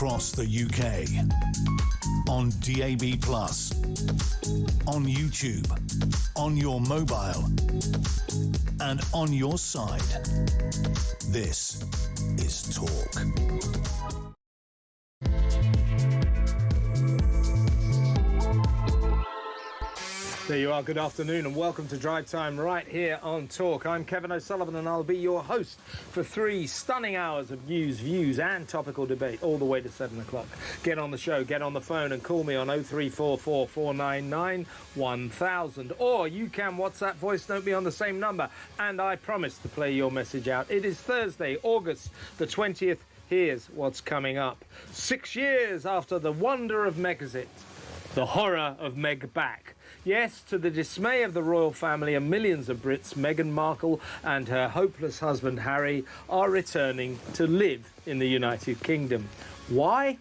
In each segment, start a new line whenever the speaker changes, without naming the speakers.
across the UK, on DAB+, on YouTube, on your mobile, and on your side. This is Talk.
There you are. Good afternoon and welcome to Drive Time right here on Talk. I'm Kevin O'Sullivan and I'll be your host for 3 stunning hours of news, views and topical debate all the way to 7 o'clock. Get on the show, get on the phone and call me on 0344 499 1000, or you can WhatsApp voice note me on the same number and I promise to play your message out. It is Thursday, August the 20th. Here's what's coming up. 6 years after the wonder of Megxit, the horror of Meg back. Yes, to the dismay of the royal family and millions of Brits, Meghan Markle and her hopeless husband Harry are returning to live in the United Kingdom. Why?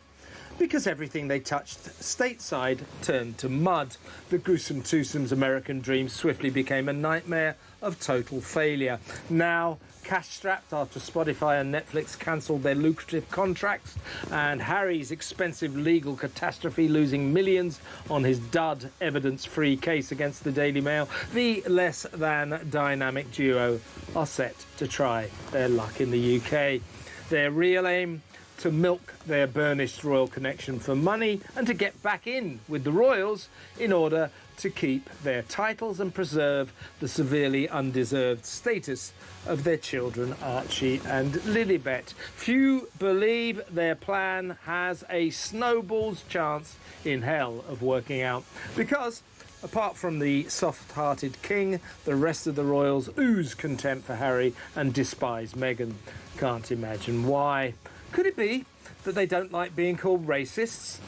Because everything they touched stateside turned to mud. The gruesome twosome's American dream swiftly became a nightmare of total failure. Now, cash-strapped after Spotify and Netflix cancelled their lucrative contracts, and Harry's expensive legal catastrophe losing millions on his dud evidence-free case against the Daily Mail, the less-than dynamic duo are set to try their luck in the UK. Their real aim? To milk their burnished royal connection for money and to get back in with the royals in order to keep their titles and preserve the severely undeserved status of their children Archie and Lilibet. Few believe their plan has a snowball's chance in hell of working out, because apart from the soft-hearted king, the rest of the royals ooze contempt for Harry and despise Meghan. Can't imagine why. Could it be that they don't like being called racists?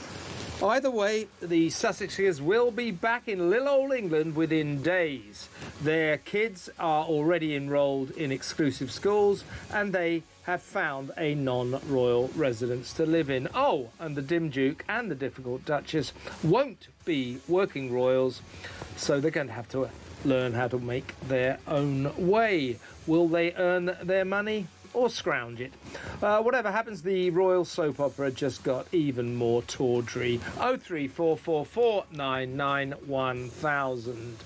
Either way, the Sussexes will be back in little old England within days. Their kids are already enrolled in exclusive schools and they have found a non-royal residence to live in. Oh, and the Dim Duke and the difficult Duchess won't be working royals, so they're going to have to learn how to make their own way. Will they earn their money or scrounge it? Whatever happens, the royal soap opera just got even more tawdry. 0344 499 1000.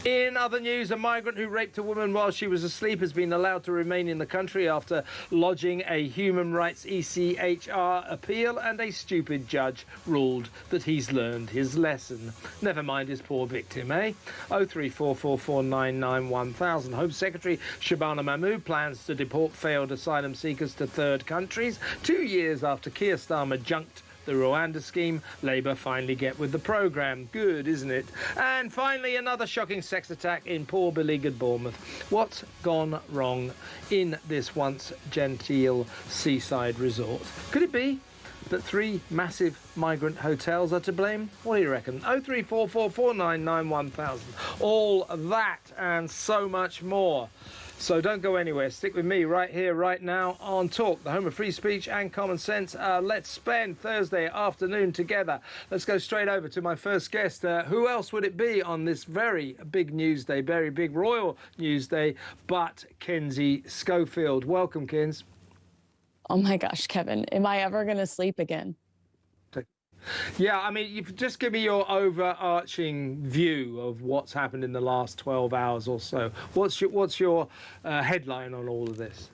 In other news, a migrant who raped a woman while she was asleep has been allowed to remain in the country after lodging a human rights ECHR appeal, and a stupid judge ruled that he's learned his lesson. Never mind his poor victim, eh? 0344 499 1000. Home Secretary Shabana Mahmood plans to deport failed asylum seekers to third countries. 2 years after Keir Starmer junked the Rwanda scheme, Labour finally get with the programme. Good, isn't it? And finally, another shocking sex attack in poor beleaguered Bournemouth. What's gone wrong in this once genteel seaside resort? Could it be that 3 massive migrant hotels are to blame? What do you reckon? 0344 499 1000. All that and so much more. So don't go anywhere. Stick with me right here, right now on Talk, the home of free speech and common sense. Let's spend Thursday afternoon together. Let's go straight over to my first guest. Who else would it be on this very big news day, very big royal news day, but Kenzie Schofield. Welcome, Kens.
Oh my gosh, Kevin, am I ever going to sleep again?
Yeah, I mean, you've just give me your overarching view of what's happened in the last 12 hours or so. What's your headline on all of this?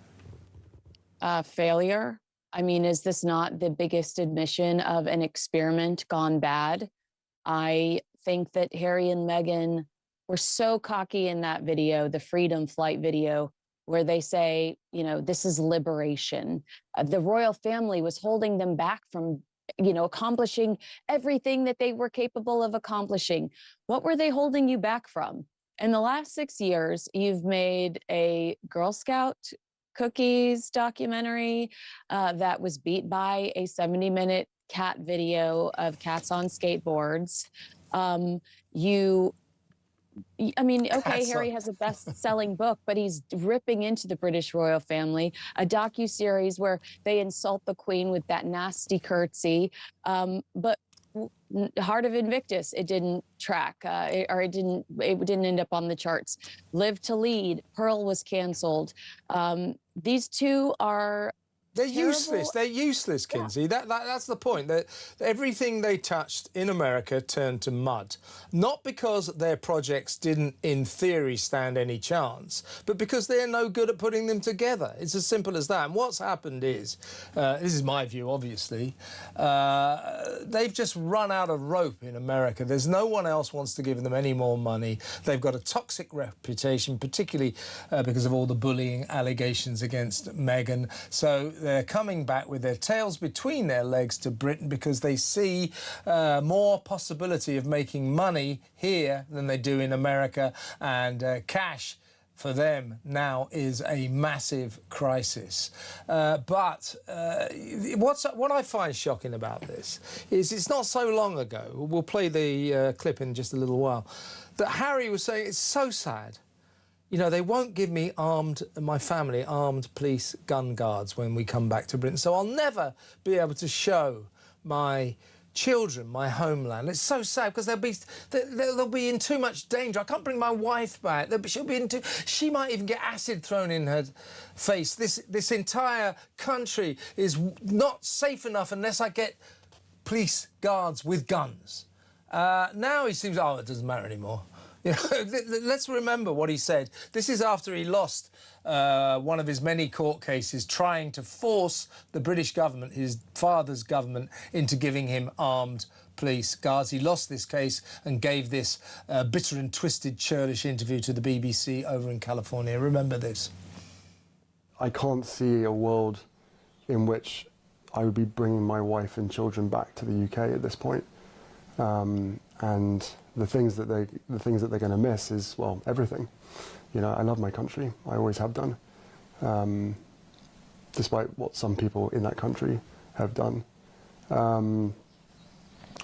Failure. I mean, is this not the biggest admission of an experiment gone bad? I think that Harry and Meghan were so cocky in that video, the Freedom Flight video, where they say, you know, this is liberation. The royal family was holding them back from, you know, accomplishing everything that they were capable of accomplishing. What were they holding you back from? In the last 6 years, you've made a Girl Scout cookies documentary that was beat by a 70-minute cat video of cats on skateboards. I mean, okay, Harry has a best-selling book, but he's ripping into the British royal family, a docu-series where they insult the Queen with that nasty curtsy. But Heart of Invictus, it didn't track, it didn't end up on the charts. Live to Lead, Pearl was canceled. These two are
They're
terrible.
useless. They're useless, Kinsey. Yeah. That's the point. That everything they touched in America turned to mud. Not because their projects didn't, in theory, stand any chance, but because they're no good at putting them together. It's as simple as that. And what's happened is, this is my view, obviously, they've just run out of rope in America. There's no one else wants to give them any more money. They've got a toxic reputation, particularly because of all the bullying allegations against Meghan. So they're coming back with their tails between their legs to Britain because they see more possibility of making money here than they do in America, and cash for them now is a massive crisis. But what I find shocking about this is it's not so long ago, we'll play the clip in just a little while, that Harry was saying it's so sad. You know, they won't give me my family armed police gun guards when we come back to Britain. So I'll never be able to show my children my homeland. It's so sad because they'll be in too much danger. I can't bring my wife back. She might even get acid thrown in her face. This entire country is not safe enough unless I get police guards with guns. Now he seems, oh, it doesn't matter anymore. You know, let's remember what he said. This is after he lost one of his many court cases trying to force the British government, his father's government, into giving him armed police guards. He lost this case and gave this bitter and twisted, churlish interview to the BBC over in California. Remember this.
I can't see a world in which I would be bringing my wife and children back to the UK at this point. And the things that they're going to miss is, well, everything. You know, I love my country. I always have done, despite what some people in that country have done.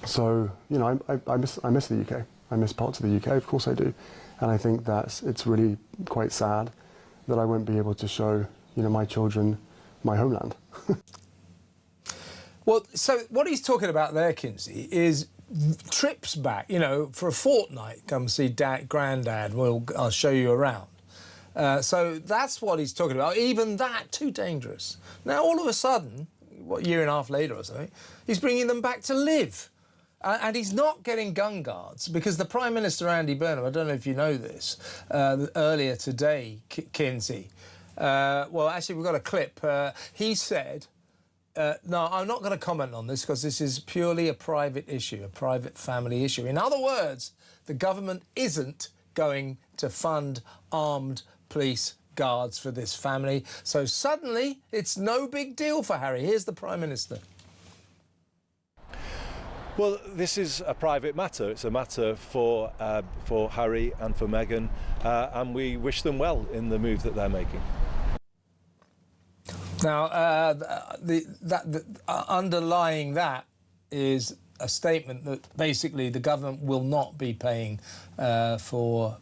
So, you know, I miss the UK. I miss parts of the UK, of course I do. And I think that it's really quite sad that I won't be able to show, you know, my children my homeland.
Well, so what he's talking about there, Kinsey, is trips back, you know, for a fortnight, come see Grandad, I'll show you around. So that's what he's talking about. Even that, too dangerous. Now, all of a sudden, what, a year and a half later or something, he's bringing them back to live. And he's not getting gun guards because the Prime Minister, Andy Burnham, I don't know if you know this, earlier today, Kinsey, well, actually, we've got a clip. He said, no, I'm not going to comment on this because this is purely a private issue, a private family issue. In other words, the government isn't going to fund armed police guards for this family. So suddenly, it's no big deal for Harry. Here's the Prime Minister.
Well, this is a private matter. It's a matter for Harry and for Meghan, and we wish them well in the move that they're making.
Now, underlying that is a statement that basically the government will not be paying for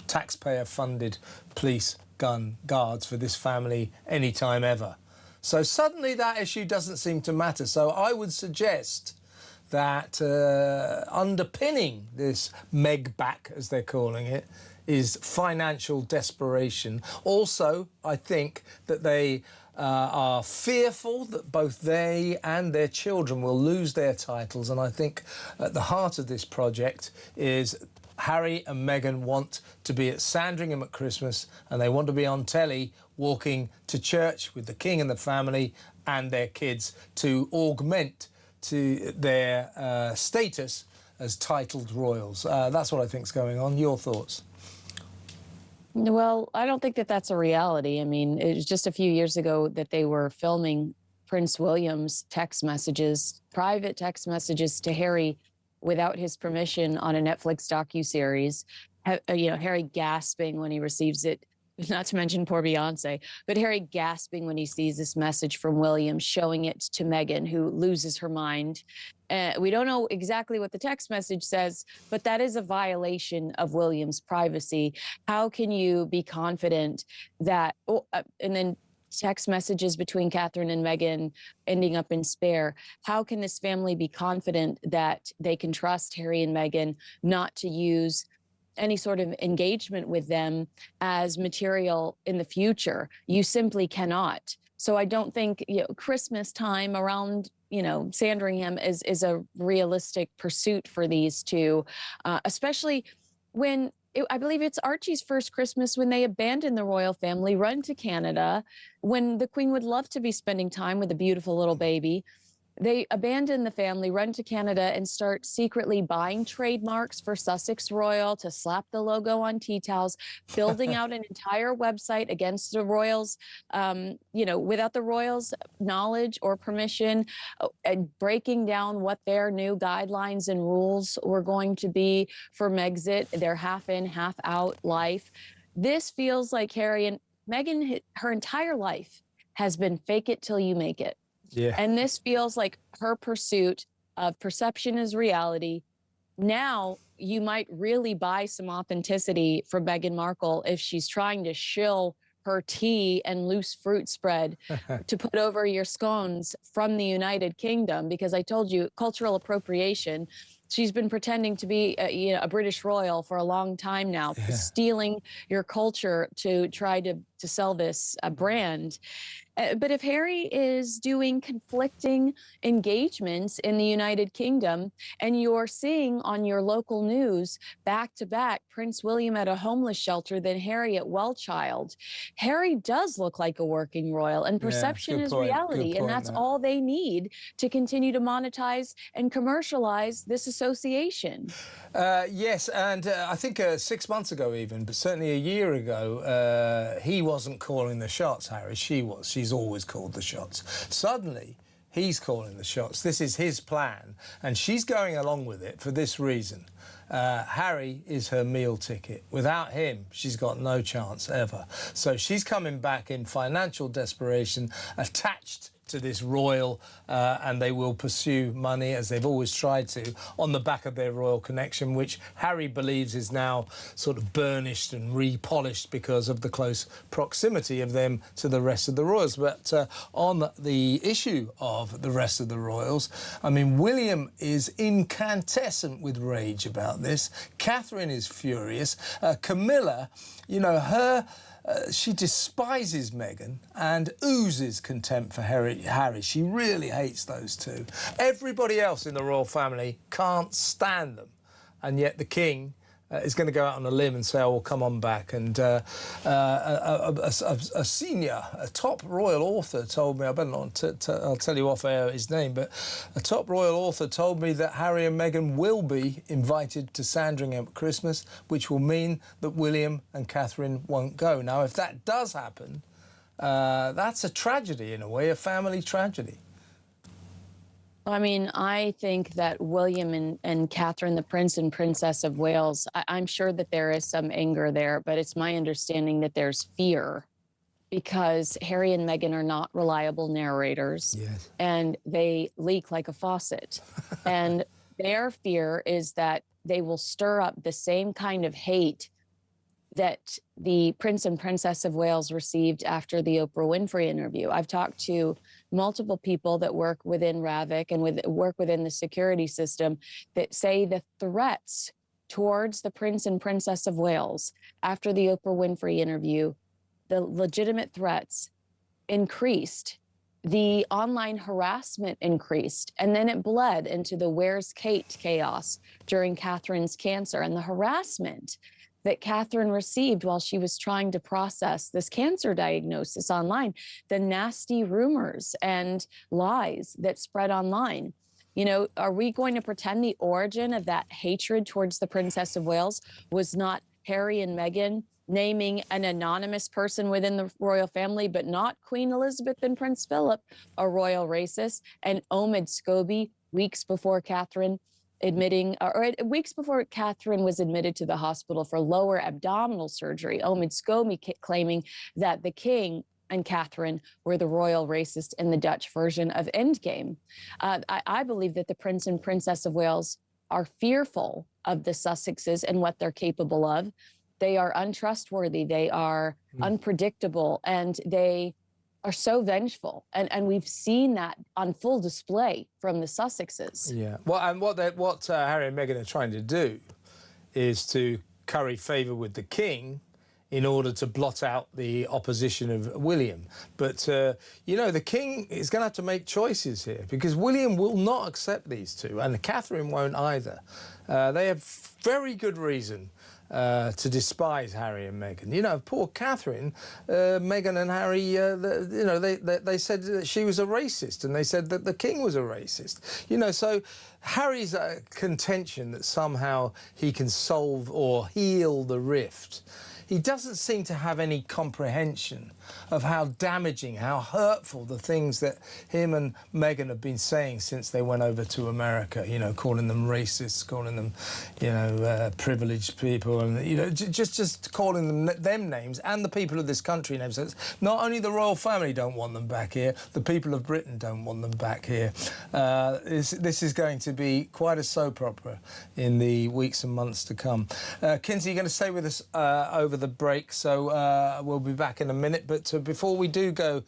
taxpayer-funded police gun guards for this family anytime ever. So suddenly that issue doesn't seem to matter. So I would suggest that underpinning this Meg back, as they're calling it, is financial desperation. Also, I think that they are fearful that both they and their children will lose their titles. And I think at the heart of this project is Harry and Meghan want to be at Sandringham at Christmas, and they want to be on telly walking to church with the King and the family and their kids to augment to their status as titled royals. That's what I think is going on. Your thoughts?
Well, I don't think that that's a reality. I mean, it was just a few years ago that they were filming Prince William's text messages, private text messages to Harry without his permission on a Netflix docuseries. You know, Harry gasping when he receives it, not to mention poor Beyonce, but Harry gasping when he sees this message from William, showing it to Meghan, who loses her mind. We don't know exactly what the text message says, but that is a violation of William's privacy. How can you be confident that, and then text messages between Catherine and Meghan ending up in Spare. How can this family be confident that they can trust Harry and Meghan not to use any sort of engagement with them as material in the future? You simply cannot. So I don't think, Christmas time around, Sandringham is a realistic pursuit for these two, especially when I believe it's Archie's first Christmas when they abandon the royal family, run to Canada, when the Queen would love to be spending time with a beautiful little baby. They abandon the family, run to Canada, and start secretly buying trademarks for Sussex Royal to slap the logo on tea towels, building out an entire website against the royals, without the royals' knowledge or permission, and breaking down what their new guidelines and rules were going to be for Megxit, their half in, half out life. This feels like Harry and Meghan, her entire life has been fake it till you make it.
Yeah.
And this feels like her pursuit of perception is reality. Now you might really buy some authenticity from Meghan Markle if she's trying to shill her tea and loose fruit spread to put over your scones from the United Kingdom, because I told you, cultural appropriation. She's been pretending to be a British royal for a long time now, stealing your culture to try to sell this brand. But if Harry is doing conflicting engagements in the United Kingdom, and you're seeing on your local news back to back Prince William at a homeless shelter, then Harry at Wellchild, Harry does look like a working royal, and perception is reality, and that's all they need to continue to monetize and commercialize this association.
Yes, and I think 6 months ago even, but certainly a year ago, he wasn't calling the shots, Harry. She was. She's always called the shots. Suddenly, he's calling the shots. This is his plan, and she's going along with it for this reason. Harry is her meal ticket. Without him, she's got no chance ever. So she's coming back in financial desperation, attached to this royal, and they will pursue money, as they've always tried to, on the back of their royal connection, which Harry believes is now sort of burnished and repolished because of the close proximity of them to the rest of the royals. But on the issue of the rest of the royals, I mean, William is incandescent with rage about this. Catherine is furious. Camilla, she despises Meghan and oozes contempt for Harry. She really hates those two. Everybody else in the royal family can't stand them. And yet the king is going to go out on a limb and say, oh, well, come on back. And a top royal author told me, I better not, I'll tell you off air his name, but a top royal author told me that Harry and Meghan will be invited to Sandringham at Christmas, which will mean that William and Catherine won't go. Now, if that does happen, that's a tragedy in a way, a family tragedy.
I mean, I think that William and Catherine, the Prince and Princess of Wales, I'm sure that there is some anger there, but it's my understanding that there's fear, because Harry and Meghan are not reliable narrators.
Yes.
And they leak like a faucet. And their fear is that they will stir up the same kind of hate that the Prince and Princess of Wales received after the Oprah Winfrey interview. I've talked to multiple people that work within RAVIC and work within the security system that say the threats towards the Prince and Princess of Wales after the Oprah Winfrey interview, the legitimate threats increased. The online harassment increased, and then it bled into the "Where's Kate" chaos during Catherine's cancer. And the harassment that Catherine received while she was trying to process this cancer diagnosis online, the nasty rumors and lies that spread online. Are we going to pretend the origin of that hatred towards the Princess of Wales was not Harry and Meghan naming an anonymous person within the royal family, but not Queen Elizabeth and Prince Philip, a royal racist, and Omid Scobie weeks before Catherine weeks before Catherine was admitted to the hospital for lower abdominal surgery, Omid Scobie claiming that the king and Catherine were the royal racist in the Dutch version of Endgame. I believe that the Prince and Princess of Wales are fearful of the Sussexes and what they're capable of. They are untrustworthy, they are unpredictable, and they are so vengeful, and we've seen that on full display from the Sussexes.
Yeah. Well, and what Harry and Meghan are trying to do is to curry favour with the king in order to blot out the opposition of William. But, you know, the king is going to have to make choices here, because William will not accept these two, and Catherine won't either. They have very good reason to despise Harry and Meghan. You know, poor Catherine, Meghan and Harry, you know, they said that she was a racist, and they said that the king was a racist. You know, so Harry's contention that somehow he can solve or heal the rift, he doesn't seem to have any comprehension of how damaging, how hurtful the things that him and Meghan have been saying since they went over to America, you know, calling them racists, calling them, you know, privileged people, and, you know, just calling them names, and the people of this country names. So not only the royal family don't want them back here, the people of Britain don't want them back here. This is going to be quite a soap opera in the weeks and months to come. Kinsey, you're going to stay with us over the break, so we'll be back in a minute. But before we do go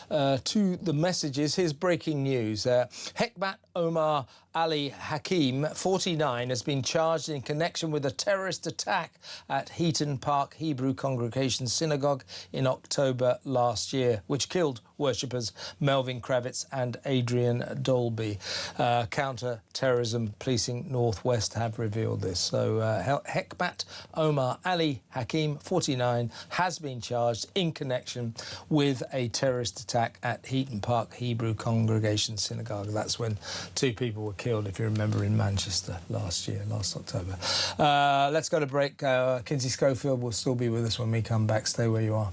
to the messages, here's breaking news. Hekmat Omar Ali Hakim, 49, has been charged in connection with a terrorist attack at Heaton Park Hebrew Congregation Synagogue in October last year, which killed worshippers Melvin Kravitz and Adrian Dolby. Counter-terrorism policing Northwest have revealed this. So Hekmat Omar Ali Hakim, 49, has been charged in connection with a terrorist attack at Heaton Park Hebrew Congregation Synagogue. That's when 2 people were killed, if you remember, in Manchester last October. Let's go to break. Kinsey Schofield will still be with us when we come back. Stay where you are.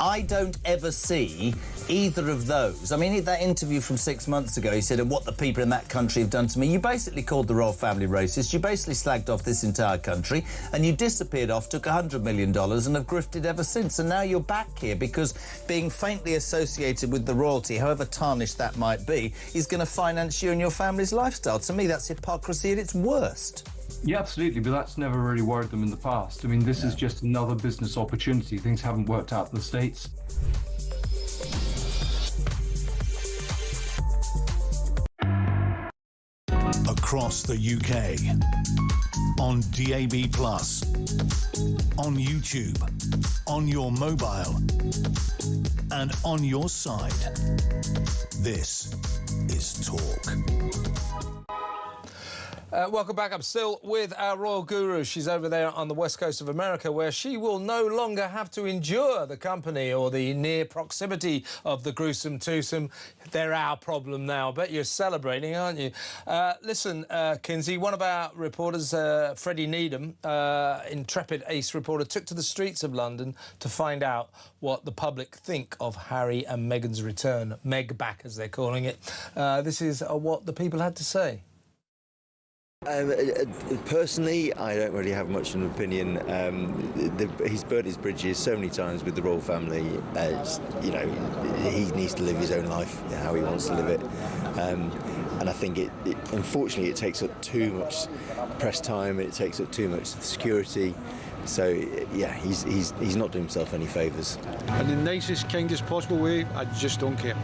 I don't ever see either of those. I mean, that interview from 6 months ago, he said, what the people in that country have done to me. You basically called the royal family racist. You basically slagged off this entire country, and you disappeared off, took $100 million and have grifted ever since. And now you're back here because being faintly associated with the royalty, however tarnished that might be, is going to finance you and your family's lifestyle. To me, that's hypocrisy at its worst.
Yeah, absolutely, but that's never really worried them in the past. I mean, this is just another business opportunity. Things haven't worked out in the States.
Across the UK, on DAB+, on YouTube, on your mobile, and on your side. This is Talk.
Welcome back. I'm still with our royal guru. She's over there on the west coast of America, where she will no longer have to endure the company or the near proximity of the gruesome twosome. They're our problem now. I bet you're celebrating, aren't you? Listen, Kinsey, one of our reporters, Freddie Needham, intrepid ace reporter, took to the streets of London to find out what the public think of Harry and Meghan's return. Meg back, as they're calling it. This is what the people had to say.
Personally, I don't really have much of an opinion. He's burnt his bridges so many times with the royal family. You know, he needs to live his own life how he wants to live it. And I think unfortunately, it takes up too much press time. It takes up too much security. So yeah, he's not doing himself any favours.
In the nicest, kindest possible way, I just don't care.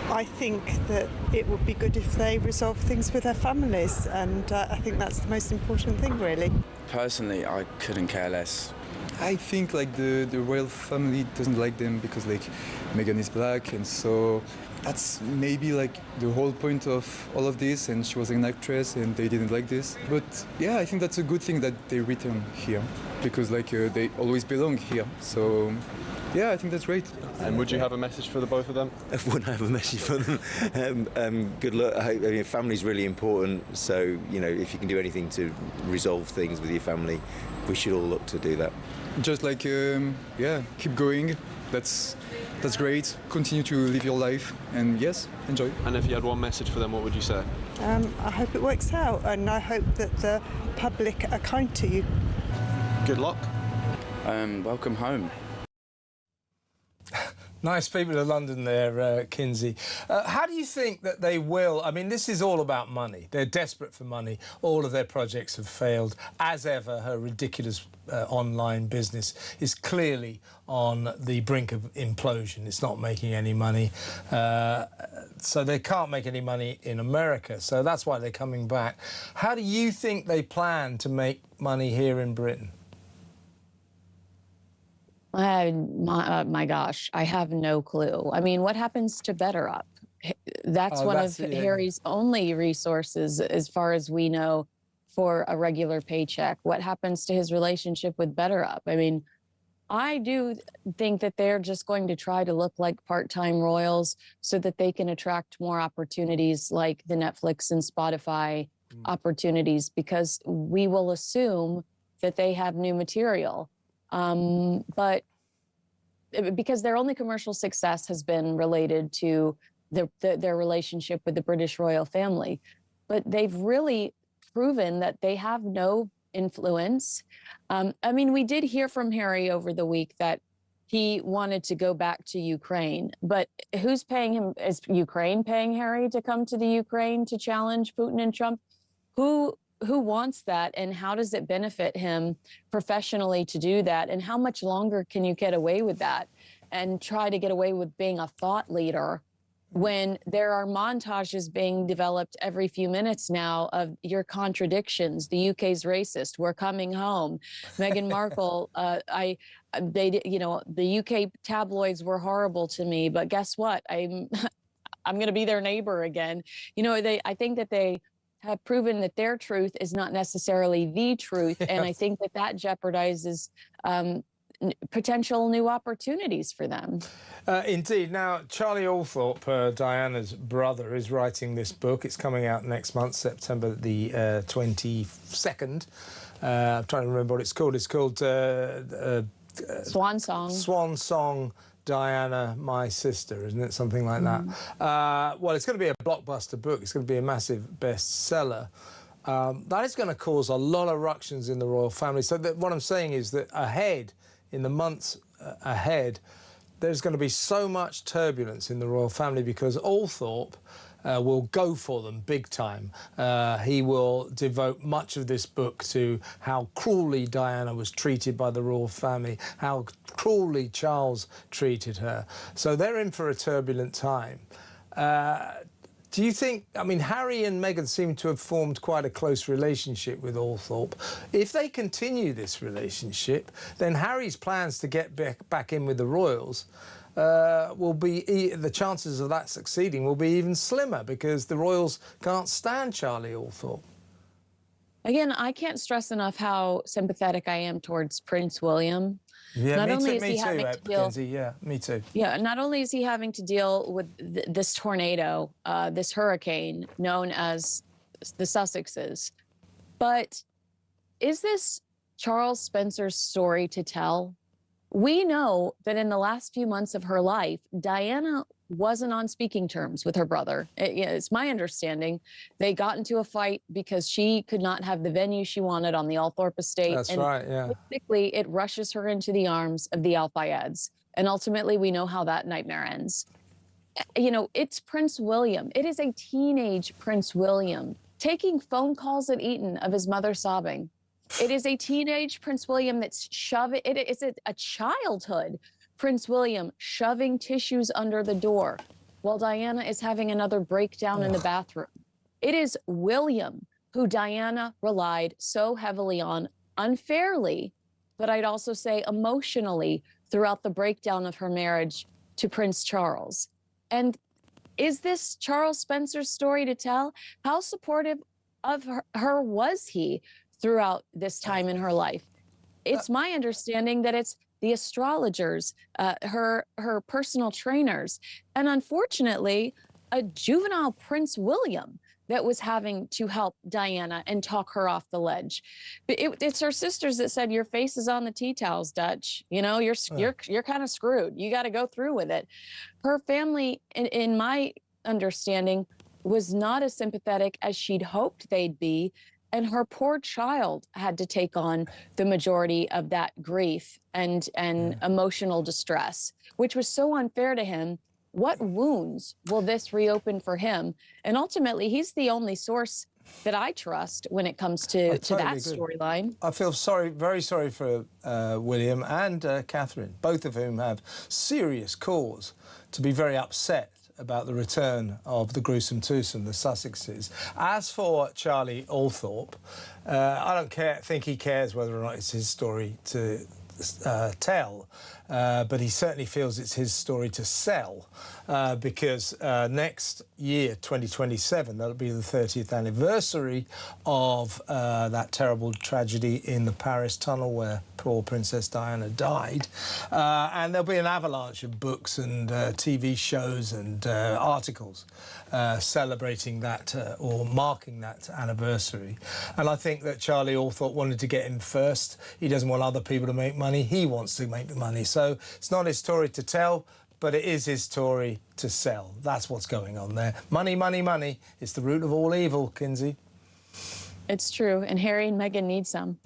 I think that it would be good if they resolve things with their families, and I think that's the most important thing, really.
Personally, I couldn't care less.
I think like the royal family doesn't like them because like Meghan is black, and so that's maybe like the whole point of all of this, and she was an actress and they didn't like this. But yeah, I think that's a good thing that they return here because like they always belong here. So yeah, I think that's great.
And would you have a message for the both of them?
I wouldn't have a message for them. Good luck. I mean, family's really important. So, you know, if you can do anything to resolve things with your family, we should all look to do that.
Just like, yeah, keep going. That's great. Continue to live your life. And yes, enjoy.
And if you had one message for them, what would you say?
I hope it works out, and I hope that the public are kind to you.
Good luck.
Welcome home.
Nice people in London there, Kinsey. How do you think that they will? I mean, this is all about money. They're desperate for money. All of their projects have failed. As ever, her ridiculous online business is clearly on the brink of implosion. It's not making any money. So they can't make any money in America. So that's why they're coming back. How do you think they plan to make money here in Britain?
My gosh, I have no clue. I mean, what happens to Better Up? That's one of Harry's only resources, as far as we know, for a regular paycheck. What happens to his relationship with Better Up? I mean, I do think that they're just going to try to look like part-time royals so that they can attract more opportunities like the Netflix and Spotify opportunities, because we will assume that they have new material. But because their only commercial success has been related to their relationship with the British royal family, but they've really proven that they have no influence. I mean, we did hear from Harry over the week that he wanted to go back to Ukraine, but who's paying him? Is Ukraine paying Harry to come to the Ukraine to challenge Putin and Trump? Who wants that, and how does it benefit him professionally to do that? And how much longer can you get away with that and try to get away with being a thought leader when there are montages being developed every few minutes now of your contradictions? The UK's racist. We're coming home. Meghan Markle, you know, the UK tabloids were horrible to me, but guess what? I'm going to be their neighbor again. You know, I think that they have proven that their truth is not necessarily the truth. Yes. And I think that jeopardizes potential new opportunities for them.
Indeed. Now, Charlie Althorpe, Diana's brother, is writing this book. It's coming out next month, September the 22nd. I'm trying to remember what it's called. It's called
Swan Song.
Swan Song, Diana, My Sister, isn't it? Something like that. Well, it's going to be a blockbuster book. It's going to be a massive bestseller. That is going to cause a lot of ructions in the royal family. So what I'm saying is that ahead, in the months ahead, there's going to be so much turbulence in the royal family because Althorpe will go for them big time. He will devote much of this book to how cruelly Diana was treated by the royal family, how cruelly Charles treated her. So they're in for a turbulent time. Do you think, I mean, Harry and Meghan seem to have formed quite a close relationship with Althorpe. If they continue this relationship, then Harry's plans to get back in with the royals will be, the chances of that succeeding will be even slimmer because the royals can't stand Charlie Althorpe.
Again, I can't stress enough how sympathetic I am towards Prince William.
Yeah,
not
me
only
too,
is he having to deal,
Kinsey, yeah, me too.
Yeah, not only is he having to deal with this tornado, this hurricane known as the Sussexes, but is this Charles Spencer's story to tell? We know that in the last few months of her life, Diana wasn't on speaking terms with her brother. It's my understanding they got into a fight because she could not have the venue she wanted on the Althorpe estate.
That's
and
right, yeah.
basically, it rushes her into the arms of the Al-Fayeds. And ultimately, we know how that nightmare ends. You know, it's Prince William. It is a teenage Prince William taking phone calls at Eton of his mother sobbing. It is a teenage Prince William that's shoving, it is a childhood Prince William shoving tissues under the door while Diana is having another breakdown in the bathroom. It is William who Diana relied so heavily on, unfairly, but I'd also say emotionally, throughout the breakdown of her marriage to Prince Charles. And is this Charles Spencer's story to tell? How supportive of her was he throughout this time in her life? It's my understanding that it's the astrologers, her personal trainers, and unfortunately, a juvenile Prince William that was having to help Diana and talk her off the ledge. It's her sisters that said, "Your face is on the tea towels, Dutch. You know, you're kind of screwed. You got to go through with it." Her family, in my understanding, was not as sympathetic as she'd hoped they'd be, and her poor child had to take on the majority of that grief and emotional distress, which was so unfair to him. What wounds will this reopen for him? And ultimately, he's the only source that I trust when it comes to that storyline.
I feel very sorry for William and Catherine, both of whom have serious cause to be very upset about the return of the gruesome twosome, the Sussexes. As for Charlie Althorpe, I don't think he cares whether or not it's his story to tell, but he certainly feels it's his story to sell, because next year, 2027, that'll be the 30th anniversary of that terrible tragedy in the Paris tunnel where poor Princess Diana died, and there'll be an avalanche of books and TV shows and articles celebrating that or marking that anniversary. And I think that Charlie Althorpe wanted to get in first. He doesn't want other people to make money. He wants to make the money. So it's not his story to tell, but it is his story to sell. That's what's going on there. Money, money, money is the root of all evil, Kinsey.
It's true, and Harry and Meghan need some.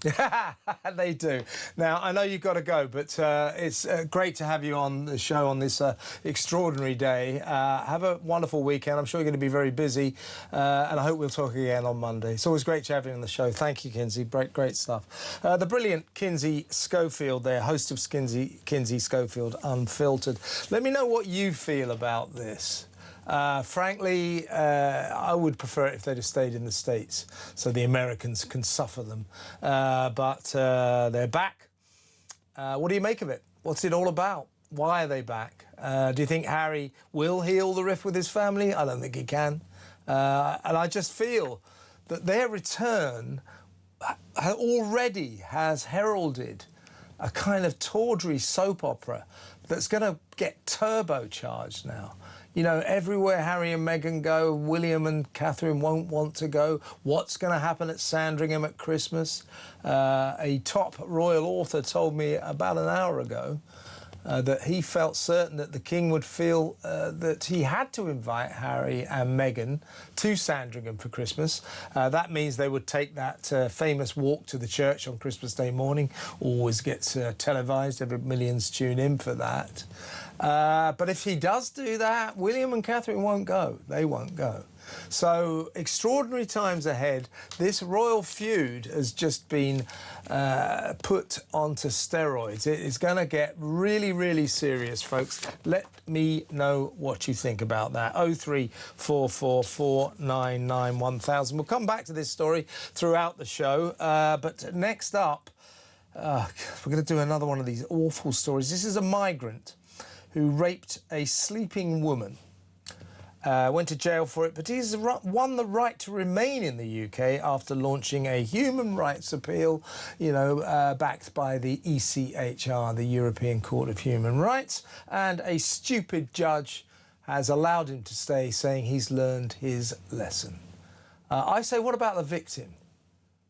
They do. Now, I know you've got to go, but it's great to have you on the show on this extraordinary day. Have a wonderful weekend. I'm sure you're going to be very busy, and I hope we'll talk again on Monday. It's always great to have you on the show. Thank you, Kinsey. Great stuff. The brilliant Kinsey Schofield there, host of Kinsey Schofield Unfiltered. Let me know what you feel about this. Frankly, I would prefer it if they'd have stayed in the States so the Americans can suffer them. But they're back. What do you make of it? What's it all about? Why are they back? Do you think Harry will heal the rift with his family? I don't think he can. And I just feel that their return already has heralded a kind of tawdry soap opera that's going to get turbocharged now. You know, everywhere Harry and Meghan go, William and Catherine won't want to go. What's going to happen at Sandringham at Christmas? A top royal author told me about an hour ago that he felt certain that the king would feel that he had to invite Harry and Meghan to Sandringham for Christmas. That means they would take that famous walk to the church on Christmas Day morning. Always gets televised. Every millions tune in for that. But if he does do that, William and Catherine won't go. They won't go. So, extraordinary times ahead. This royal feud has just been put onto steroids. It is going to get really, really serious, folks. Let me know what you think about that. 03444991000. We'll come back to this story throughout the show. But next up, we're going to do another one of these awful stories. This is a migrant who raped a sleeping woman. Went to jail for it, but he's won the right to remain in the UK after launching a human rights appeal, backed by the ECHR, the European Court of Human Rights, and a stupid judge has allowed him to stay, saying he's learned his lesson. I say, what about the victim?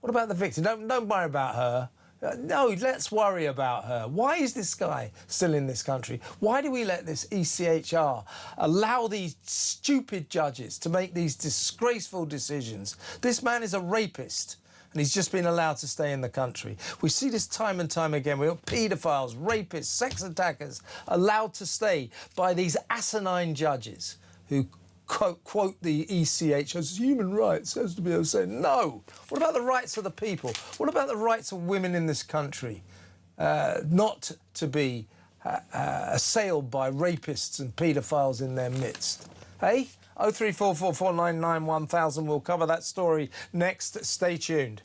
What about the victim? Don't worry about her. No, let's worry about her. Why is this guy still in this country? Why do we let this ECHR allow these stupid judges to make these disgraceful decisions? This man is a rapist, and he's just been allowed to stay in the country. We see this time and time again. We have paedophiles, rapists, sex attackers allowed to stay by these asinine judges who quote the ECH as human rights, has to be able to say, no. What about the rights of the people? What about the rights of women in this country? Not to be assailed by rapists and paedophiles in their midst. Hey? 03444991000. We'll cover that story next. Stay tuned.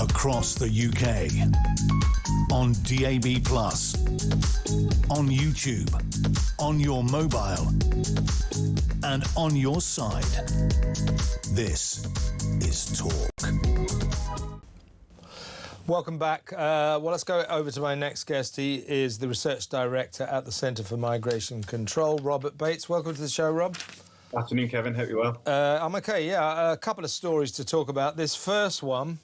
Across the UK, on DAB+, on YouTube, on your mobile, and on your side. This is Talk.
Welcome back. Well, let's go over to my next guest. He is the Research Director at the Centre for Migration Control, Robert Bates. Welcome to the show, Rob.
Afternoon, Kevin. Hope you're well.
I'm OK, yeah. A couple of stories to talk about. This first one,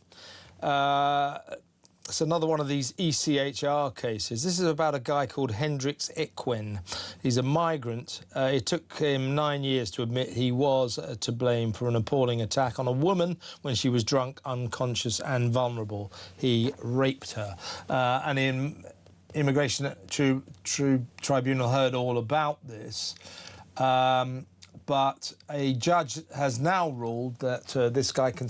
it's another one of these ECHR cases. This is about a guy called Hendrix Equin. He's a migrant. It took him 9 years to admit he was to blame for an appalling attack on a woman when she was drunk, unconscious and vulnerable. He raped her. And in Immigration Tribunal heard all about this. But a judge has now ruled that this guy can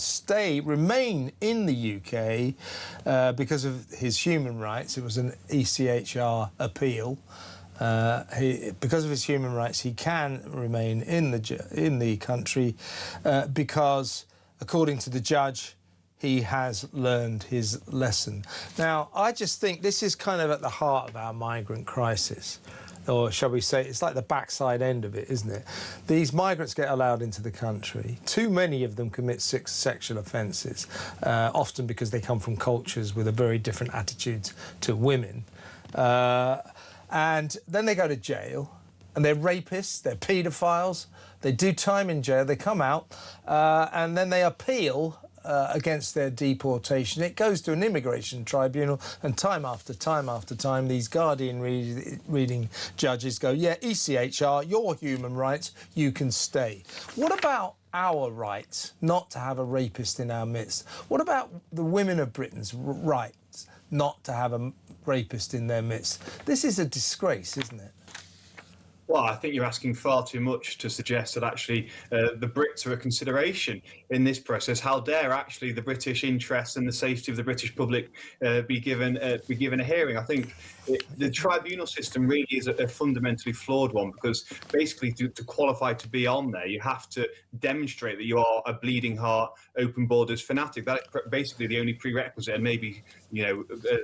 remain in the UK because of his human rights. It was an ECHR appeal. Because of his human rights, he can remain in the country because, according to the judge, he has learned his lesson. Now, I just think this is kind of at the heart of our migrant crisis. Or shall we say, it's like the backside end of it, isn't it? These migrants get allowed into the country. Too many of them commit sexual offences, often because they come from cultures with a very different attitude to women. And then they go to jail, and they're rapists, they're paedophiles, they do time in jail, they come out, and then they appeal against their deportation. It goes to an immigration tribunal, and time after time after time, these Guardian reading judges go, yeah, ECHR, your human rights, you can stay. What about our rights not to have a rapist in our midst? What about the women of Britain's rights not to have a rapist in their midst? This is a disgrace, isn't it?
Well, I think you're asking far too much to suggest that actually the Brits are a consideration in this process. How dare actually the British interests and the safety of the British public be given a hearing? I think the tribunal system really is a fundamentally flawed one, because basically to qualify to be on there, you have to demonstrate that you are a bleeding heart, open borders fanatic. That is basically the only prerequisite, and maybe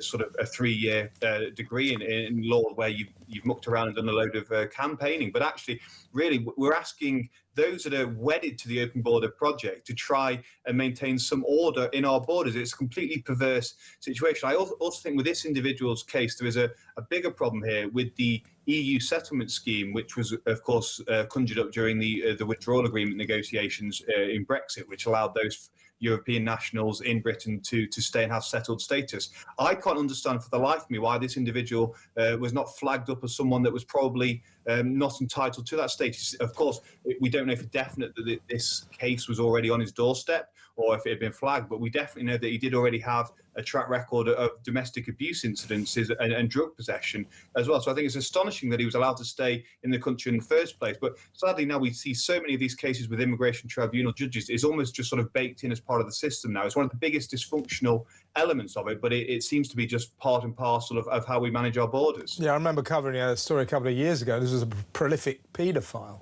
sort of a 3-year degree in law where you've mucked around and done a load of campaigning. But actually, really, we're asking those that are wedded to the open border project to try and maintain some order in our borders. It's a completely perverse situation. I also think with this individual's case, there is a bigger problem here with the EU settlement scheme, which was, of course, conjured up during the withdrawal agreement negotiations in Brexit, which allowed those European nationals in Britain to stay and have settled status. I can't understand for the life of me why this individual was not flagged up as someone that was probably not entitled to that status. Of course, we don't know for definite that this case was already on his doorstep or if it had been flagged, but we definitely know that he did already have a track record of domestic abuse incidences and drug possession as well. So I think it's astonishing that he was allowed to stay in the country in the first place. But sadly, now we see so many of these cases with immigration tribunal judges. It's almost just sort of baked in as part of the system now. It's one of the biggest dysfunctional elements of it, but it seems to be just part and parcel of how we manage our borders.
Yeah, I remember covering a story a couple of years ago. This was a prolific paedophile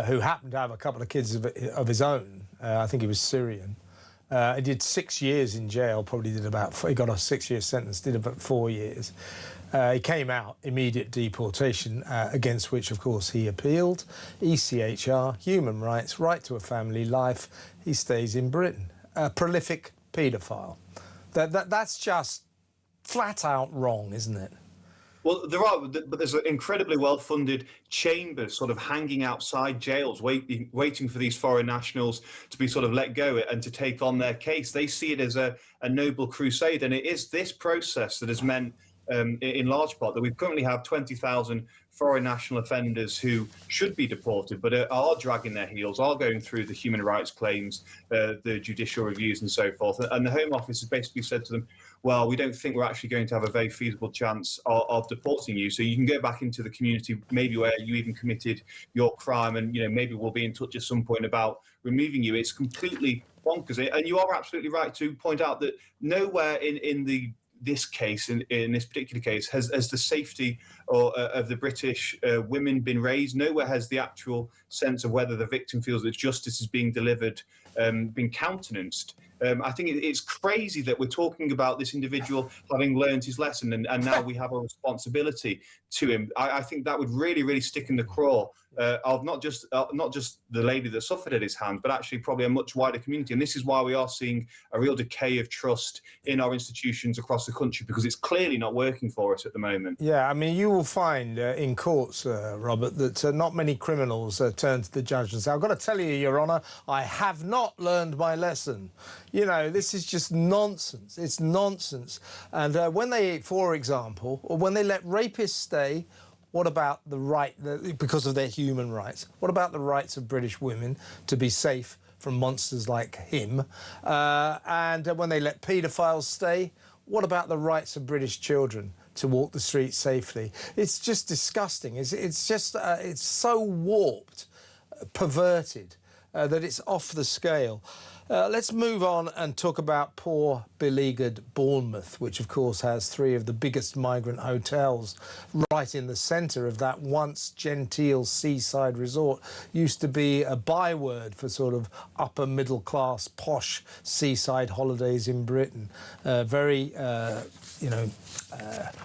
who happened to have a couple of kids of his own. I think he was Syrian. He did 6 years in jail, probably did about, he got a 6-year sentence, did about 4 years. He came out, immediate deportation, against which, of course, he appealed. ECHR, human rights, right to a family life. He stays in Britain. A prolific paedophile. That's just flat out wrong, isn't it?
Well, but there's incredibly well-funded chambers sort of hanging outside jails, waiting for these foreign nationals to be sort of let go and to take on their case. They see it as a noble crusade, and it is this process that has meant, in large part, that we currently have 20,000 foreign national offenders who should be deported, but are dragging their heels, are going through the human rights claims, the judicial reviews and so forth. And the Home Office has basically said to them, well, we don't think we're actually going to have a very feasible chance of deporting you. So you can go back into the community, maybe where you even committed your crime, and maybe we'll be in touch at some point about removing you. It's completely bonkers. And you are absolutely right to point out that nowhere in this case, in this particular case, has the safety of the British women been raised. Nowhere has the actual sense of whether the victim feels that justice is being delivered been countenanced. I think it's crazy that we're talking about this individual having learned his lesson and now we have a responsibility to him. I think that would really, really stick in the craw of not just the lady that suffered at his hands, but actually probably a much wider community. And this is why we are seeing a real decay of trust in our institutions across the country, because it's clearly not working for us at the moment.
Yeah, I mean, you will find in courts, Robert, that not many criminals turn to the judge and say, I've got to tell you, Your Honour, I have not learned my lesson. This is just nonsense. It's nonsense. And when they, for example, or when they let rapists stay, what about the right, because of their human rights, what about the rights of British women to be safe from monsters like him? And when they let paedophiles stay, what about the rights of British children to walk the streets safely? It's just disgusting. It's just, it's so warped, perverted, that it's off the scale. Let's move on and talk about poor, beleaguered Bournemouth, which, of course, has 3 of the biggest migrant hotels right in the centre of that once genteel seaside resort. Used to be a byword for sort of upper-middle-class, posh seaside holidays in Britain. Very,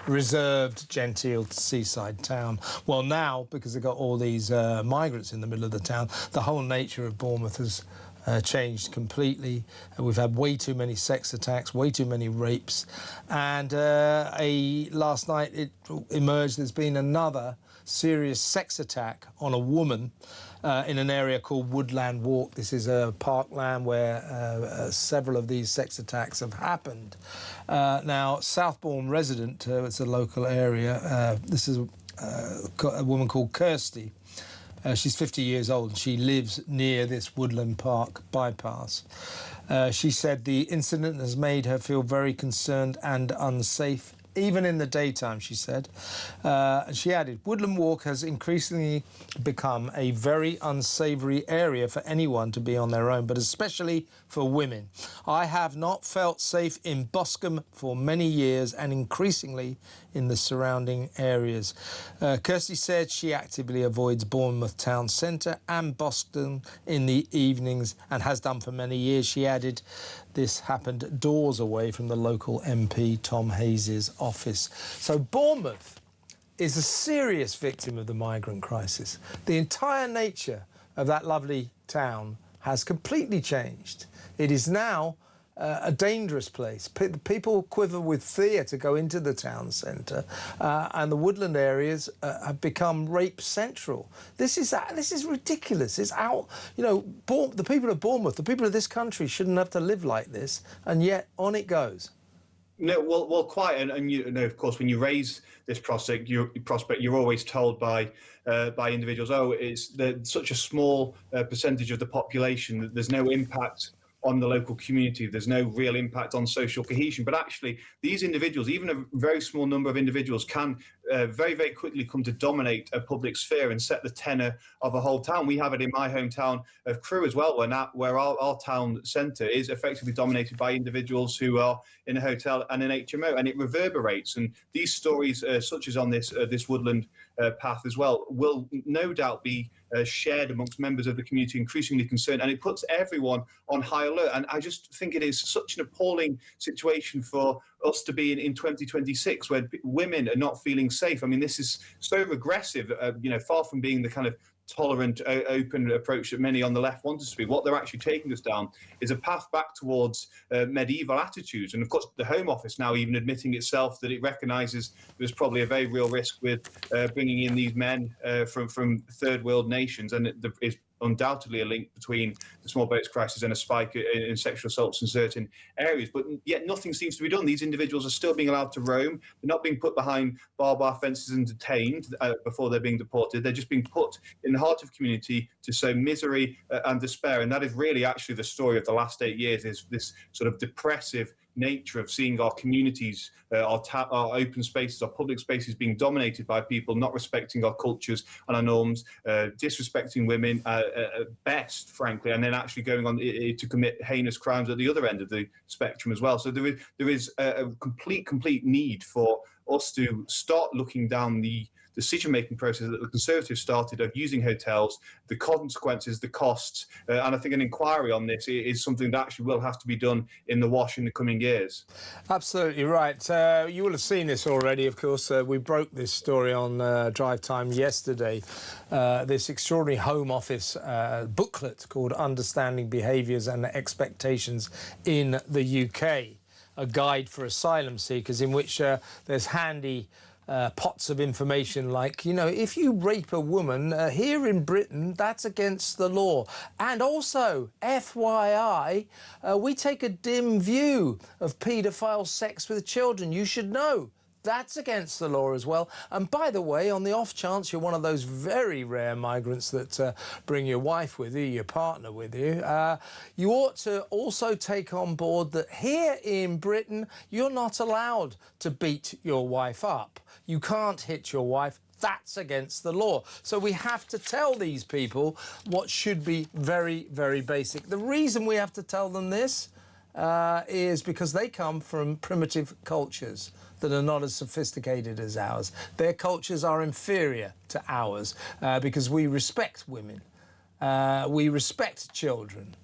reserved, genteel seaside town. Well, now, because they've got all these migrants in the middle of the town, the whole nature of Bournemouth has changed completely. We've had way too many sex attacks, way too many rapes, and last night it emerged there's been another serious sex attack on a woman in an area called Woodland Walk. This is a parkland where several of these sex attacks have happened. Now, Southbourne resident, it's a local area, this is a woman called Kirsty. She's 50 years old and she lives near this Woodland Park bypass. She said the incident has made her feel very concerned and unsafe. even in the daytime, she said. And she added, Woodland Walk has increasingly become a very unsavoury area for anyone to be on their own, but especially for women. I have not felt safe in Boscombe for many years and increasingly in the surrounding areas. Kirsty said she actively avoids Bournemouth town centre and Boscombe in the evenings and has done for many years. She added, this happened doors away from the local MP Tom Hayes' office. So Bournemouth is a serious victim of the migrant crisis. The entire nature of that lovely town has completely changed. It is now a dangerous place. People quiver with fear to go into the town centre, and the woodland areas have become rape central. This is ridiculous. It's out. You know, the people of Bournemouth, the people of this country, shouldn't have to live like this, and yet on it goes.
No, well, quite, and you know, of course, when you raise this prospect, you're always told by individuals, oh, it's such a small percentage of the population that there's no impact on the local community. There's no real impact on social cohesion. But actually, these individuals, even a very small number of individuals, can very, very quickly come to dominate a public sphere and set the tenor of a whole town. We have it in my hometown of Crewe as well, where our town centre is effectively dominated by individuals who are in a hotel and an HMO, and it reverberates. And these stories, such as on this woodland path as well, will no doubt be shared amongst members of the community, increasingly concerned, and it puts everyone on high alert. And I just think it is such an appalling situation for us to be in 2026, where women are not feeling safe. I mean, this is so regressive, you know, far from being the kind of tolerant, open approach that many on the left want us to be. What they're actually taking us down is a path back towards medieval attitudes. And of course, the Home Office now even admitting itself that it recognises there's probably a very real risk with bringing in these men from third world nations, and there is undoubtedly a link between the small boats crisis and a spike in sexual assaults in certain areas. But yet nothing seems to be done. These individuals are still being allowed to roam. They're not being put behind barbed wire fences and detained before they're being deported. They're just being put in the heart of community to sow misery and despair. And that is really actually the story of the last 8 years, is this sort of depressive nature of seeing our communities, our open spaces, our public spaces being dominated by people not respecting our cultures and our norms, disrespecting women at best, frankly, and then actually going on to commit heinous crimes at the other end of the spectrum as well. So there is a complete need for us to start looking down the decision-making process that the Conservatives started of using hotels, the consequences, the costs, and I think an inquiry on this is something that actually will have to be done in the wash in the coming years. Absolutely right. You will have seen this already, of course. We broke this story on Drive Time yesterday. This extraordinary Home Office booklet called Understanding Behaviours and Expectations in the UK, a guide for asylum seekers, in which there's handy pots of information like, you know, if you rape a woman here in Britain, that's against the law. And also, FYI, we take a dim view of paedophile sex with children. You should know. That's against the law as well. And by the way, on the off chance you're one of those very rare migrants that bring your wife with you, your partner with you, you ought to also take on board that here in Britain, you're not allowed to beat your wife up. You can't hit your wife. That's against the law. So we have to tell these people what should be very, very basic. The reason we have to tell them this is because they come from primitive cultures that are not as sophisticated as ours. Their cultures are inferior to ours because we respect women. We respect children.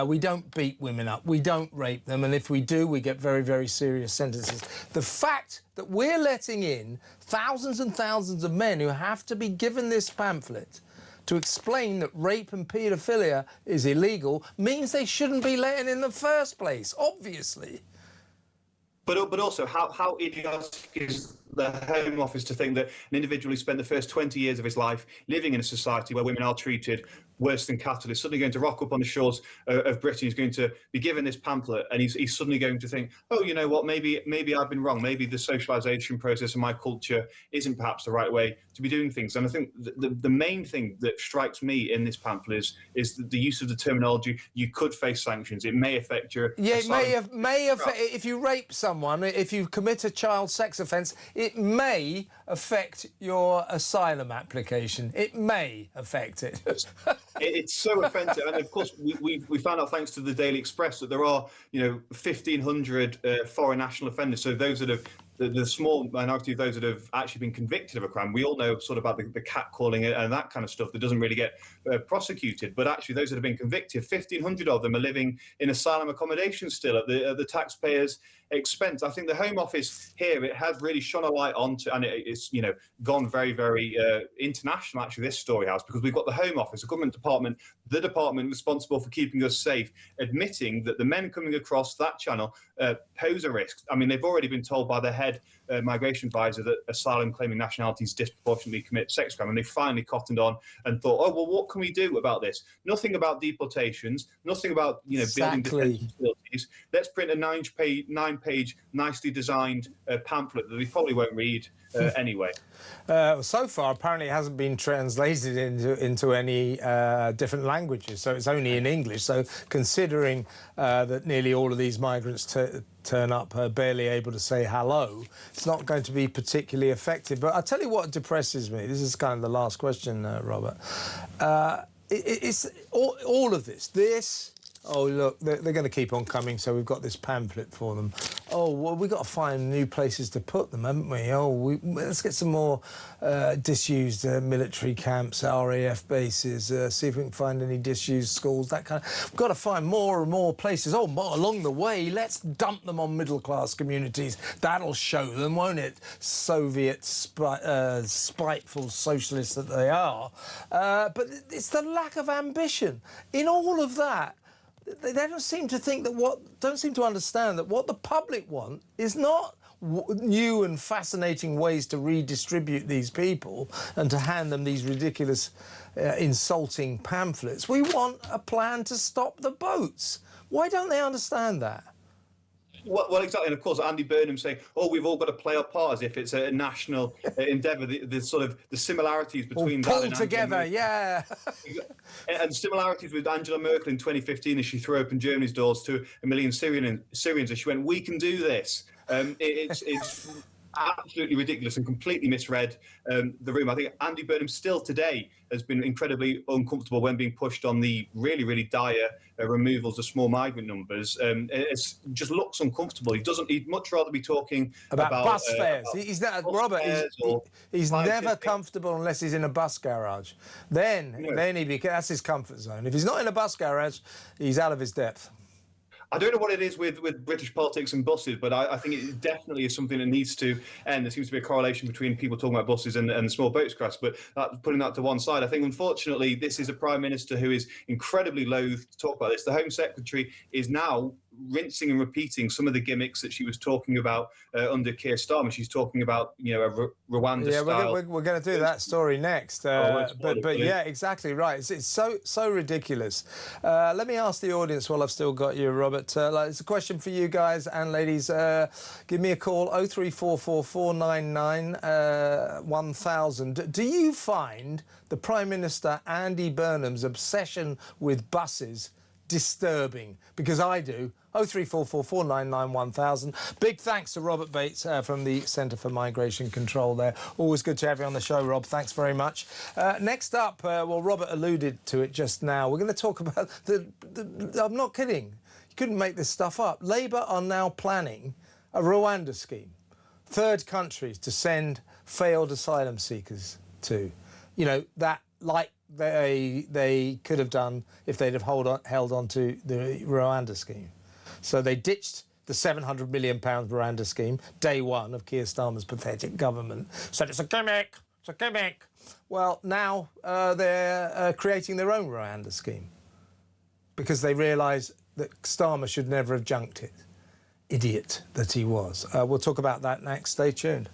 We don't beat women up. We don't rape them. And if we do, we get very, very serious sentences. The fact that we're letting in thousands and thousands of men who have to be given this pamphlet to explain that rape and paedophilia is illegal means they shouldn't be let in the first place, obviously. But also, how idiotic is the Home Office to think that an individual who spent the first 20 years of his life living in a society where women are treated worse than cattle is suddenly going to rock up on the shores of Britain. He's going to be given this pamphlet, and he's suddenly going to think, oh, you know what, maybe I've been wrong. Maybe the socialisation process of my culture isn't perhaps the right way to be doing things. And I think the main thing that strikes me in this pamphlet is the use of the terminology, you could face sanctions. It may affect your...
Yeah, it may affect, if you rape someone, if you commit a child sex offence, it may affect your asylum application. It may affect it.
It's so offensive, and of course we found out thanks to the Daily Express that there are 1,500 foreign national offenders. So those that have the small minority of those that have actually been convicted of a crime. We all know sort of about the catcalling and that kind of stuff that doesn't really get prosecuted. But actually, those that have been convicted, 1,500 of them are living in asylum accommodation still at the taxpayers' expense. I think the Home Office here, it has really shone a light onto, and it's gone very, very international. Actually, this story has, because we've got the Home Office, a government department, the department responsible for keeping us safe, admitting that the men coming across that channel pose a risk. I mean, they've already been told by their head migration advisor that asylum claiming nationalities disproportionately commit sex crime, and they finally cottoned on and thought, oh well, what can we do about this? Nothing about deportations, nothing about building detention facilities. Let's print a nine-page nicely designed pamphlet that we probably won't read anyway.
So far, apparently, it hasn't been translated into any different languages, so it's only in English. So, considering that nearly all of these migrants turn up barely able to say hello, it's not going to be particularly effective. But I'll tell you what depresses me. This is kind of the last question, Robert. It's all of this. Oh, look, they're going to keep on coming, so we've got this pamphlet for them. Oh, well, we've got to find new places to put them, haven't we? Oh, let's get some more disused military camps, RAF bases, see if we can find any disused schools, that kind of... We've got to find more and more places. Oh, along the way, let's dump them on middle-class communities. That'll show them, won't it? Soviet, spiteful socialists that they are. But it's the lack of ambition in all of that. They don't seem to think that don't seem to understand that what the public want is not new and fascinating ways to redistribute these people and to hand them these ridiculous, insulting pamphlets. We want a plan to stop the boats. Why don't they understand that?
Well, exactly, and of course, Andy Burnham saying, "Oh, we've all got to play our part as if it's a national endeavour." The sort of the similarities between that and
together, yeah,
and similarities with Angela Merkel in 2015 as she threw open Germany's doors to 1 million Syrians, as she went, "We can do this." It's absolutely ridiculous and completely misread the room. I think Andy Burnham still today has been incredibly uncomfortable when being pushed on the really, really dire removals of small migrant numbers. It just looks uncomfortable. He'd much rather be talking about
bus fares. He's not, Robert. He's never comfortable unless he's in a bus garage. Then that's his comfort zone. If he's not in a bus garage, he's out of his depth.
I don't know what it is with British politics and buses, but I think it definitely is something that needs to end. There seems to be a correlation between people talking about buses and small boats crash, but putting that to one side, I think, unfortunately, this is a Prime Minister who is incredibly loath to talk about this. The Home Secretary is now rinsing and repeating some of the gimmicks that she was talking about under Keir Starmer. She's talking about, a Rwanda style.
Yeah, we're going to do that story next. But yeah, exactly right. It's so ridiculous. Let me ask the audience while I've still got you, Robert. It's a question for you guys and ladies. Give me a call, 0344 499 1000. Do you find the Prime Minister Andy Burnham's obsession with buses disturbing? Because I do. 0344 499 1000. Big thanks to Robert Bates from the Centre for Migration Control there. Always good to have you on the show, Rob. Thanks very much. Next up, well, Robert alluded to it just now. We're going to talk about I'm not kidding. You couldn't make this stuff up. Labour are now planning a Rwanda scheme. Third countries to send failed asylum seekers to. That like they could have done if they'd have held on to the Rwanda scheme. So they ditched the £700 million Rwanda scheme, day one of Keir Starmer's pathetic government. Said it's a gimmick, it's a gimmick. Well, now they're creating their own Rwanda scheme because they realise that Starmer should never have junked it. Idiot that he was. We'll talk about that next. Stay tuned.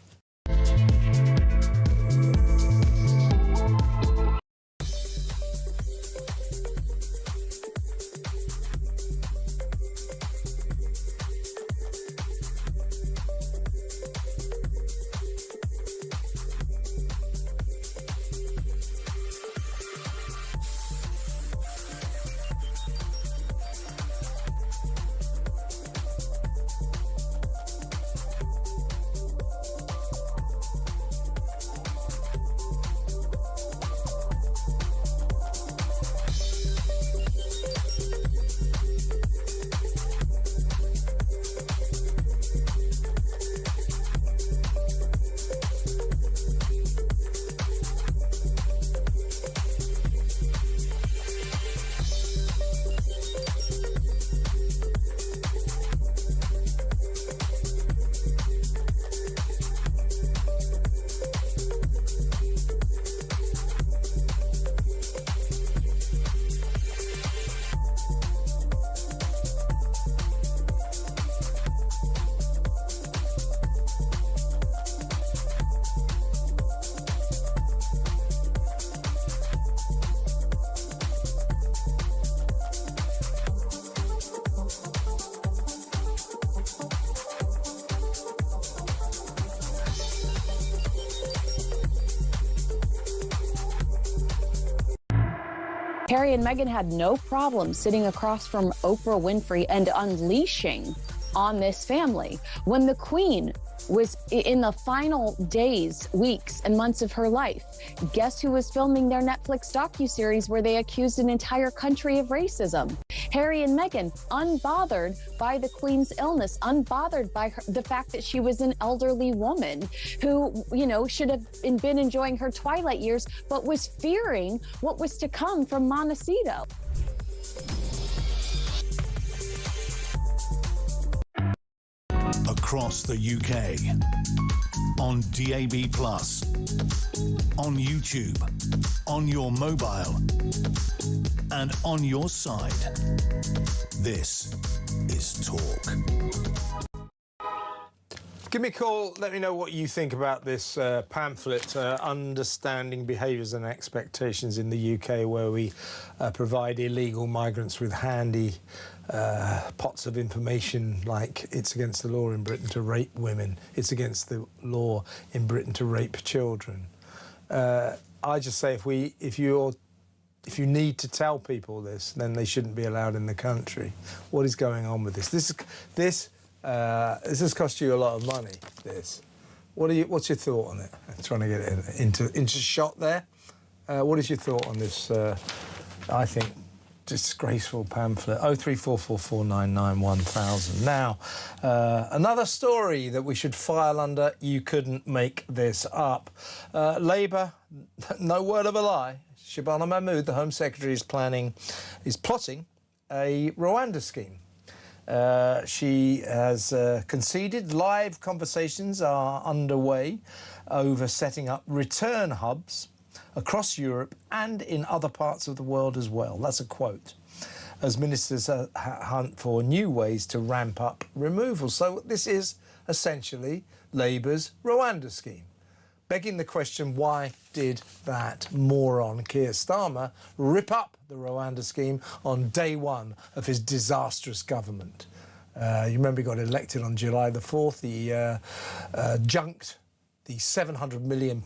Harry and Meghan had no problem sitting across from Oprah Winfrey and unleashing on this family. When the Queen was in the final days, weeks, and months of her life, guess who was filming their Netflix docuseries where they accused an entire country of racism? Harry and Meghan, unbothered by the Queen's illness, unbothered by the fact that she was an elderly woman who, you know, should have been enjoying her twilight years, but was fearing what was to come from Montecito.
Across the UK, on DAB+, on YouTube, on your mobile, and on your side. This is Talk.
Give me a call, let me know what you think about this pamphlet, Understanding Behaviours and Expectations in the UK, where we provide illegal migrants with handy pots of information, like it's against the law in Britain to rape women, it's against the law in Britain to rape children. I just say if you need to tell people this, then they shouldn't be allowed in the country. What is going on with this? This has cost you a lot of money. What's your thought on it? I'm trying to get it into shot there. What is your thought on this? I think disgraceful pamphlet. 03444991000. Now, another story that we should file under. You couldn't make this up. Labour, no word of a lie. Shabana Mahmood, the Home Secretary, is plotting a Rwanda scheme. She has conceded live conversations are underway over setting up return hubs across Europe and in other parts of the world as well. That's a quote. As ministers hunt for new ways to ramp up removal. So this is essentially Labour's Rwanda scheme. Begging the question, why did that moron Keir Starmer rip up the Rwanda scheme on day one of his disastrous government? You remember he got elected on July the 4th. He junked the £700 million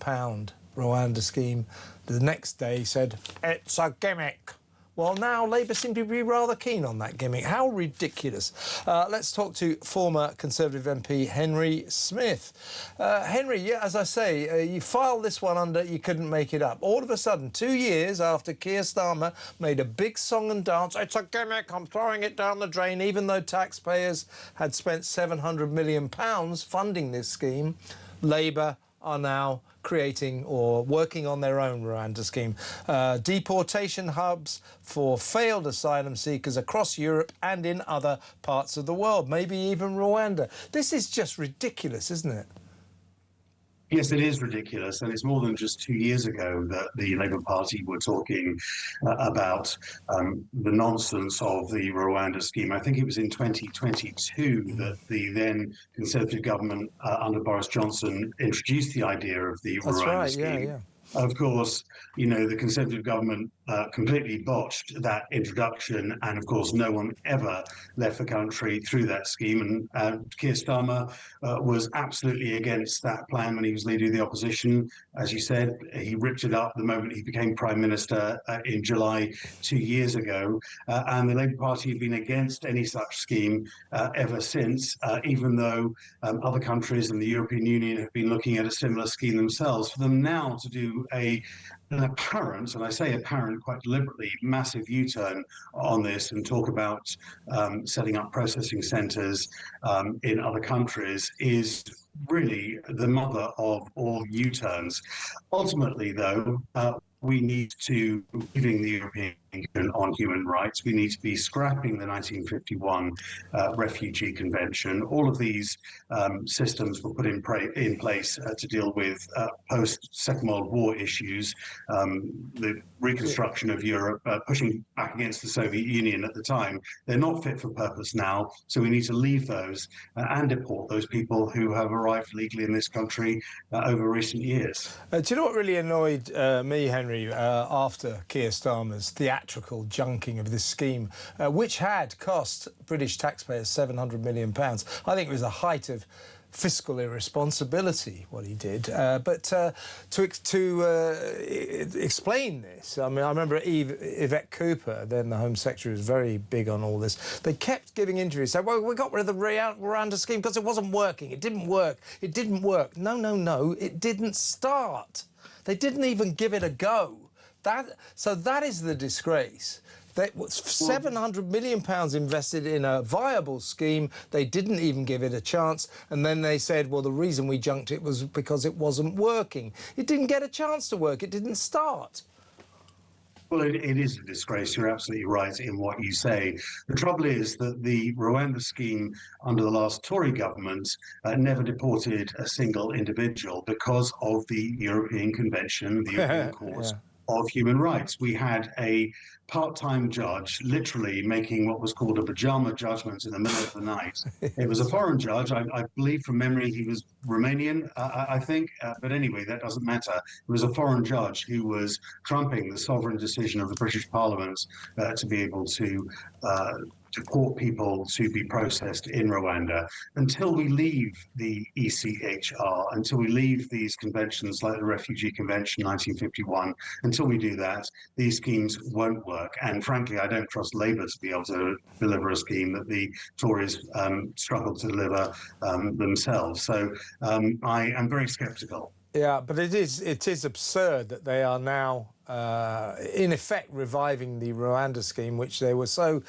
Rwanda scheme. The next day he said, it's a gimmick. Well, now Labour seem to be rather keen on that gimmick. How ridiculous. Let's talk to former Conservative MP Henry Smith. Henry, yeah, as I say, you filed this one under You Couldn't Make It Up. All of a sudden, 2 years after Keir Starmer made a big song and dance, it's a gimmick, I'm throwing it down the drain, even though taxpayers had spent £700 million funding this scheme, Labour are now creating or working on their own Rwanda scheme. Deportation hubs for failed asylum seekers across Europe and in other parts of the world, maybe even Rwanda. This is just ridiculous, isn't it?
Yes, it is ridiculous, and it's more than just 2 years ago that the Labour Party were talking about the nonsense of the Rwanda scheme. I think it was in 2022 that the then Conservative government under Boris Johnson introduced the idea of the Rwanda scheme.
Yeah.
Of course, you know, the Conservative government completely botched that introduction, and of course no one ever left the country through that scheme, and Keir Starmer was absolutely against that plan when he was leader of the opposition. As you said, he ripped it up the moment he became Prime Minister in July 2 years ago, and the Labour Party have been against any such scheme ever since, even though other countries in the European Union have been looking at a similar scheme themselves. For them now to do an apparent, and I say apparent quite deliberately, massive U-turn on this and talk about setting up processing centres in other countries is really the mother of all U-turns. Ultimately, though, we need to, leaving the European Union on human rights, we need to be scrapping the 1951 Refugee Convention. All of these systems were put in place to deal with post-Second World War issues, the reconstruction of Europe, pushing back against the Soviet Union at the time. They're not fit for purpose now, so we need to leave those and deport those people who have arrived legally in this country over recent years.
Do you know what really annoyed me, Henry, after Keir Starmer's theatrical junking of this scheme, which had cost British taxpayers £700 million? I think it was the height of fiscal irresponsibility, what he did. But to explain this, I mean, I remember Yvette Cooper, then the Home Secretary, was very big on all this. They kept giving interviews, saying, well, we got rid of the Rwanda scheme because it wasn't working. It didn't work. It didn't work. No, it didn't start. They didn't even give it a go. So that is the disgrace. That was £700 million invested in a viable scheme. They didn't even give it a chance. And then they said, well, the reason we junked it was because it wasn't working. It didn't get a chance to work. It didn't start.
Well, it is a disgrace. You're absolutely right in what you say. The trouble is that the Rwanda scheme under the last Tory government never deported a single individual because of the European Convention, the European Court of Human Rights. We had a part-time judge literally making what was called a pajama judgment in the middle of the night. It was a foreign judge. I believe from memory he was Romanian, I think. But anyway, that doesn't matter. It was a foreign judge who was trumping the sovereign decision of the British Parliament to be able to deport people to be processed in Rwanda. Until we leave the ECHR, until we leave these conventions like the Refugee Convention 1951, until we do that, these schemes won't work. And frankly, I don't trust Labour to be able to deliver a scheme that the Tories struggle to deliver themselves. So I am very sceptical.
Yeah, but it is absurd that they are now, in effect, reviving the Rwanda scheme, which they were so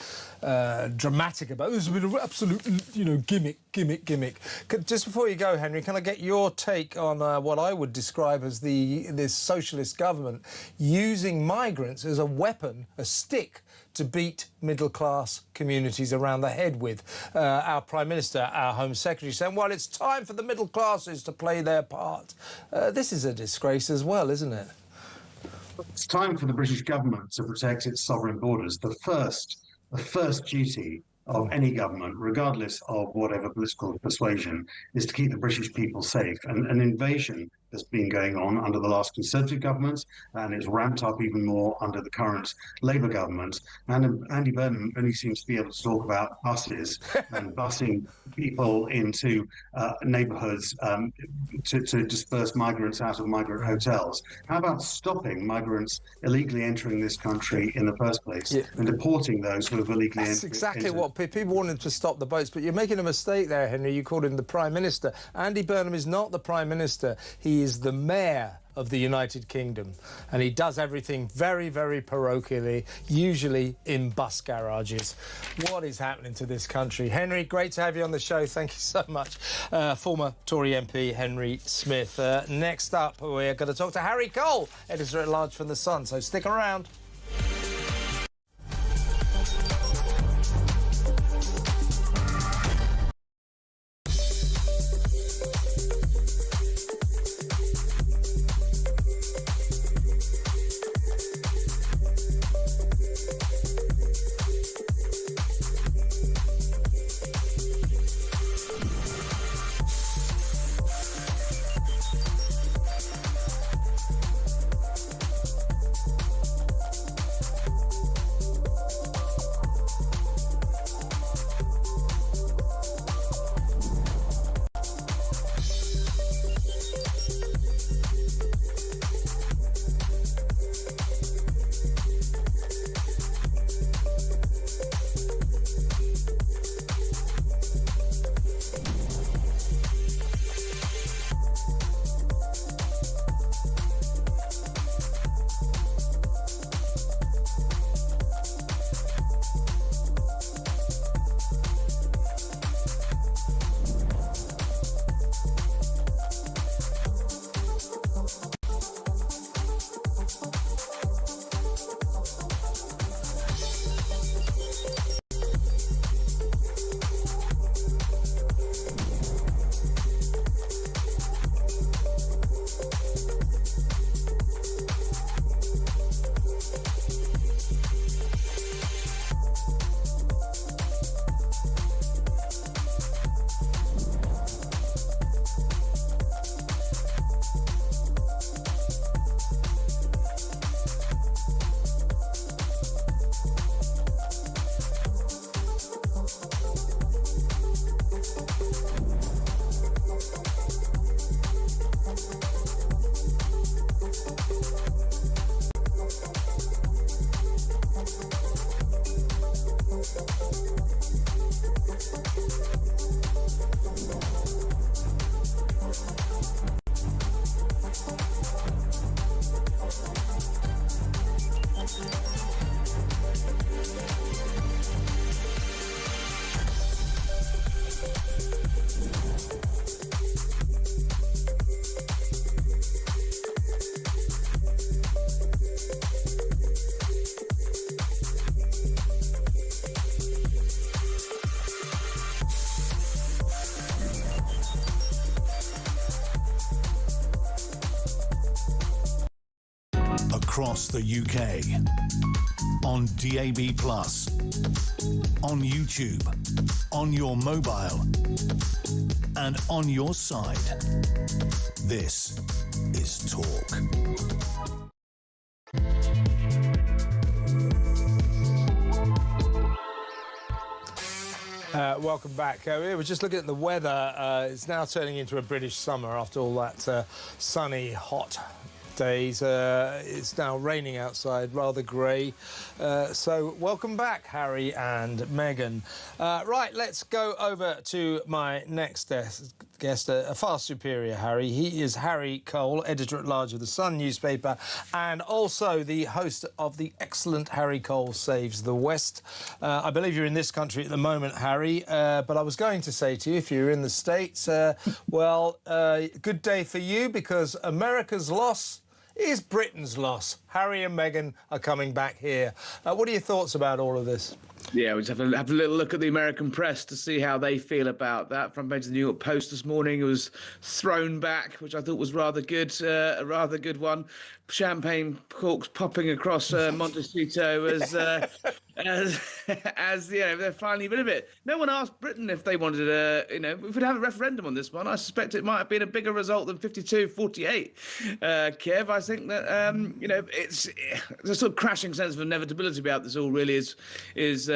dramatic about. This has been an absolute, gimmick. Just before you go, Henry, can I get your take on what I would describe as this socialist government using migrants as a weapon, a stick, to beat middle-class communities around the head with? Our Prime Minister, our Home Secretary, saying, well, it's time for the middle classes to play their part. This is a disgrace as well, isn't it?
It's time for the British government to protect its sovereign borders. The first duty of any government, regardless of whatever political persuasion, is to keep the British people safe. And an invasion that's been going on under the last Conservative government, and it's ramped up even more under the current Labour government. And Andy Burnham only seems to be able to talk about buses and busing people into neighbourhoods to disperse migrants out of migrant hotels. How about stopping migrants illegally entering this country in the first place and deporting those who have illegally entered?
That's exactly what people wanted to stop the boats. But you're making a mistake there, Henry. You called him the Prime Minister. Andy Burnham is not the Prime Minister. He is the Mayor of the United Kingdom, and he does everything very, very parochially, usually in bus garages. What is happening to this country? Henry, great to have you on the show. Thank you so much. Former Tory MP Henry Smith. Next up, we're going to talk to Harry Cole, Editor-at-Large for The Sun, so stick around.
Across the UK, on DAB+, on YouTube, on your mobile, and on your side. This is Talk.
Welcome back. We were just looking at the weather. It's now turning into a British summer after all that sunny, hot days. It's now raining outside, rather grey. So welcome back, Harry and Meghan. Right, let's go over to my next guest, a far superior Harry. He is Harry Cole, editor-at-large of the Sun newspaper, and also the host of the excellent Harry Cole Saves the West. I believe you're in this country at the moment, Harry, but I was going to say to you, if you're in the States, well, good day for you, because America's loss is Britain's loss. Harry and Meghan are coming back here. What are your thoughts about all of this?
Yeah, we just have a little look at the American press to see how they feel about that. Front page of the New York Post this morning, it was thrown back, which I thought was rather good, a rather good one. Champagne corks popping across Montecito as you know, they're finally rid of it. No one asked Britain if they wanted if we'd have a referendum on this one. I suspect it might have been a bigger result than 52-48. Kev, I think that it's a sort of crashing sense of inevitability about this all. Really is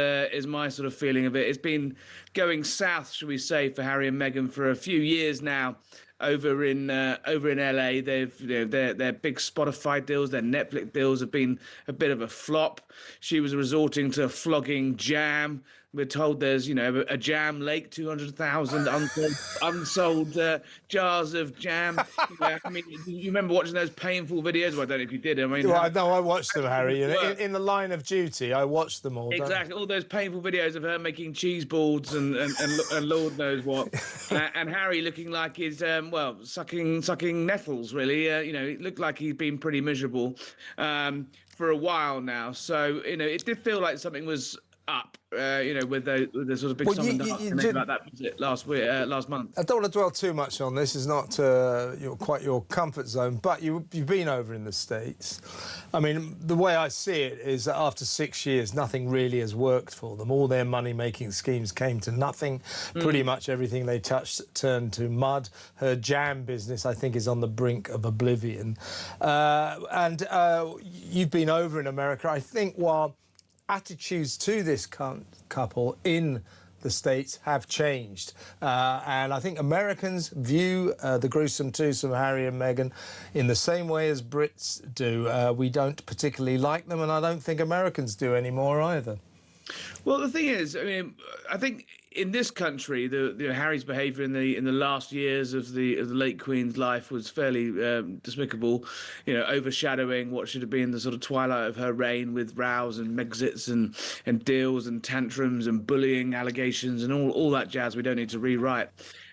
my sort of feeling of it. It's been going south, shall we say, for Harry and Meghan for a few years now. Over in LA, their big Spotify deals, their Netflix deals have been a bit of a flop. She was resorting to flogging jam. We're told there's, a jam lake, 200,000 unsold jars of jam. I mean, you remember watching those painful videos? Well, I don't know if you did. I mean,
well, no, I watched them, Harry. In the line of duty, I watched them all.
Exactly, all those painful videos of her making cheese boards and Lord knows what, and Harry looking like he's sucking nettles. Really, it looked like he'd been pretty miserable for a while now. So it did feel like something was up, with the sort of big song and dance about that visit last month.
I don't want to dwell too much on this. It's not quite your comfort zone, but you've been over in the States. I mean, the way I see it is that after 6 years, nothing really has worked for them. All their money-making schemes came to nothing. Pretty much everything they touched turned to mud. Her jam business, I think, is on the brink of oblivion. And you've been over in America. I think while attitudes to this couple in the States have changed. And I think Americans view the gruesome twosome Harry and Meghan in the same way as Brits do. We don't particularly like them, and I don't think Americans do anymore either.
Well, the thing is, I mean, I think in this country, Harry's behaviour in the last years of the late Queen's life was fairly despicable. Overshadowing what should have been the sort of twilight of her reign, with rows and Megxits and deals and tantrums and bullying allegations and all that jazz. We don't need to rewrite.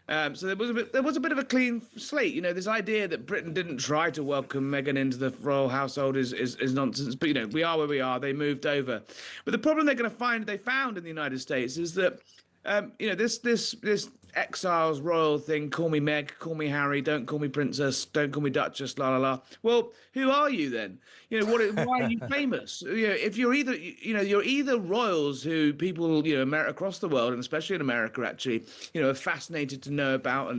So there was a bit of a clean slate. This idea that Britain didn't try to welcome Meghan into the royal household is nonsense. But we are where we are. They moved over. But the problem they found in the United States is that this exiles royal thing. Call me Meg, call me Harry, don't call me princess, don't call me duchess, la la la. Well, who are you then? Why are you famous? If you're either royals who people across the world, and especially in America actually, are fascinated to know about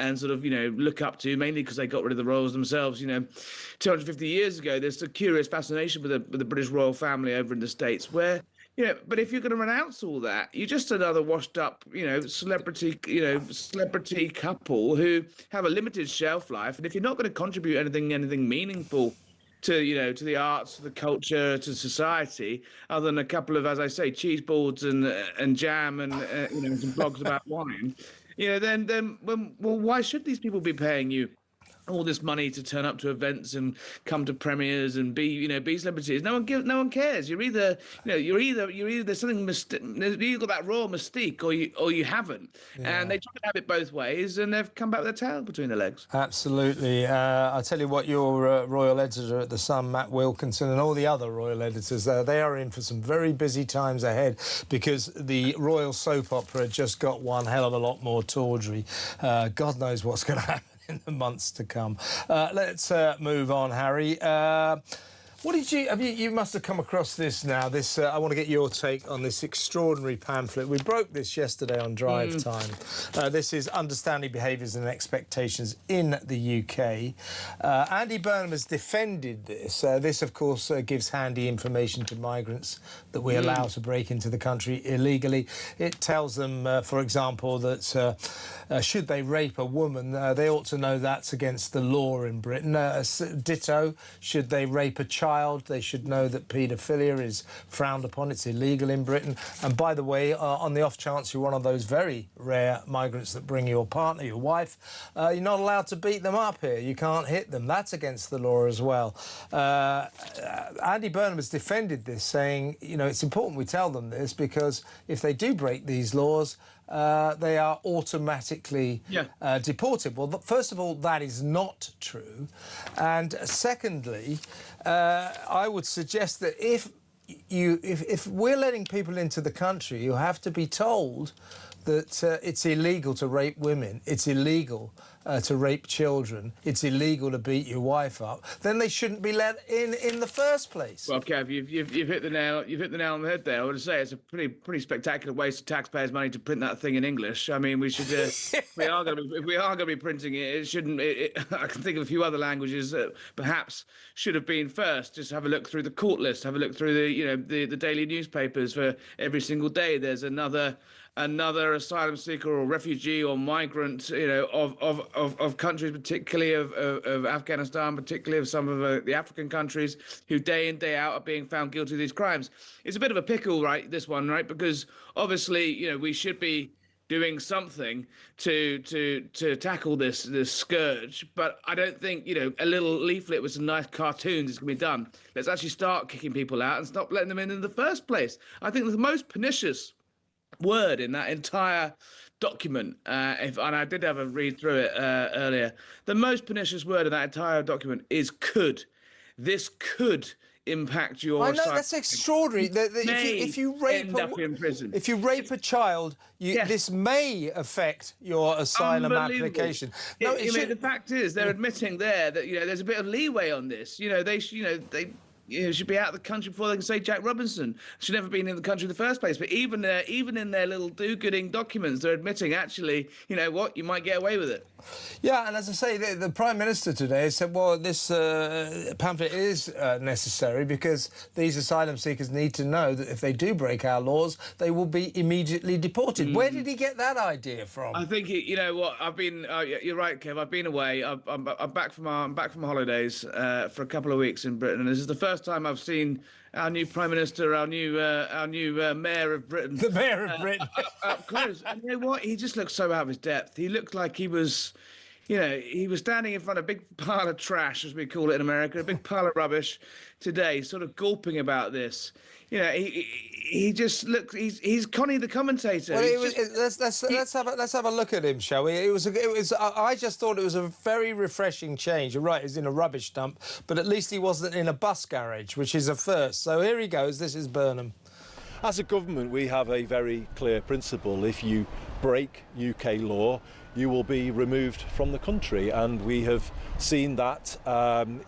and sort of look up to, mainly because they got rid of the royals themselves. 250 years ago, there's a curious fascination with the British royal family over in the States, where but if you're going to renounce all that, you're just another washed-up, celebrity couple who have a limited shelf life. And if you're not going to contribute anything meaningful to the arts, to the culture, to society, other than a couple of, as I say, cheese boards and jam and some blogs about wine. Well, why should these people be paying you all this money to turn up to events and come to premieres and be celebrities? No one cares. You're either there's something you've either got that royal mystique or you haven't.
Yeah.
And they try to have it both ways, and they've come back with their tail between their legs.
Absolutely. I'll tell you what, your royal editor at The Sun, Matt Wilkinson, and all the other royal editors, they are in for some very busy times ahead, because the royal soap opera just got one hell of a lot more tawdry. God knows what's going to happen in the months to come. Let's move on, Harry. What did you must have come across this now. This I want to get your take on this extraordinary pamphlet. We broke this yesterday on Drive Time. This is Understanding Behaviours and Expectations in the UK. Andy Burnham has defended this. This, of course, gives handy information to migrants that we allow to break into the country illegally. It tells them, for example, that should they rape a woman, they ought to know that's against the law in Britain. Ditto, should they rape a child, they should know that paedophilia is frowned upon. It's illegal in Britain. And by the way, on the off chance you're one of those very rare migrants that bring your partner, your wife, you're not allowed to beat them up here. You can't hit them. That's against the law as well. Andy Burnham has defended this, saying, it's important we tell them this, because if they do break these laws, they are automatically deported. Well, first of all, that is not true. And secondly, I would suggest that if we're letting people into the country, you have to be told that it's illegal to rape women, it's illegal to rape children, it's illegal to beat your wife up, then they shouldn't be let in the first place.
Well, Kev, you've hit the nail on the head there. I would say it's a pretty spectacular waste of taxpayers' money to print that thing in English. I mean, we should if we are going to be printing it, it shouldn't. I can think of a few other languages that perhaps should have been first. Just have a look through the court list, have a look through the daily newspapers for every single day. There's another asylum seeker or refugee or migrant, of countries, particularly of Afghanistan, particularly of some of the African countries, who day in, day out are being found guilty of these crimes. It's a bit of a pickle, right, this one, right? Because obviously, we should be doing something to tackle this scourge, but I don't think a little leaflet with some nice cartoons is going to be done. Let's actually start kicking people out and stop letting them in the first place. I think the most pernicious word in that entire document, and I did have a read through it earlier, the most pernicious word in that entire document is could. This could impact your...
I know, that's extraordinary. If you rape a child, this may affect your asylum application. No,
the fact is, they're admitting there that there's a bit of leeway on this. They should be out of the country before they can say Jack Robinson should never been in the country in the first place. But even in their little do-gooding documents, they're admitting, actually, you might get away with it.
Yeah, and as I say, the Prime Minister today said, well, this pamphlet is necessary because these asylum seekers need to know that if they do break our laws, they will be immediately deported. Where did he get that idea from?
I think I've been. You're right, Kev. I've been away. I'm back from holidays for a couple of weeks in Britain, and this is the first time I've seen our new Prime Minister, our new Mayor of Britain.
The Mayor of Britain.
Up close. And you know what? He just looked so out of his depth. He looked like he was, he was standing in front of a big pile of trash, as we call it in America, a big pile of rubbish today, sort of gulping about this. He just looked. He's Connie the commentator.
Well, let's have a look at him, shall we? I just thought it was a very refreshing change. You're right, he's in a rubbish dump, but at least he wasn't in a bus garage, which is a first. So here he goes. This is Burnham.
As a government, we have a very clear principle. If you break UK law, you will be removed from the country, and we have seen that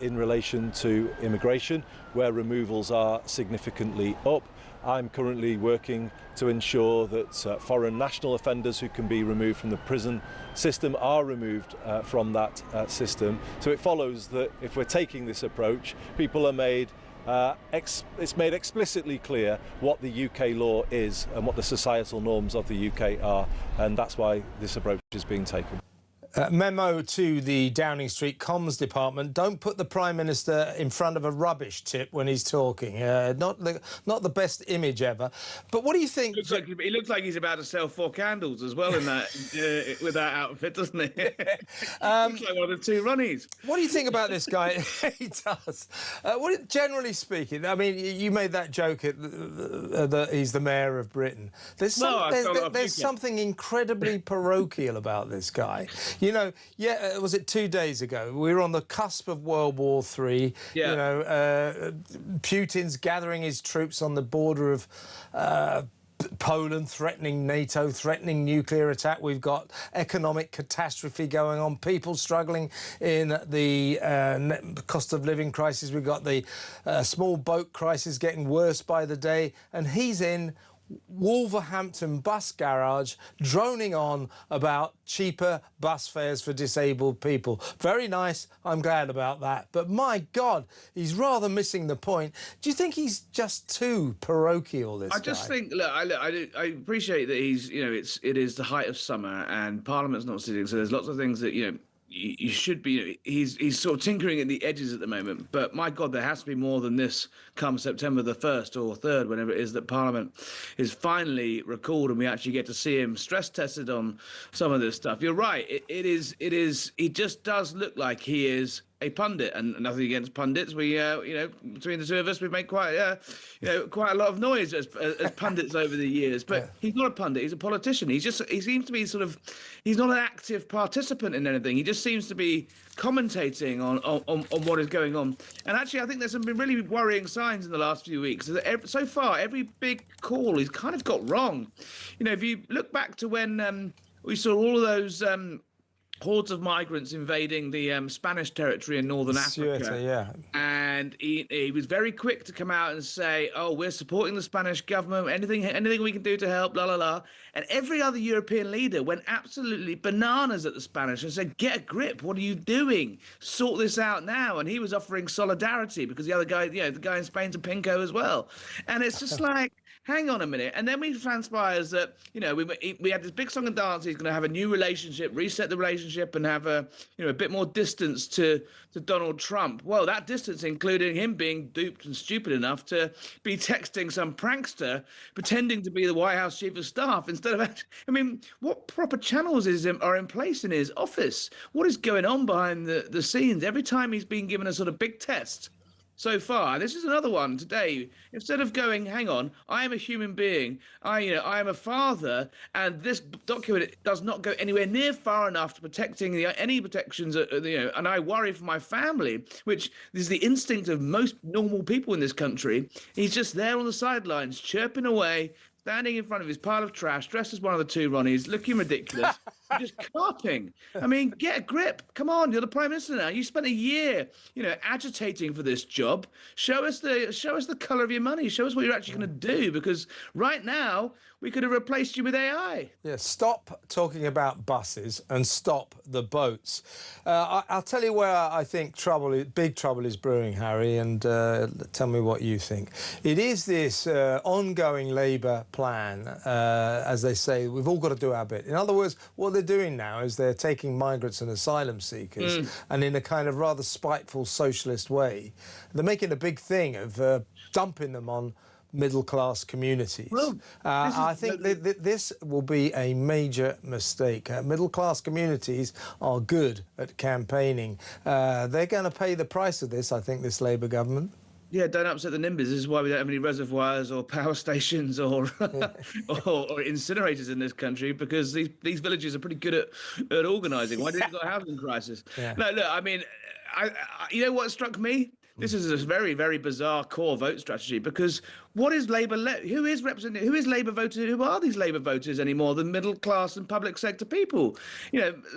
in relation to immigration, where removals are significantly up. I'm currently working to ensure that foreign national offenders who can be removed from the prison system are removed from that system. So it follows that if we're taking this approach, people are made it's made explicitly clear what the UK law is and what the societal norms of the UK are, and that's why this approach is being taken.
Memo to the Downing Street Comms Department: don't put the Prime Minister in front of a rubbish tip when he's talking. Not the best image ever. But what do you think?
He looks like he's about to sell 4 candles as well in that with that outfit, doesn't he? Looks like one of the 2 Ronnies.
What do you think about this guy? He does. Generally speaking, I mean, you made that joke that he's the mayor of Britain. There's something incredibly parochial about this guy. You know, was it 2 days ago? We were on the cusp of World War III.
Yeah.
You know, Putin's gathering his troops on the border of Poland, threatening NATO, threatening nuclear attack. We've got economic catastrophe going on, people struggling in the cost of living crisis. We've got the small boat crisis getting worse by the day. And he's in Wolverhampton bus garage droning on about cheaper bus fares for disabled people. Very nice, I'm glad about that, but my God, he's rather missing the point. Do you think he's just too parochial, this guy?
I just think, look, I appreciate that he's, you know, it is the height of summer and Parliament's not sitting, so there's lots of things that, you know, you should be. He's sort of tinkering at the edges at the moment, but my God, there has to be more than this come September the 1st or 3rd, whenever it is that Parliament is finally recalled and we actually get to see him stress tested on some of this stuff. You're right. It just does look like he is a pundit, and nothing against pundits. We, you know, between the 2 of us, we make quite a lot of noise as pundits over the years. But he's not a pundit; he's a politician. He seems to be he's not an active participant in anything. He just seems to be commentating on what is going on. And actually, I think there's some really worrying signs in the last few weeks. So far, every big call he's kind of got wrong. You know, if you look back to when we saw all of those hordes of migrants invading the Spanish territory in northern Africa.
Yeah.
And he was very quick to come out and say, oh, we're supporting the Spanish government, anything we can do to help, la, la, la. And every other European leader went absolutely bananas at the Spanish and said, get a grip, what are you doing? Sort this out now. And he was offering solidarity because the other guy, you know, the guy in Spain's a pinko as well. And it's just like, hang on a minute. And then we transpires that, you know, we had this big song and dance. He's going to have a new relationship, reset the relationship and have a bit more distance to Donald Trump. Well, that distance including him being duped and stupid enough to be texting some prankster pretending to be the White House chief of staff instead of, I mean, what proper channels are in place in his office? What is going on behind the scenes? Every time he's been given a sort of big test so far, this is another one today. Instead of going, hang on, I am a human being, I am a father, and this document does not go anywhere near far enough to protecting any protections, and I worry for my family, which is the instinct of most normal people in this country. He's just there on the sidelines, chirping away, standing in front of his pile of trash, dressed as one of the 2 Ronnies, looking ridiculous, just carping. I mean, get a grip. Come on, you're the Prime Minister now. You spent a year, agitating for this job. Show us the colour of your money. Show us what you're actually going to do, because right now we could have replaced you with AI.
Yeah, stop talking about buses and stop the boats. I'll tell you where I think big trouble is brewing, Harry, and tell me what you think. It is this ongoing Labour plan, as they say, we've all got to do our bit. In other words, what they're doing now is they're taking migrants and asylum seekers and in a kind of rather spiteful socialist way, they're making a big thing of dumping them on middle-class communities. Well, I think this will be a major mistake. Middle-class communities are good at campaigning. They're going to pay the price of this, I think, this Labour government.
Yeah, don't upset the NIMBYs. This is why we don't have any reservoirs or power stations or or incinerators in this country, because these villages are pretty good at organising. Why didn't we got a housing crisis? Yeah. No, look, I mean, you know what struck me? This is a very, very bizarre core vote strategy, because what is Labour? Who is represented? Who is Labour voters? Who are these Labour voters anymore than middle class and public sector people?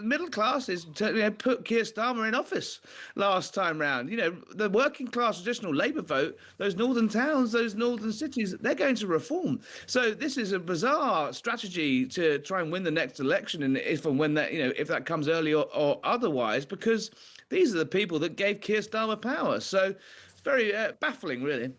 Middle class is put Keir Starmer in office last time round. The working class traditional Labour vote, those northern towns, those northern cities, they're going to reform. So this is a bizarre strategy to try and win the next election, and if and when that if that comes early or otherwise, because these are the people that gave Keir Starmer power. So it's very baffling, really.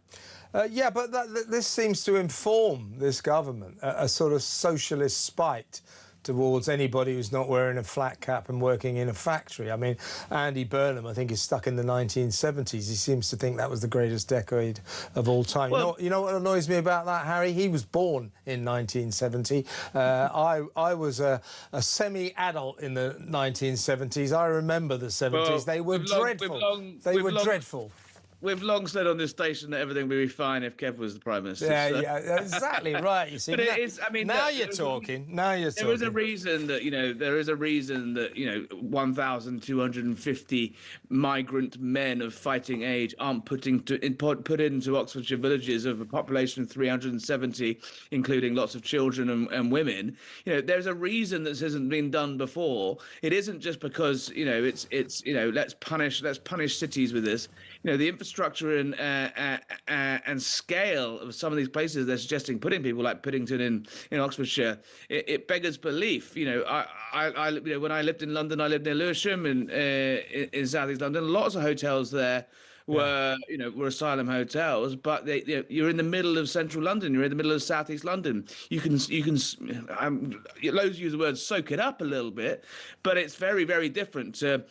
Yeah, but this seems to inform this government, a sort of socialist spite towards anybody who's not wearing a flat cap and working in a factory. I mean, Andy Burnham, I think, is stuck in the 1970s. He seems to think that was the greatest decade of all time.
Well,
you know what annoys me about that, Harry? He was born in 1970. I was a semi-adult in the 1970s. I remember the 70s.
Well,
they were dreadful. They were dreadful.
We've long said on this station that everything would be fine if Kev was the Prime Minister.
Yeah,
so.
yeah, exactly right. You see,
but it is. I mean,
now you're talking. Now you're talking.
There is a reason that there is a reason that 1,250 migrant men of fighting age aren't put into Oxfordshire villages of a population of 370, including lots of children and women. There's a reason this hasn't been done before. It isn't just because it's let's punish cities with this. The infrastructure and scale of some of these places they're suggesting putting people like Puddington in Oxfordshire, it beggars belief. When I lived in London, I lived near Lewisham in southeast London. Lots of hotels there were asylum hotels, but you're in the middle of central London. You're in the middle of southeast London. You can loads use the word soak it up a little bit, but it's very, very different to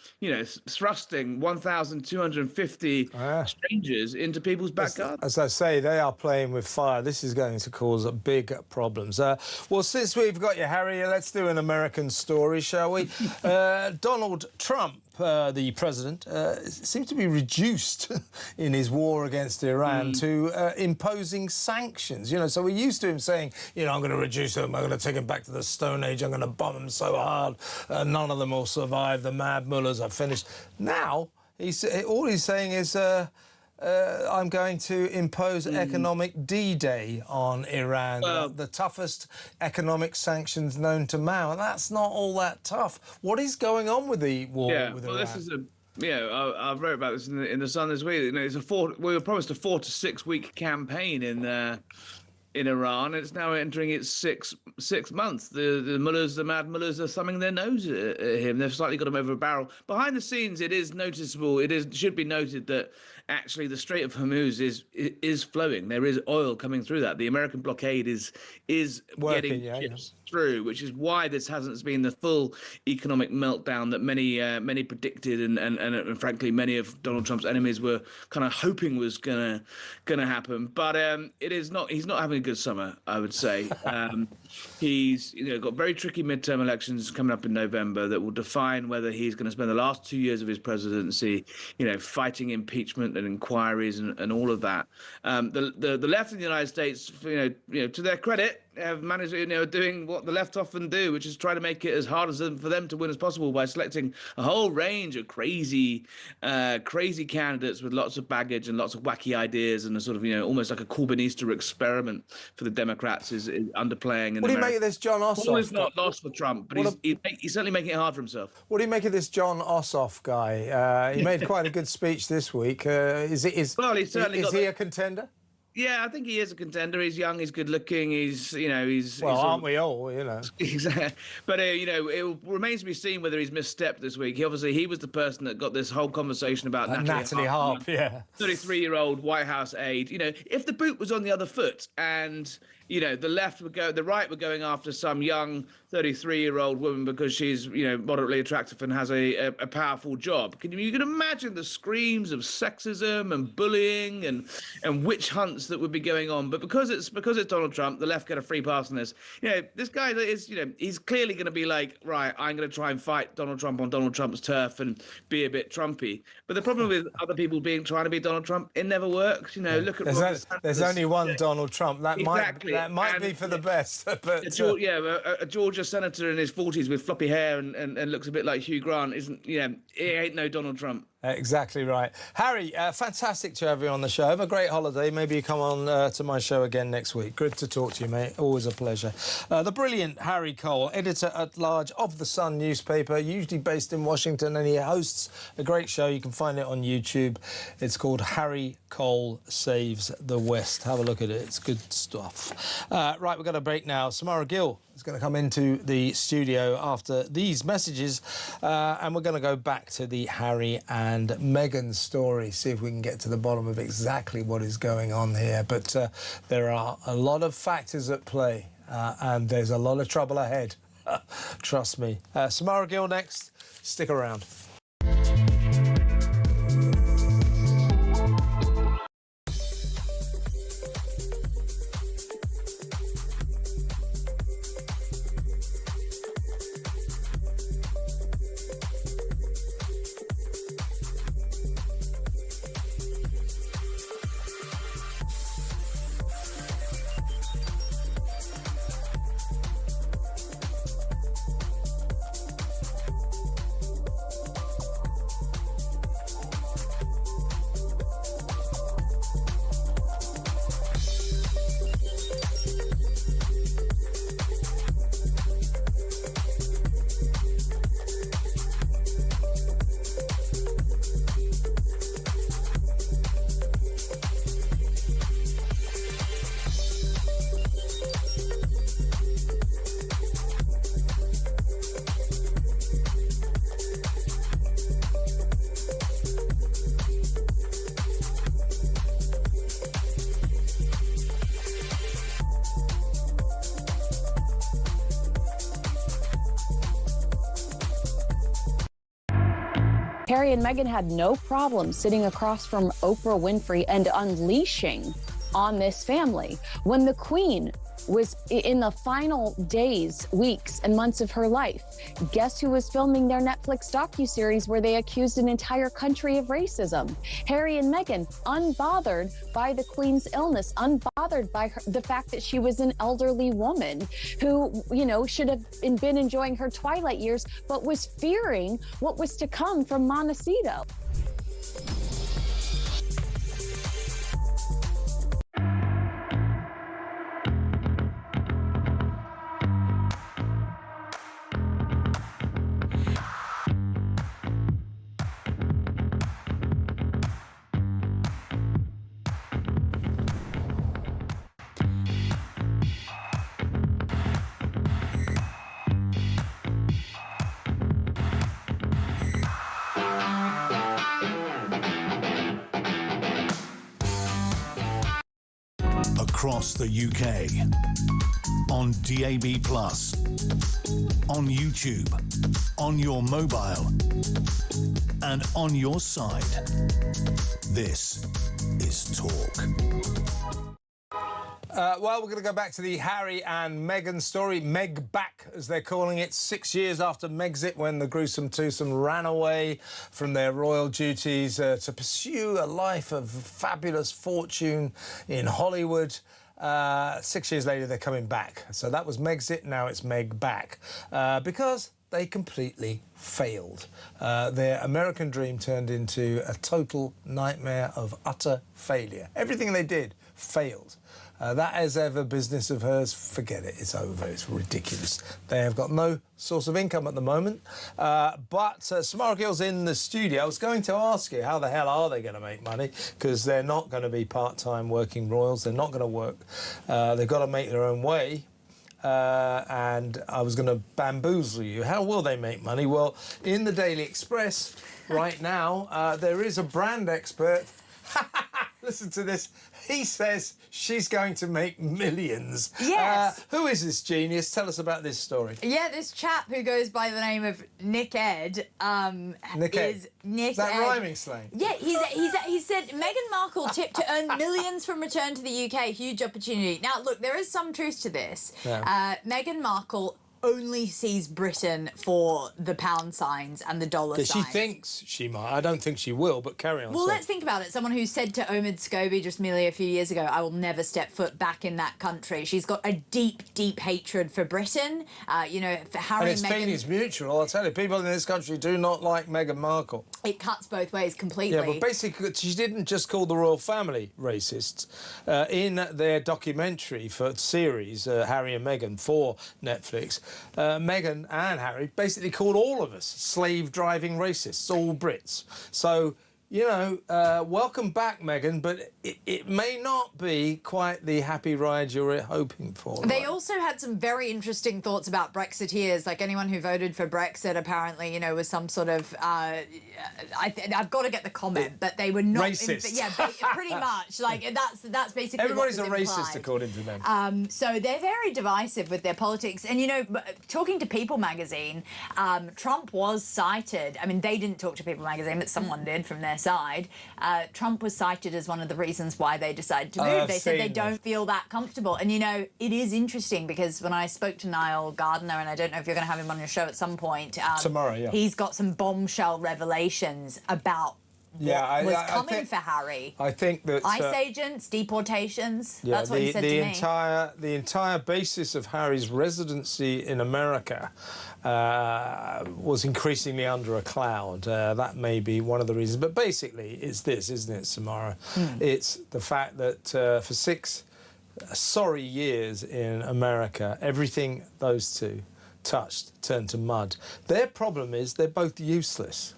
thrusting 1,250 strangers into people's back gardens.
As I say, they are playing with fire. This is going to cause big problems. Well, since we've got you, Harry, let's do an American story, shall we? Donald Trump, the president, seems to be reduced in his war against Iran to imposing sanctions. So we're used to him saying, I'm going to reduce them, I'm going to take them back to the Stone Age, I'm going to bomb them so hard, none of them will survive, the mad mullahs are finished. Now, all he's saying is, I'm going to impose economic D-Day on Iran, the toughest economic sanctions known to man. And that's not all that tough. What is going on with the war with Iran?
This is I wrote about this in the Sun this week. We were promised a 4 to 6 week campaign in Iran. It's now entering its sixth month. The mullahs, the mad mullahs, are thumbing their nose at him. They've slightly got him over a barrel. Behind the scenes, it is noticeable. Should be noted that actually the Strait of Hormuz is flowing. There is oil coming through that. The American blockade is
working,
getting ships through, which is why this hasn't been the full economic meltdown that many predicted, and frankly many of Donald Trump's enemies were kind of hoping was gonna happen. But it is not. He's not having a good summer, I would say. He's got very tricky midterm elections coming up in November that will define whether he's going to spend the last 2 years of his presidency, fighting impeachment and inquiries and all of that. The left in the United States, to their credit, have managed, doing what the left often do, which is try to make it as hard for them to win as possible by selecting a whole range of crazy candidates with lots of baggage and lots of wacky ideas, and a sort of, almost like a Corbynista experiment for the Democrats is underplaying.
What do you make of this John Ossoff?
All is not lost for Trump, but he's certainly making it hard for himself.
What do you make of this John Ossoff guy? He made quite a good speech this week. Is he a contender?
Yeah, I think he is a contender. He's young, he's good looking, he's
aren't we all,
Exactly. But, it remains to be seen whether he's misstepped this week. He was the person that got this whole conversation about
Natalie Harp,
33-year-old White House aide. If the boot was on the other foot and, the right were going after some young 33-year-old woman because she's, moderately attractive and has a powerful job. You can imagine the screams of sexism and bullying and witch hunts that would be going on. But because it's Donald Trump, the left get a free pass on this. This guy is, he's clearly going to be like, right, I'm going to try and fight Donald Trump on Donald Trump's turf and be a bit Trumpy. But the problem with other people trying to be Donald Trump, it never works. Look at
there's only one Donald Trump. That might be for the best. But
a Georgia senator in his 40s with floppy hair and looks a bit like Hugh Grant he ain't no Donald Trump.
Exactly right. Harry, fantastic to have you on the show. Have a great holiday. Maybe you come on to my show again next week. Good to talk to you, mate. Always a pleasure. The brilliant Harry Cole, editor-at-large of The Sun newspaper, usually based in Washington, and he hosts a great show. You can find it on YouTube. It's called Harry Cole Saves the West. Have a look at it. It's good stuff. Right, we've got a break now. Samara Gill is going to come into the studio after these messages, and we're going to go back to the Harry and Meghan story, see if we can get to the bottom of exactly what is going on here. But there are a lot of factors at play, and there's a lot of trouble ahead. Trust me. Samara Gill next. Stick around.
Harry and Meghan had no problem sitting across from Oprah Winfrey and unleashing on this family. When the Queen was in the final days, weeks, and months of her life, guess who was filming their Netflix docuseries where they accused an entire country of racism? Harry and Meghan, unbothered by the Queen's illness, unbothered by the fact that she was an elderly woman who, you know, should have been enjoying her twilight years, but was fearing what was to come from Montecito.
Across the UK, on DAB+, on YouTube, on your mobile, and on your side. This is Talk.
Well, we're going to go back to the Harry and Meghan story. Meg back, as they're calling it, 6 years after Megxit, when the gruesome twosome ran away from their royal duties to pursue a life of fabulous fortune in Hollywood. 6 years later, they're coming back. So that was Megxit, now it's Meg back. Because they completely failed. Their American dream turned into a total nightmare of utter failure. Everything they did failed. That as ever business of hers, forget it, it's over, it's ridiculous. They have got no source of income at the moment. But Samara Gill's in the studio. I was going to ask you, how the hell are they going to make money? Because they're not going to be part-time working royals. They're not going to work. They've got to make their own way. And I was going to bamboozle you. How will they make money? Well, in the Daily Express right now, there is a brand expert. Listen to this. He says she's going to make millions.
Yes.
Who is this genius? Tell us about this story.
Yeah, this chap who goes by the name of Nick Ed
Nick Ed.
is Nick
Is that
Ed.
rhyming slang?
Yeah, he said Meghan Markle tipped to earn millions from return to the UK. Huge opportunity. Now, look, there is some truth to this.
Yeah.
Meghan Markle only sees Britain for the pound signs and the dollar signs.
She thinks she might. I don't think she will, but carry on.
Well, let's think about it. Someone who said to Omid Scobie just merely a few years ago, I will never step foot back in that country. She's got a deep, deep hatred for Britain. You know, for Harry
and
and Meghan...
feelings mutual, I'll tell you. People in this country do not like Meghan Markle.
It cuts both ways completely.
Yeah, but basically, she didn't just call the royal family racists. In their documentary for series, Harry and Meghan, for Netflix, Meghan and Harry basically called all of us slave-driving racists, all Brits. So you know, welcome back, Meghan, but it may not be quite the happy ride you're hoping for.
They also had some very interesting thoughts about Brexiteers. Like anyone who voted for Brexit, apparently, you know, was some sort of I've got to get the comment, but they were not
racist.
Yeah, pretty much. Like that's basically
everybody's
what
a
was
racist
implied.
according to them.
So they're very divisive with their politics. And you know, talking to People magazine, Trump was cited. I mean, they didn't talk to People magazine, but someone did from their side. Trump was cited as one of the reasons why they decided to move. They said they don't feel that comfortable. And you know, it is interesting because when I spoke to Niall Gardner, and I don't know if you're going to have him on your show at some point,
tomorrow, yeah,
he's got some bombshell revelations about what was coming for Harry.
I think that
ICE agents, deportations.
Yeah,
that's what he said to me.
The entire basis of Harry's residency in America was increasingly under a cloud. That may be one of the reasons. But basically, it's this, isn't it, Samara? It's the fact that for 6 sorry years in America, everything those two touched turned to mud. Their problem is they're both useless.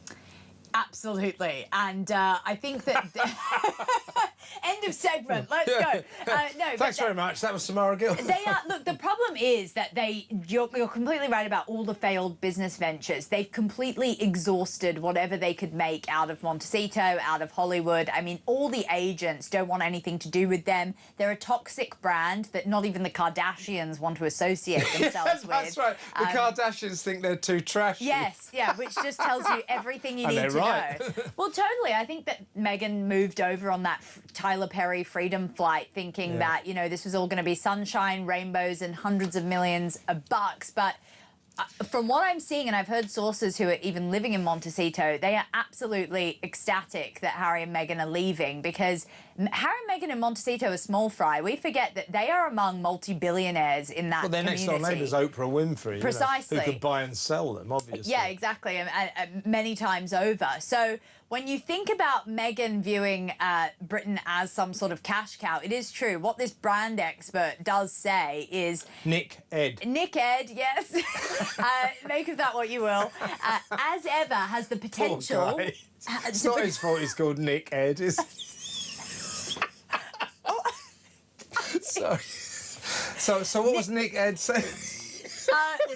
Absolutely, and I think that end of segment. Let's go. No,
thanks very much. That was Samara Gill.
They are. Look, the problem is that you're completely right about all the failed business ventures. They've completely exhausted whatever they could make out of Montecito, out of Hollywood. I mean, all the agents don't want anything to do with them. They're a toxic brand that not even the Kardashians want to associate themselves with.
That's right. The Kardashians think they're too trashy.
Yes, yeah, which just tells you everything you need to know. Well, totally. I think that Meghan moved over on that Tyler Perry Freedom Flight thinking that, you know, this was all going to be sunshine, rainbows and hundreds of millions of bucks. But from what I'm seeing, and I've heard sources who are even living in Montecito, they are absolutely ecstatic that Harry and Meghan are leaving because Harry and Meghan and Montecito are small fry. We forget that they are among multi-billionaires in that
their
community.
next door neighbour's Oprah Winfrey.
Precisely.
You know, who could buy and sell them, obviously.
Yeah, exactly, many times over. So when you think about Meghan viewing Britain as some sort of cash cow, it is true. What this brand expert does say is...
Nick Ed,
yes. Make of that what you will. As ever, has the potential...
Poor guy. It's not his fault he's called Nick Ed, is Sorry. So what was Nick Ed saying?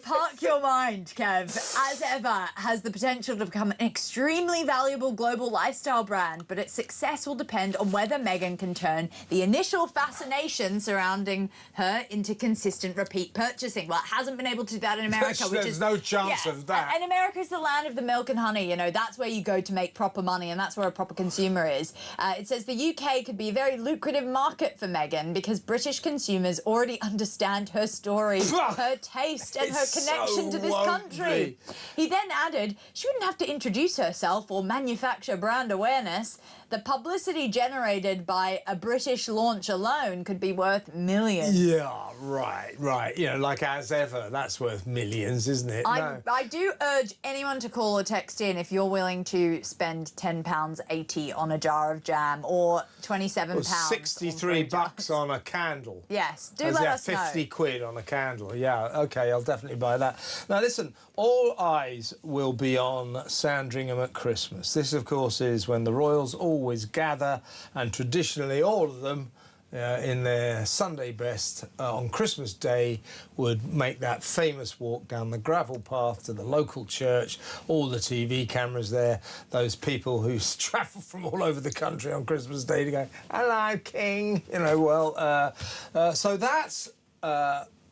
Park your mind, Kev. As ever, has the potential to become an extremely valuable global lifestyle brand, but its success will depend on whether Meghan can turn the initial fascination surrounding her into consistent repeat purchasing. Well, it hasn't been able to do that in America, which
There's no chance of that.
And America's the land of the milk and honey, you know, that's where you go to make proper money, and that's where a proper consumer is. It says the UK could be a very lucrative market for Meghan because British consumers already understand her story, her taste, and her connection to this country. He then added, she wouldn't have to introduce herself or manufacture brand awareness. The publicity generated by a British launch alone could be worth millions.
Yeah, right. You know, like as ever, that's worth millions, isn't it?
I do urge anyone to call or text in if you're willing to spend £10.80 on a jar of jam or £27.
Or $63 on a candle.
Yes, do let us know.
50 quid on a candle. Yeah, OK, I'll definitely buy that. Now, listen, all eyes will be on Sandringham at Christmas. This, of course, is when the royals always gather, and traditionally all of them in their Sunday best on Christmas Day would make that famous walk down the gravel path to the local church, all the TV cameras there, those people who travel from all over the country on Christmas Day to go, hello, King, you know, well, so that's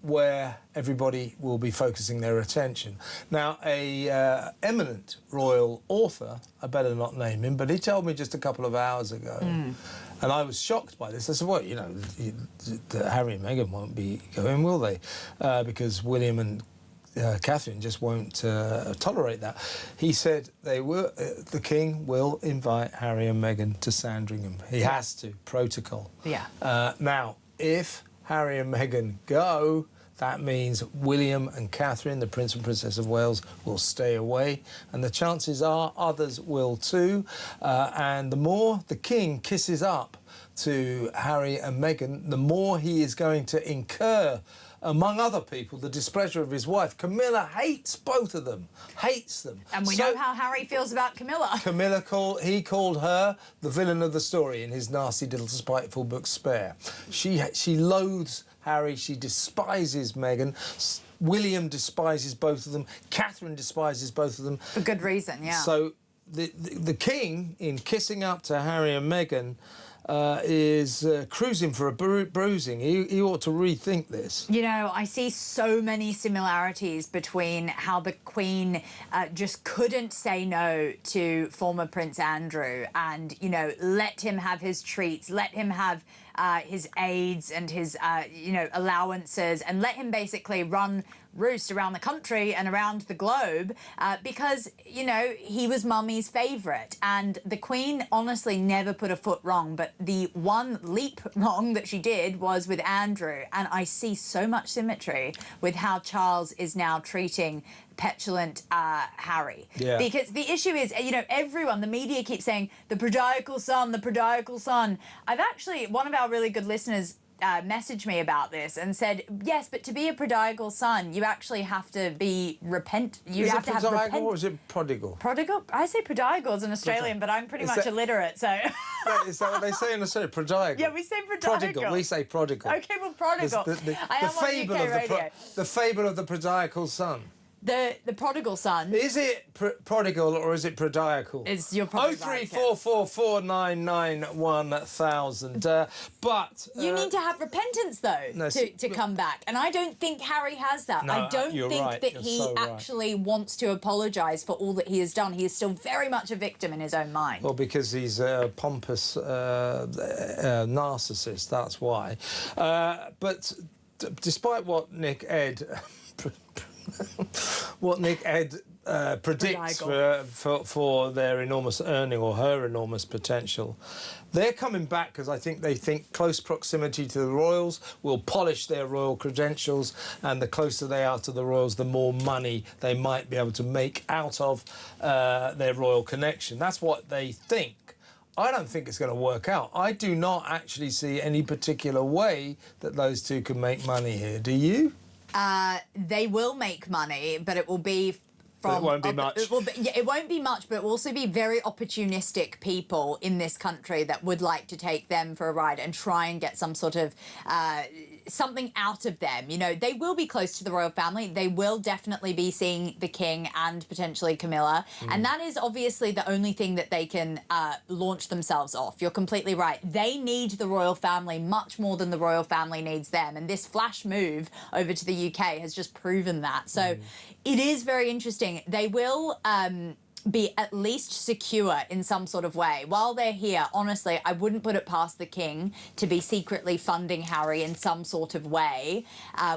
where everybody will be focusing their attention. Now, a eminent royal author, I better not name him, but he told me just a couple of hours ago, and I was shocked by this. I said, well, you know, Harry and Meghan won't be going, will they? Because William and Catherine just won't tolerate that. He said the King will invite Harry and Meghan to Sandringham. He has to, protocol.
Yeah.
Now, if Harry and Meghan go, that means William and Catherine, the Prince and Princess of Wales, will stay away, and the chances are others will too. And the more the King kisses up to Harry and Meghan, the more he is going to incur
among other people, the displeasure of his wife. Camilla hates both of them, hates them.
And we know how Harry feels about Camilla.
Camilla called her the villain of the story in his nasty little spiteful book Spare. She loathes Harry, she despises Meghan. William despises both of them. Catherine despises both of them.
For good reason, yeah.
So the king, in kissing up to Harry and Meghan, is cruising for a bruising. He ought to rethink this.
You know, I see so many similarities between how the Queen just couldn't say no to former Prince Andrew and, you know, let him have his treats, let him have his aids and his, you know, allowances, and let him basically run roost around the country and around the globe because, you know, he was Mummy's favourite. And the Queen honestly never put a foot wrong, but the one leap wrong that she did was with Andrew. And I see so much symmetry with how Charles is now treating petulant Harry.
Yeah.
Because the issue is, you know, everyone, the media keeps saying, the prodigal son, the prodigal son. I've actually, one of our really good listeners messaged me about this and said, yes, but to be a prodigal son, you actually have to be you have to have
prodigal or is it prodigal?
Prodigal? I say prodigal as an Australian, but I'm pretty much illiterate, so...
Is that what they say in Australia? Prodigal?
Yeah, we say prodigal.
Prodigal. We say prodigal.
Okay, well, prodigal. I am on UK radio.
The fable of the prodigal son.
The prodigal son.
Is it prodigal or is it prodigal?
Is your probably
03444991000. But
you need to have repentance though to come back, and I don't think Harry has that.
No,
I don't think that he actually wants to apologise for all that he has done. He is still very much a victim in his own mind.
Well, because he's a pompous narcissist. That's why. But despite what Nick Ed. Predicts for their enormous earning or her enormous potential. They're coming back because I think they think close proximity to the royals will polish their royal credentials, and the closer they are to the royals, the more money they might be able to make out of their royal connection. That's what they think. I don't think it's going to work out. I do not actually see any particular way that those two can make money here. Do you?
They will make money, but it will be from...
It won't be much.
It won't be much, but it will also be very opportunistic people in this country that would like to take them for a ride and try and get some sort of... something out of them. You know, they will be close to the royal family. They will definitely be seeing the king and potentially Camilla. And that is obviously the only thing that they can launch themselves off. You're completely right. They need the royal family much more than the royal family needs them. And this flash move over to the UK has just proven that. So it is very interesting. They will... be at least secure in some sort of way. While they're here, honestly, I wouldn't put it past the king to be secretly funding Harry in some sort of way.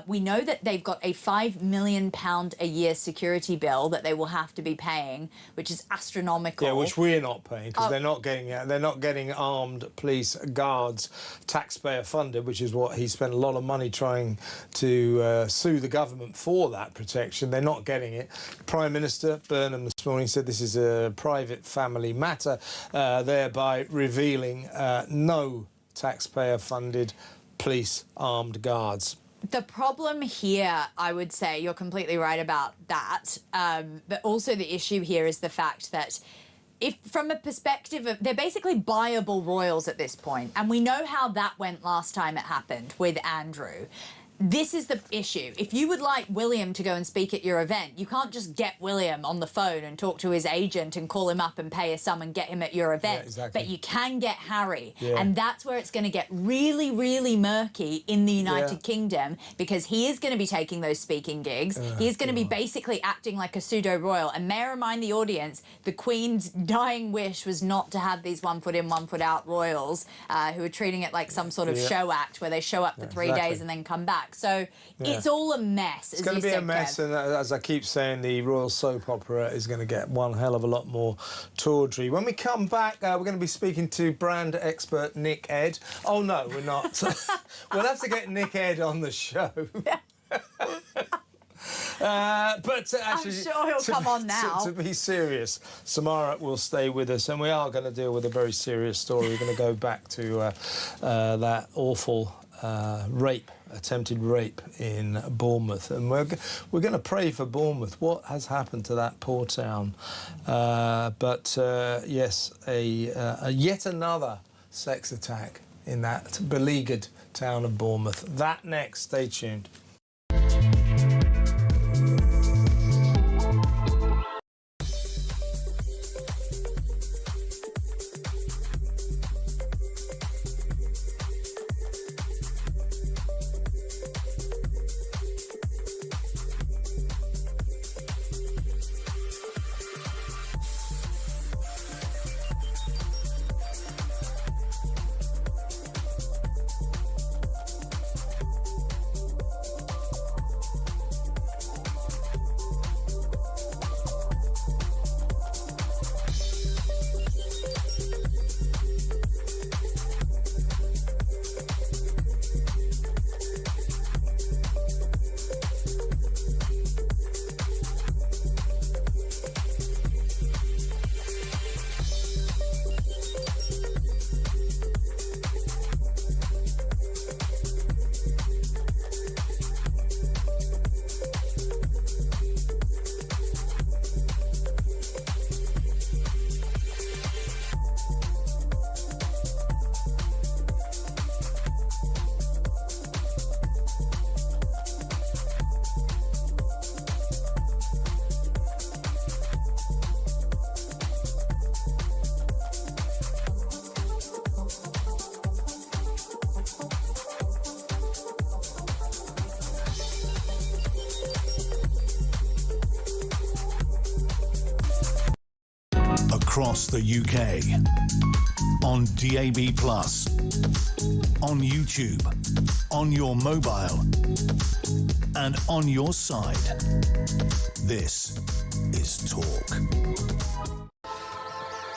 We know that they've got a £5 million a year security bill that they will have to be paying, which is astronomical.
Yeah, which we're not paying because they're not getting armed police guards, taxpayer funded, which is what he spent a lot of money trying to sue the government for that protection. They're not getting it. Prime Minister Burnham this morning said this is a private family matter, thereby revealing no taxpayer-funded police armed guards.
The problem here, I would say, you're completely right about that, but also the issue here is the fact that if from a perspective of... They're basically buyable royals at this point, and we know how that went last time it happened with Andrew. This is the issue. If you would like William to go and speak at your event, you can't just get William on the phone and talk to his agent and call him up and pay a sum and get him at your event.
Yeah, exactly.
But you can get Harry.
Yeah.
And that's where it's going to get really, really murky in the United Kingdom, because he is going to be taking those speaking gigs. He's going to be basically acting like a pseudo-royal. And may I remind the audience, the Queen's dying wish was not to have these one foot in, one foot out royals who are treating it like some sort of show act where they show up for 3 days and then come back. So it's all a mess.
It's going to be a mess, and as I keep saying, the royal soap opera is going to get one hell of a lot more tawdry. When we come back, we're going to be speaking to brand expert Nick Ed. Oh, no, we're not. We'll have to get Nick Ed on the show. But actually,
I'm sure he'll come on now.
To be serious, Samara will stay with us, and we are going to deal with a very serious story. We're going to go back to that awful rape attempted rape in Bournemouth, and we're going to pray for Bournemouth. What has happened to that poor town? Yes, a yet another sex attack in that beleaguered town of Bournemouth. That next. Stay tuned.
Across the UK, on DAB+, on YouTube, on your mobile, and on your side. This is Talk.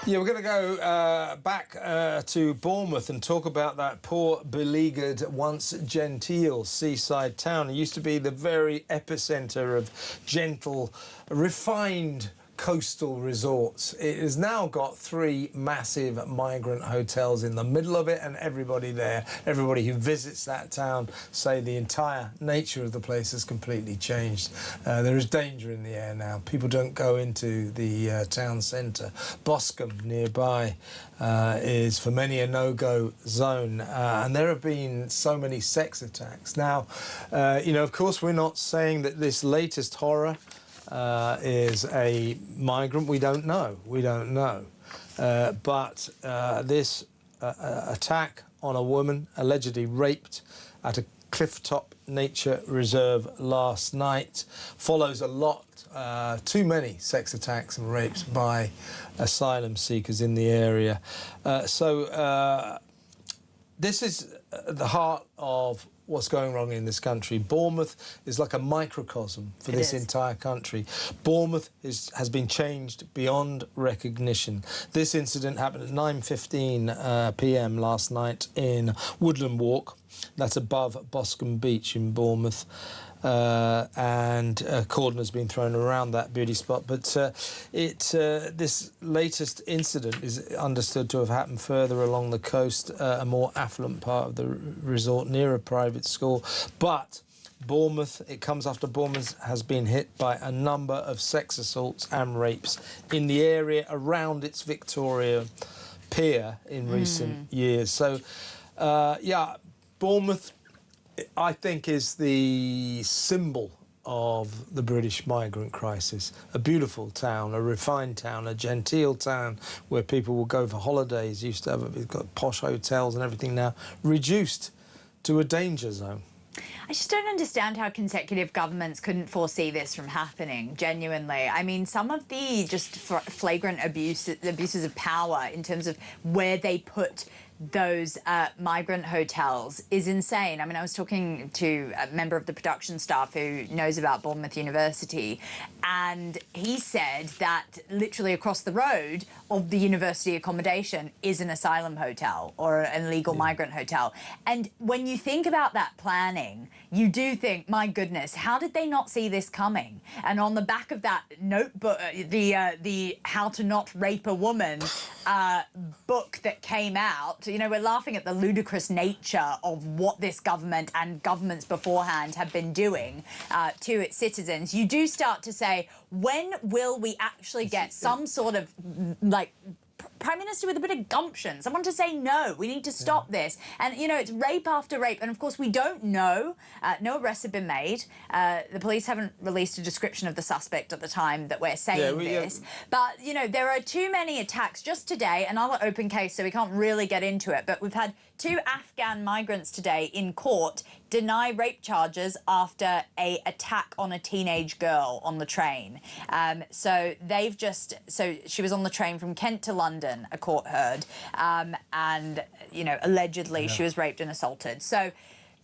Yeah, we're going to go back to Bournemouth and talk about that poor, beleaguered, once genteel seaside town. It used to be the very epicentre of gentle, refined coastal resorts. It has now got 3 massive migrant hotels in the middle of it, and everybody there, everybody who visits that town, say the entire nature of the place has completely changed. There is danger in the air now. People don't go into the town centre. Boscombe nearby is for many a no-go zone, and there have been so many sex attacks. Now, you know, of course, we're not saying that this latest horror is a migrant. We don't know. We don't know. But this attack on a woman allegedly raped at a Clifftop Nature Reserve last night follows a lot, too many sex attacks and rapes by asylum seekers in the area. This is the heart of what's going wrong in this country. Bournemouth is like a microcosm for this entire country. Bournemouth has been changed beyond recognition. This incident happened at 9:15 p.m. last night in Woodland Walk. That's above Boscombe Beach in Bournemouth. And a cordon has been thrown around that beauty spot. But this latest incident is understood to have happened further along the coast, a more affluent part of the resort near a private school. But Bournemouth, it comes after Bournemouth has been hit by a number of sex assaults and rapes in the area around its Victoria pier in recent years. So, yeah, Bournemouth, I think, is the symbol of the British migrant crisis. A beautiful town, a refined town, a genteel town where people will go for holidays. Used to have we've got posh hotels and everything, now reduced to a danger zone.
I just don't understand how consecutive governments couldn't foresee this from happening, genuinely. I mean, some of the just flagrant abuses of power in terms of where they put those migrant hotels is insane. I mean, I was talking to a member of the production staff who knows about Bournemouth University, and he said that literally across the road of the university accommodation is an asylum hotel or an illegal migrant hotel. And when you think about that planning, you do think, my goodness, how did they not see this coming? And on the back of that notebook, the how to not rape a woman, book that came out, you know, we're laughing at the ludicrous nature of what this government and governments beforehand have been doing to its citizens. You do start to say, when will we actually get some sort of, like, Prime Minister with a bit of gumption, someone to say, no, we need to stop this. And, you know, it's rape after rape. And, of course, we don't know. No arrests have been made. The police haven't released a description of the suspect at the time that we're saying this. But, you know, there are too many attacks. Just today, another open case, so we can't really get into it. But we've had 2 Afghan migrants today in court deny rape charges after an attack on a teenage girl on the train. So she was on the train from Kent to London, a court heard, and, you know, allegedly she was raped and assaulted. So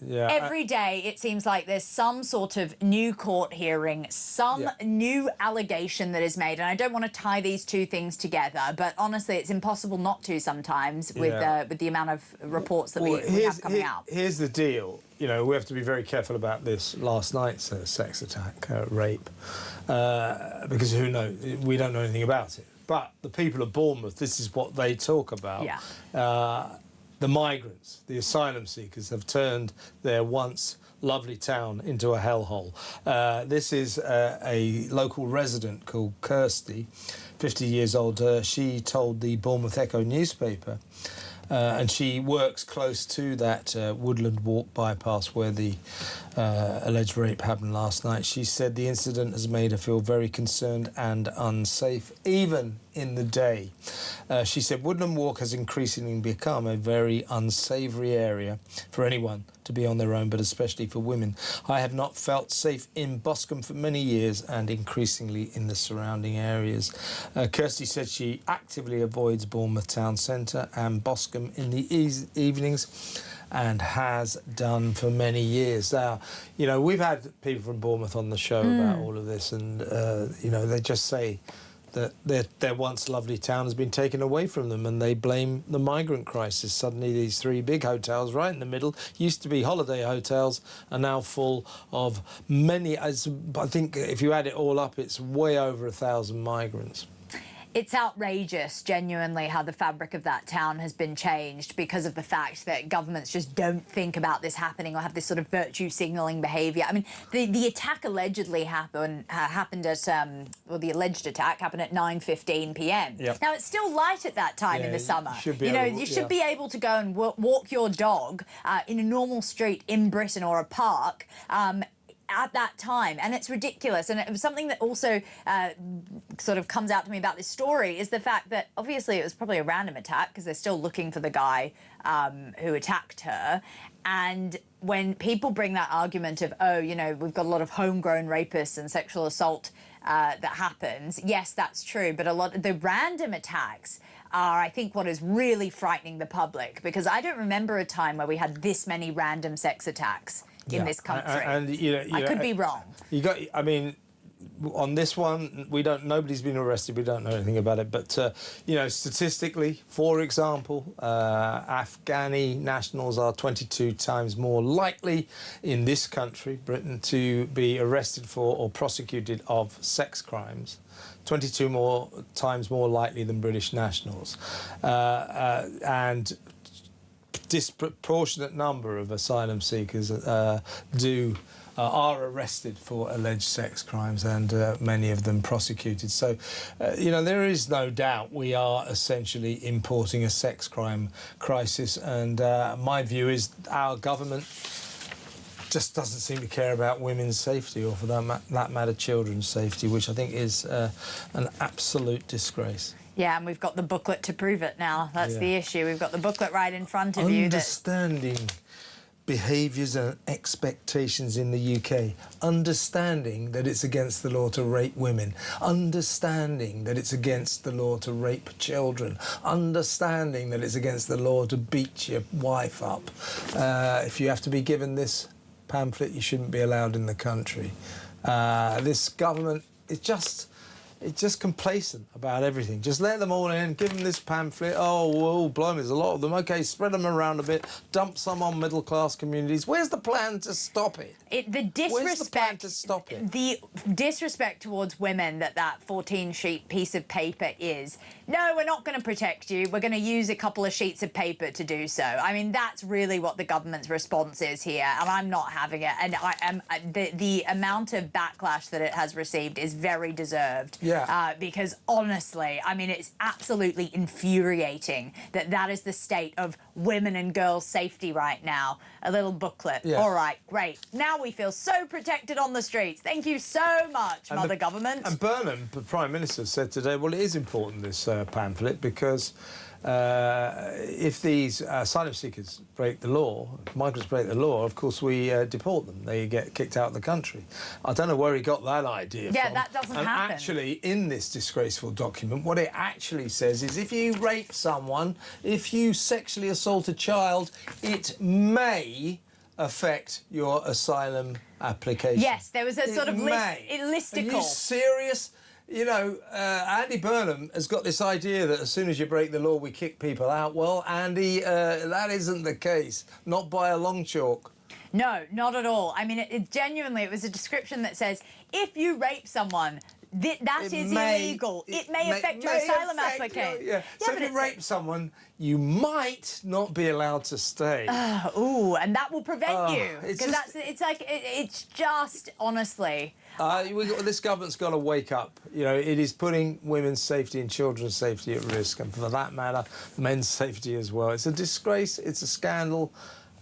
every day it seems like there's some sort of new court hearing, some new allegation that is made. And I don't want to tie these two things together, but honestly, it's impossible not to sometimes with the amount of reports that we have coming out.
Here's the deal. You know, we have to be very careful about this last night's sex attack, rape, because who knows? We don't know anything about it. But the people of Bournemouth, this is what they talk about. The migrants, the asylum seekers, have turned their once lovely town into a hellhole. This is a local resident called Kirsty, 50 years old. She told the Bournemouth Echo newspaper, and she works close to that Woodland Walk bypass where the alleged rape happened last night. She said the incident has made her feel very concerned and unsafe, even in the day. She said Woodland Walk has increasingly become a very unsavoury area for anyone to be on their own, but especially for women. I have not felt safe in Boscombe for many years and increasingly in the surrounding areas. Kirsty said she actively avoids Bournemouth town centre and Boscombe in the evenings and has done for many years. Now, you know, we've had people from Bournemouth on the show about all of this, and, you know, they just say that their once lovely town has been taken away from them, and they blame the migrant crisis. Suddenly these 3 big hotels right in the middle, used to be holiday hotels, are now full of many, I think if you add it all up, it's way over 1,000 migrants.
It's outrageous, genuinely, how the fabric of that town has been changed because of the fact that governments just don't think about this happening or have this sort of virtue signalling behaviour. I mean, the attack allegedly happened at, well, the alleged attack happened at 9:15 p.m. Now, it's still light at that time in the summer. You should be able to go and walk your dog in a normal street in Britain or a park at that time, and it's ridiculous. And it was something that also sort of comes out to me about this story is the fact that obviously it was probably a random attack because they're still looking for the guy who attacked her. And when people bring that argument of, oh, you know, we've got a lot of homegrown rapists and sexual assault that happens, yes, that's true, but a lot of the random attacks are, I think, what is really frightening the public, because I don't remember a time where we had this many random sex attacks in this country.
And you know,
I could be wrong.
I mean, on this one, nobody's been arrested. We don't know anything about it. But, you know, statistically, for example, Afghani nationals are 22 times more likely in this country, Britain, to be arrested for or prosecuted of sex crimes. 22 times more likely than British nationals. And disproportionate number of asylum seekers are arrested for alleged sex crimes, and many of them prosecuted. So, you know, there is no doubt we are essentially importing a sex crime crisis, and my view is our government just doesn't seem to care about women's safety, or for that matter children's safety, which I think is an absolute disgrace.
Yeah, and we've got the booklet to prove it now. That's the issue. We've got the booklet right in front of you.
Understanding behaviours and expectations in the UK, understanding that it's against the law to rape women, understanding that it's against the law to rape children, understanding that it's against the law to beat your wife up. If you have to be given this pamphlet, you shouldn't be allowed in the country. This government, it's just complacent about everything. Just let them all in, give them this pamphlet. Oh, well, blimey, there's a lot of them. OK, spread them around a bit, dump some on middle-class communities. Where's the plan to stop it?
The disrespect,
where's the plan to stop it?
The disrespect towards women that 14-sheet piece of paper is. No, we're not going to protect you. We're going to use a couple of sheets of paper to do so. I mean, that's really what the government's response is here, and I'm not having it. And the amount of backlash that it has received is very deserved.
Yeah.
Because honestly, I mean, it's absolutely infuriating that is the state of women and girls' safety right now. A little booklet.
Yeah.
All right, great. Now we feel so protected on the streets. Thank you so much, Mother Government.
And Burnham, the Prime Minister, said today, well, it is important, this pamphlet, because if these asylum seekers break the law, migrants break the law, of course we deport them. They get kicked out of the country. I don't know where he got that idea from.
That doesn't happen.
Actually, in this disgraceful document, what it actually says is if you rape someone, if you sexually assault a child, it may affect your asylum application.
Yes, there was a sort of listicle.
Are you serious? You know, Andy Burnham has got this idea that as soon as you break the law, we kick people out. Well, Andy, that isn't the case. Not by a long chalk.
No, not at all. I mean, it genuinely, it was a description that says, if you rape someone, that is illegal. It may affect your asylum application.
So if you rape someone, you might not be allowed to stay.
And that will prevent you. Because it's just, honestly...
this government's got to wake up. You know, it is putting women's safety and children's safety at risk, and for that matter, men's safety as well. It's a disgrace. It's a scandal.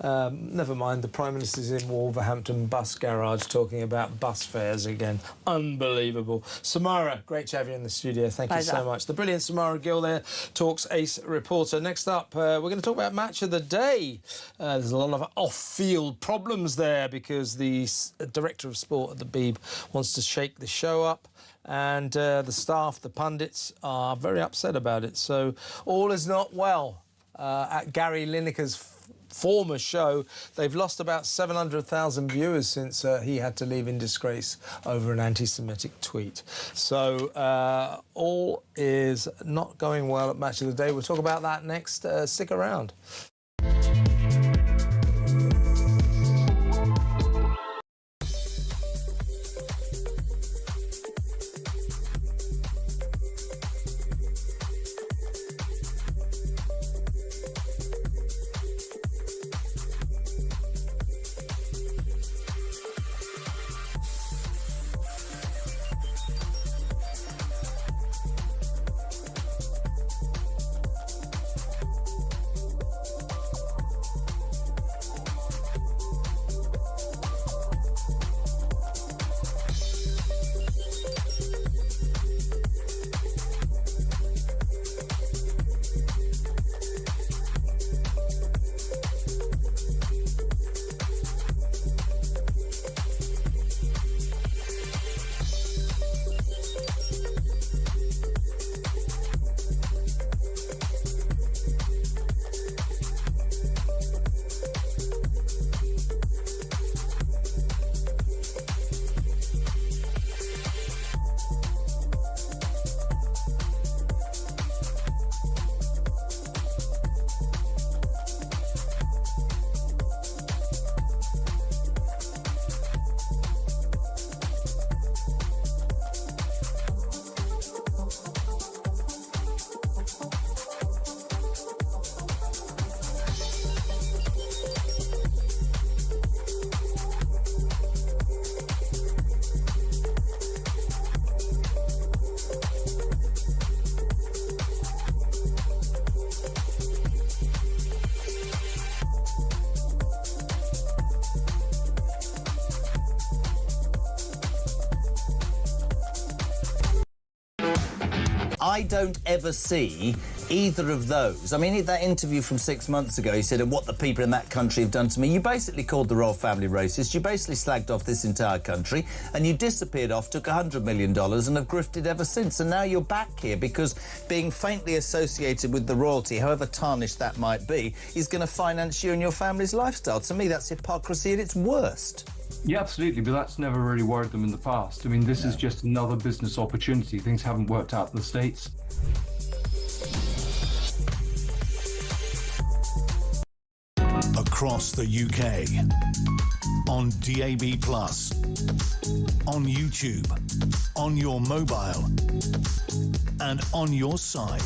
Never mind, the Prime Minister's in Wolverhampton bus garage talking about bus fares again. Unbelievable. Samara, great to have you in the studio. Thank you so much. The brilliant Samara Gill there, Talks Ace reporter. Next up, we're going to talk about Match of the Day. There's a lot of off-field problems there because the director of sport at the Beeb wants to shake the show up. And the staff, the pundits, are very upset about it. So all is not well at Gary Lineker's former show. They've lost about 700,000 viewers since he had to leave in disgrace over an anti-Semitic tweet. So all is not going well at Match of the Day. We'll talk about that next. Stick around.
I don't ever see either of those. I mean, that interview from 6 months ago, he said, and what the people in that country have done to me. You basically called the royal family racist. You basically slagged off this entire country, and you disappeared off, took $100 million, and have grifted ever since. And now you're back here because being faintly associated with the royalty, however tarnished that might be, is going to finance you and your family's lifestyle. To me, that's hypocrisy at its worst.
Yeah, absolutely, but that's never really worried them in the past. I mean, this is just another business opportunity. Things haven't worked out in the States.
Across the UK, on DAB+, on YouTube, on your mobile, and on your side.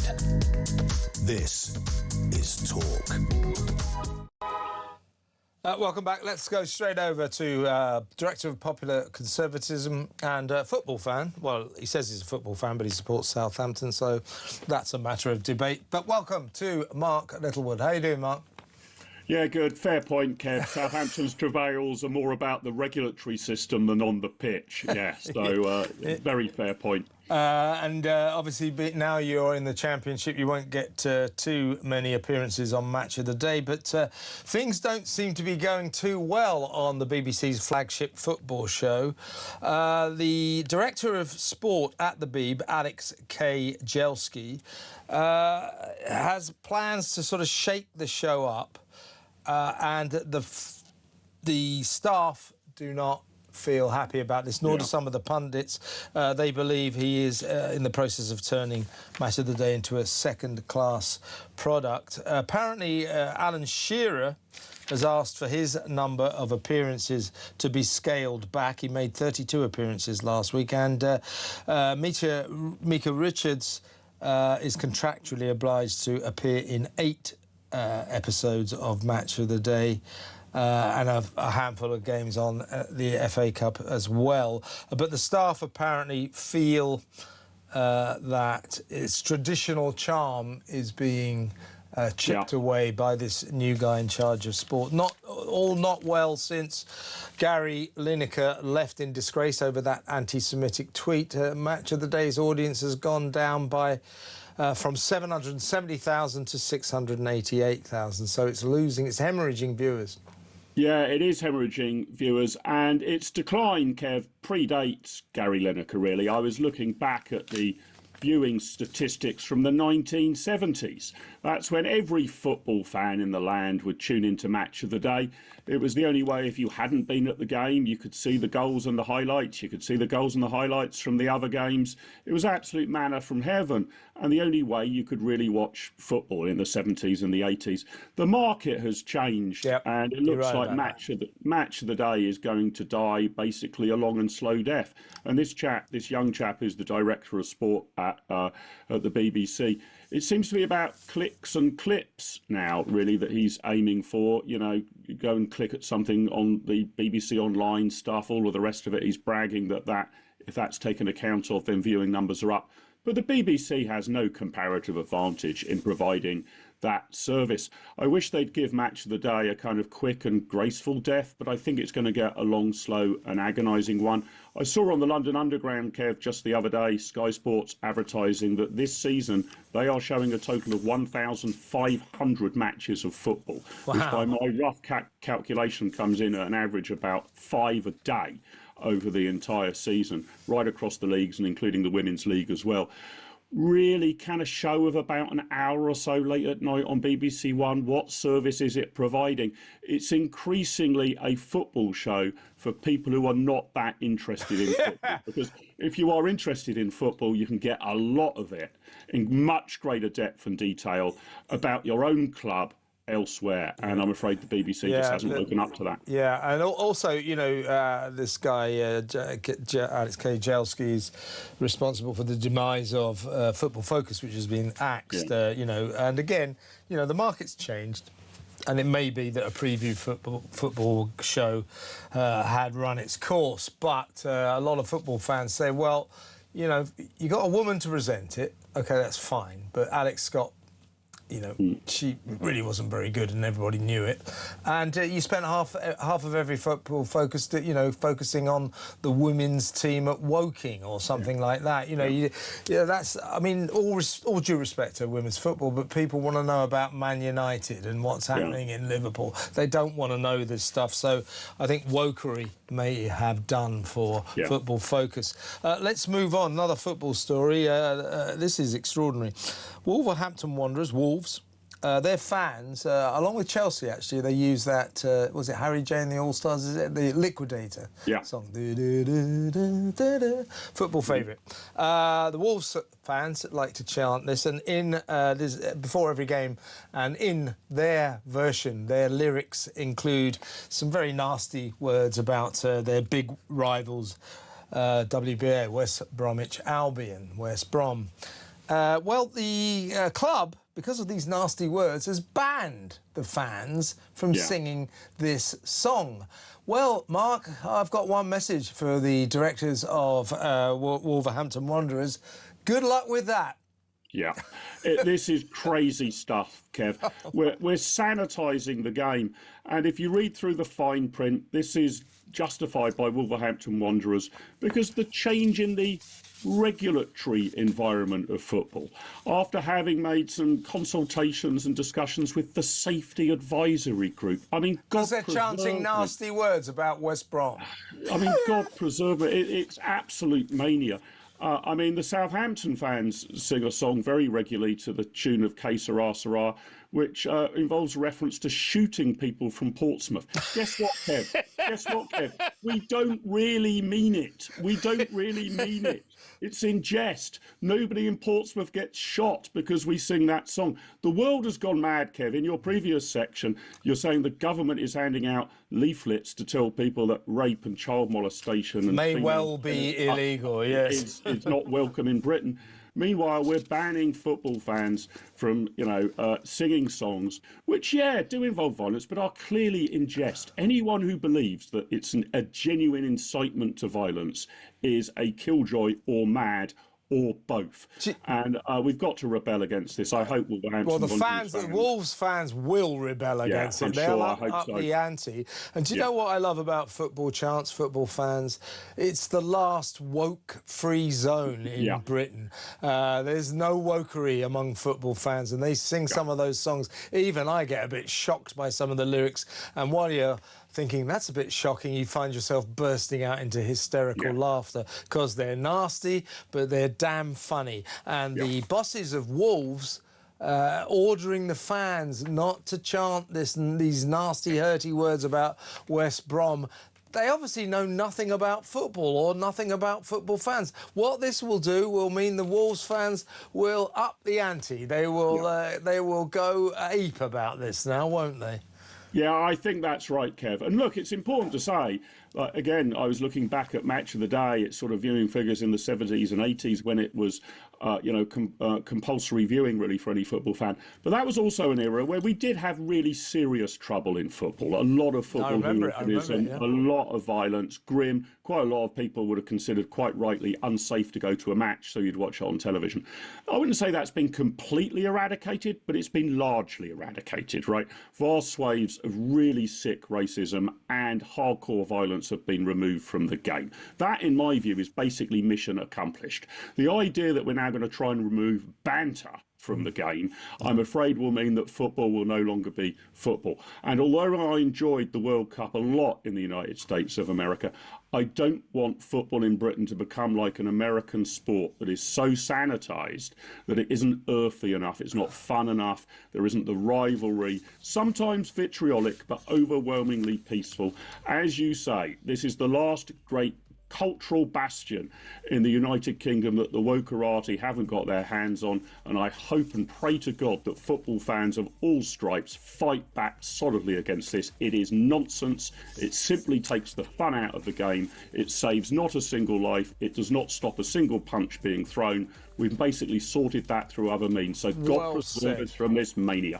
This is Talk.
Welcome back. Let's go straight over to Director of Popular Conservatism and football fan. Well, he says he's a football fan, but he supports Southampton, so that's a matter of debate. But welcome to Mark Littlewood. How you doing, Mark?
Yeah, good. Fair point, Kev. Southampton's travails are more about the regulatory system than on the pitch. Yeah, so very fair point.
And obviously, now you're in the Championship, you won't get too many appearances on Match of the Day, but things don't seem to be going too well on the BBC's flagship football show. The Director of Sport at the Beeb, Alex K. Jelski, has plans to sort of shake the show up. And the staff do not feel happy about this, nor do some of the pundits. They believe he is in the process of turning Match of the Day into a second-class product. Apparently, Alan Shearer has asked for his number of appearances to be scaled back. He made 32 appearances last week, and Mika Richards is contractually obliged to appear in 8 episodes of Match of the Day and a handful of games on the FA Cup as well. But the staff apparently feel that its traditional charm is being chipped away by this new guy in charge of sport. Not well since Gary Lineker left in disgrace over that anti-Semitic tweet. Match of the Day's audience has gone down by from 770,000 to 688,000. So it's hemorrhaging viewers.
Yeah, it is hemorrhaging viewers, and its decline, Kev, predates Gary Lineker, really. I was looking back at the viewing statistics from the 1970s. That's when every football fan in the land would tune into Match of the Day. It was the only way, if you hadn't been at the game, you could see the goals and the highlights. You could see the goals and the highlights from the other games. It was absolute manna from heaven, and the only way you could really watch football in the 70s and the 80s. The market has changed, and it looks like Match of the Day is going to die basically a long and slow death. And this young chap who's the Director of Sport at the BBC, it seems to be about clicks and clips now, really, that he's aiming for. You know, you go and click at something on the BBC Online stuff, all of the rest of it, he's bragging that if that's taken account of, then viewing numbers are up. But the BBC has no comparative advantage in providing that service. I wish they'd give Match of the Day a kind of quick and graceful death, but I think it's going to get a long, slow and agonising one. I saw on the London Underground, Kev, just the other day, Sky Sports advertising that this season they are showing a total of 1,500 matches of football, which by my rough calculation comes in at an average about 5 a day over the entire season, right across the leagues and including the Women's League as well. Really, can a show of about an hour or so late at night on BBC One, what service is it providing? It's increasingly a football show for people who are not that interested in football. Because if you are interested in football, you can get a lot of it in much greater depth and detail about your own club elsewhere, and I'm afraid the BBC just hasn't woken up to that.
Yeah, and also, you know, this guy, Alex K. Jelski, is responsible for the demise of Football Focus, which has been axed, you know, and again, you know, the market's changed. And it may be that a preview football show had run its course, but a lot of football fans say, well, you know, you got a woman to present it, OK, that's fine, but Alex Scott, you know, she really wasn't very good, and everybody knew it. And you spent half of every Football Focus, you know, focusing on the women's team at Woking or something like that. You know, that's. I mean, all due respect to women's football, but people want to know about Man United and what's happening in Liverpool. They don't want to know this stuff. So I think wokery may have done for Football Focus. Let's move on. Another football story. This is extraordinary. Wolverhampton Wanderers, Wolves, their fans, along with Chelsea, actually, they use that, was it Harry J and the All-Stars, is it? The Liquidator song. Football favourite. The Wolves fans like to chant this, and before every game, and in their version, their lyrics include some very nasty words about their big rivals, WBA, West Bromwich Albion, West Brom. Well, the club, because of these nasty words, has banned the fans from singing this song. Well, Mark, I've got one message for the directors of Wolverhampton Wanderers. Good luck with that.
Yeah, this is crazy stuff, Kev. We're sanitising the game. And if you read through the fine print, this is justified by Wolverhampton Wanderers because the change in the regulatory environment of football, after having made some consultations and discussions with the safety advisory group. I mean, God,
they're chanting nasty words about West Brom.
I mean, God preserve it. It's absolute mania. I mean, the Southampton fans sing a song very regularly to the tune of Que Sera Sera, which involves reference to shooting people from Portsmouth. Guess what, Kev? Guess what, Kev? We don't really mean it. We don't really mean it. It's in jest. Nobody in Portsmouth gets shot because we sing that song. The world has gone mad, Kev. In your previous section, you're saying the government is handing out leaflets to tell people that rape and child molestation
may well be illegal, yes.
It's not welcome in Britain. Meanwhile, we're banning football fans from, singing songs which, do involve violence, but are clearly in jest. Anyone who believes that it's a genuine incitement to violence is a killjoy or mad or both. And we've got to rebel against this. I hope Wolverhampton...
Well, the Wolves fans will rebel against it. They'll up the ante. And do you know what I love about football chants, football fans? It's the last woke-free zone in Britain. There's no wokery among football fans, and they sing some of those songs. Even I get a bit shocked by some of the lyrics. And while you're thinking that's a bit shocking, you find yourself bursting out into hysterical laughter because they're nasty, but they're damn funny. And the bosses of Wolves ordering the fans not to chant these nasty, hurty words about West Brom. They obviously know nothing about football or nothing about football fans. What this will do will mean the Wolves fans will up the ante. They will go ape about this now, won't they?
Yeah, I think that's right, Kev. And look, it's important to say, again, I was looking back at Match of the Day, it's sort of viewing figures in the 70s and 80s when it was, compulsory viewing, really, for any football fan. But that was also an era where we did have really serious trouble in football. A lot of football hooliganism, a lot of violence, grim. Quite a lot of people would have considered, quite rightly, unsafe to go to a match, so you'd watch it on television. I wouldn't say that's been completely eradicated, but it's been largely eradicated, right? Vast swathes of really sick racism and hardcore violence have been removed from the game. That, in my view, is basically mission accomplished. The idea that we're now going to try and remove banter from the game, I'm afraid will mean that football will no longer be football. And although I enjoyed the World Cup a lot in the United States of America, I don't want football in Britain to become like an American sport that is so sanitised that it isn't earthy enough, it's not fun enough, there isn't the rivalry, sometimes vitriolic, but overwhelmingly peaceful. As you say, this is the last great cultural bastion in the United Kingdom that the wokerati haven't got their hands on, and I hope and pray to God that football fans of all stripes fight back solidly against this. It is nonsense. It simply takes the fun out of the game. It saves not a single life. It does not stop a single punch being thrown. We've basically sorted that through other means. So God preserve us from this mania.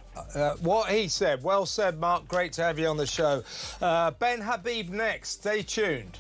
What he said. Well said, Mark. Great to have you on the show. Ben Habib next. Stay tuned.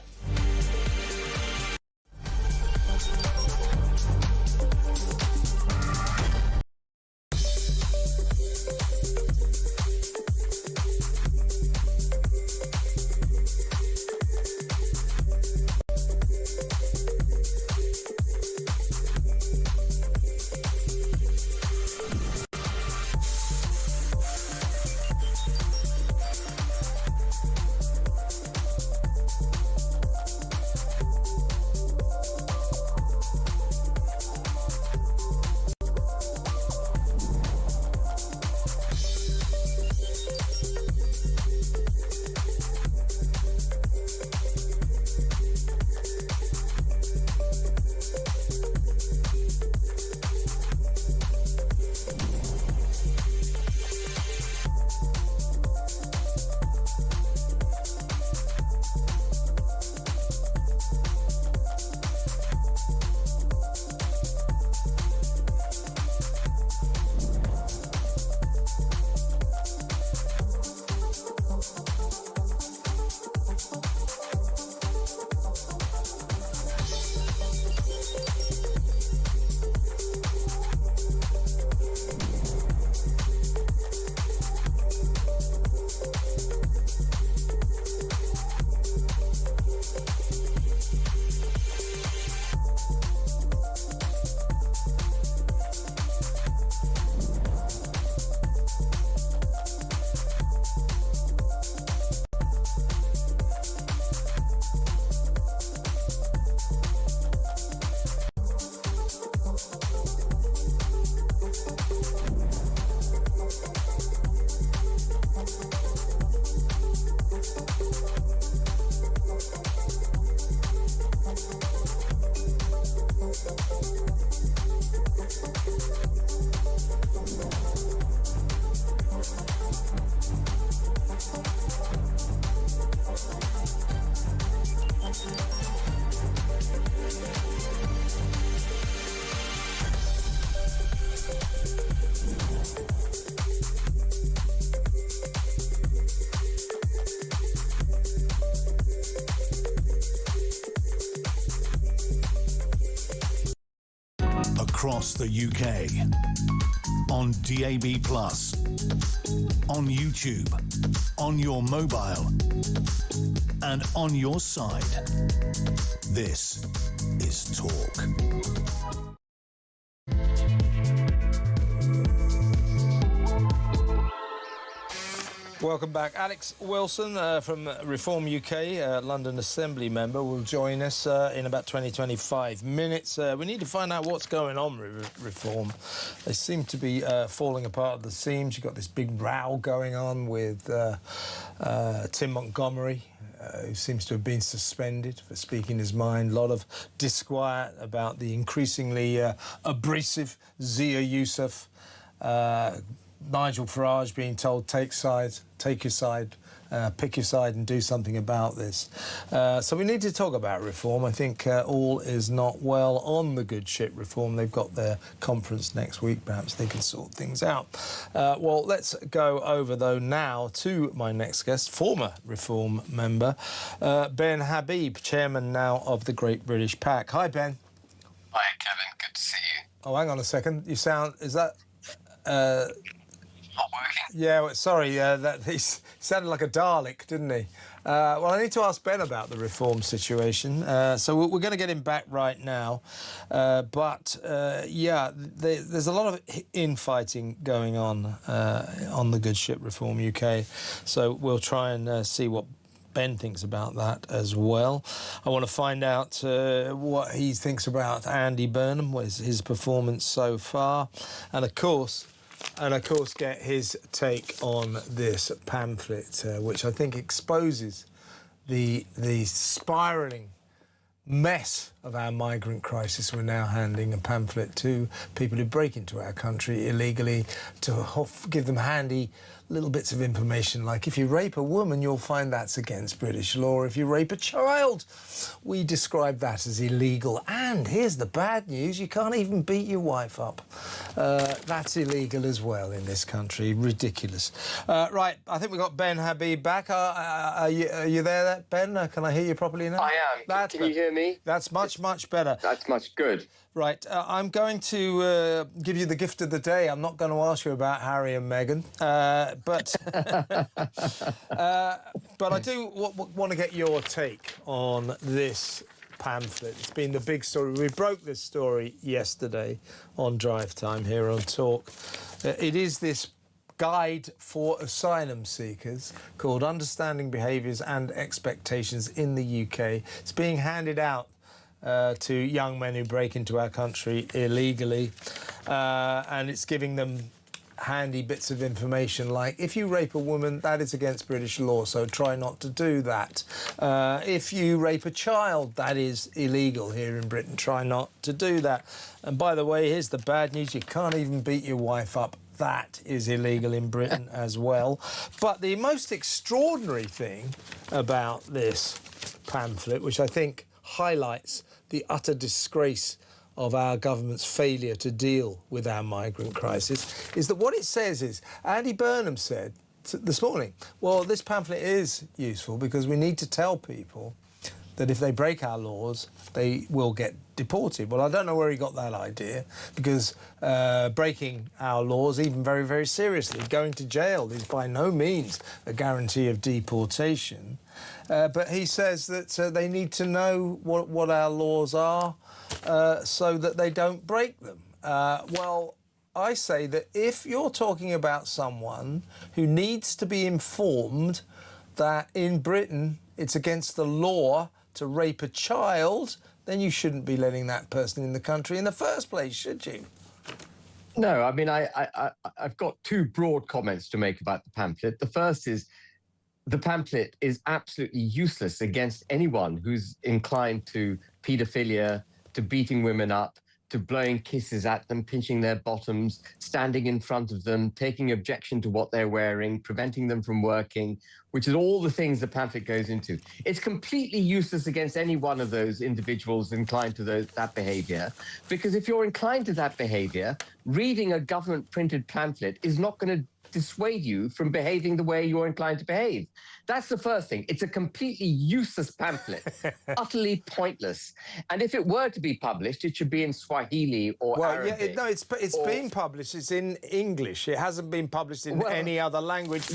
across the UK. On DAB+, on YouTube, on your mobile, and on your side. This is Talk.
Welcome back. Alex Wilson from Reform UK, London Assembly member, will join us in about 20-25 minutes. We need to find out what's going on with Reform. They seem to be falling apart at the seams. You've got this big row going on with Tim Montgomery, who seems to have been suspended for speaking his mind. A lot of disquiet about the increasingly abrasive Zia Youssef. Nigel Farage being told, take your side, pick your side and do something about this. So we need to talk about Reform. I think all is not well on the good ship Reform. They've got their conference next week. Perhaps they can sort things out. Well, let's go over, though, now to my next guest, former Reform member, Ben Habib, chairman now of the Great British PAC. Hi, Ben.
Hi, Kevin. Good to see you.
Oh, hang on a second. You sound... Is that...
Not working?
Yeah, well, sorry, he sounded like a Dalek, didn't he? Well, I need to ask Ben about the Reform situation. So we're going to get him back right now. Yeah, there's a lot of infighting going on the good ship Reform UK. So we'll try and see what Ben thinks about that as well. I want to find out what he thinks about Andy Burnham, what is his performance so far, and of course get his take on this pamphlet, which I think exposes the spiralling mess of our migrant crisis. We're now handing a pamphlet to people who break into our country illegally to give them handy little bits of information, like if you rape a woman, you'll find that's against British law. If you rape a child, we describe that as illegal. And here's the bad news, you can't even beat your wife up. That's illegal as well in this country. Ridiculous. Right, I think we've got Ben Habib back. Are you there, Ben? Can I hear you properly now?
I am. Can you hear me?
That's much better.
That's much good.
Right, I'm going to give you the gift of the day. I'm not going to ask you about Harry and Meghan, but I do want to get your take on this pamphlet. It's been the big story. We broke this story yesterday on Drive Time here on Talk. It is this guide for asylum seekers called Understanding Behaviours and Expectations in the UK. It's being handed out to young men who break into our country illegally, and it's giving them handy bits of information like, if you rape a woman, that is against British law, so try not to do that. If you rape a child, that is illegal here in Britain, try not to do that. And by the way, here's the bad news, you can't even beat your wife up. That is illegal in Britain as well. But the most extraordinary thing about this pamphlet, which I think highlights the utter disgrace of our government's failure to deal with our migrant crisis, is that what it says is, Andy Burnham said this morning, well, this pamphlet is useful because we need to tell people that if they break our laws, they will get deported. Well, I don't know where he got that idea, because breaking our laws, even very, very seriously, going to jail is by no means a guarantee of deportation. But he says that they need to know what our laws are so that they don't break them. Well, I say that if you're talking about someone who needs to be informed that in Britain it's against the law to rape a child, then you shouldn't be letting that person in the country in the first place, should you?
No, I mean, I've got two broad comments to make about the pamphlet. The first is, the pamphlet is absolutely useless against anyone who's inclined to paedophilia, to beating women up, to blowing kisses at them, pinching their bottoms, standing in front of them, taking objection to what they're wearing, preventing them from working, which is all the things the pamphlet goes into. It's completely useless against any one of those individuals inclined to that behaviour, because if you're inclined to that behaviour, reading a government-printed pamphlet is not going to dissuade you from behaving the way you're inclined to behave. That's the first thing. It's a completely useless pamphlet, utterly pointless. And if it were to be published, it should be in Swahili or Arabic.
Yeah, no, it's been published. It's in English. It hasn't been published in any other language,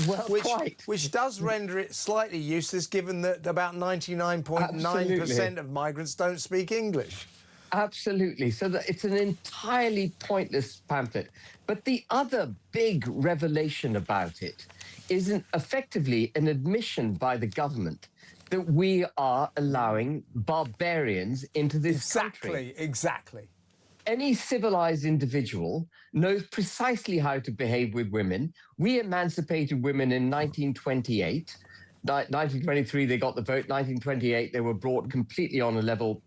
which does render it slightly useless, given that about 99.9% of migrants don't speak English.
Absolutely. So that it's an entirely pointless pamphlet. But the other big revelation about it is effectively an admission by the government that we are allowing barbarians into this country.
Exactly.
Any civilized individual knows precisely how to behave with women. We emancipated women in 1928. 1923, they got the vote. 1928, they were brought completely on a level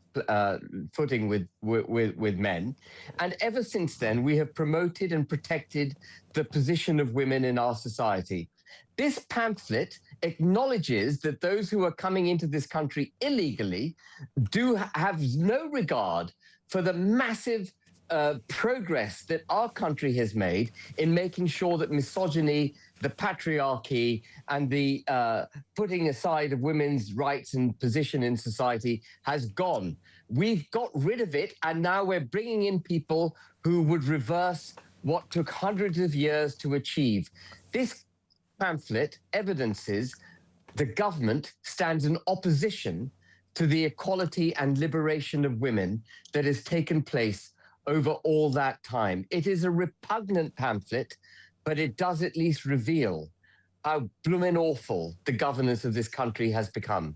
footing with men. And ever since then, we have promoted and protected the position of women in our society. This pamphlet acknowledges that those who are coming into this country illegally do have no regard for the massive progress that our country has made in making sure that misogyny, the patriarchy, and the putting aside of women's rights and position in society has gone. We've got rid of it, and now we're bringing in people who would reverse what took hundreds of years to achieve. This pamphlet evidences the government stands in opposition to the equality and liberation of women that has taken place over all that time. It is a repugnant pamphlet, but it does at least reveal how blooming awful the governance of this country has become.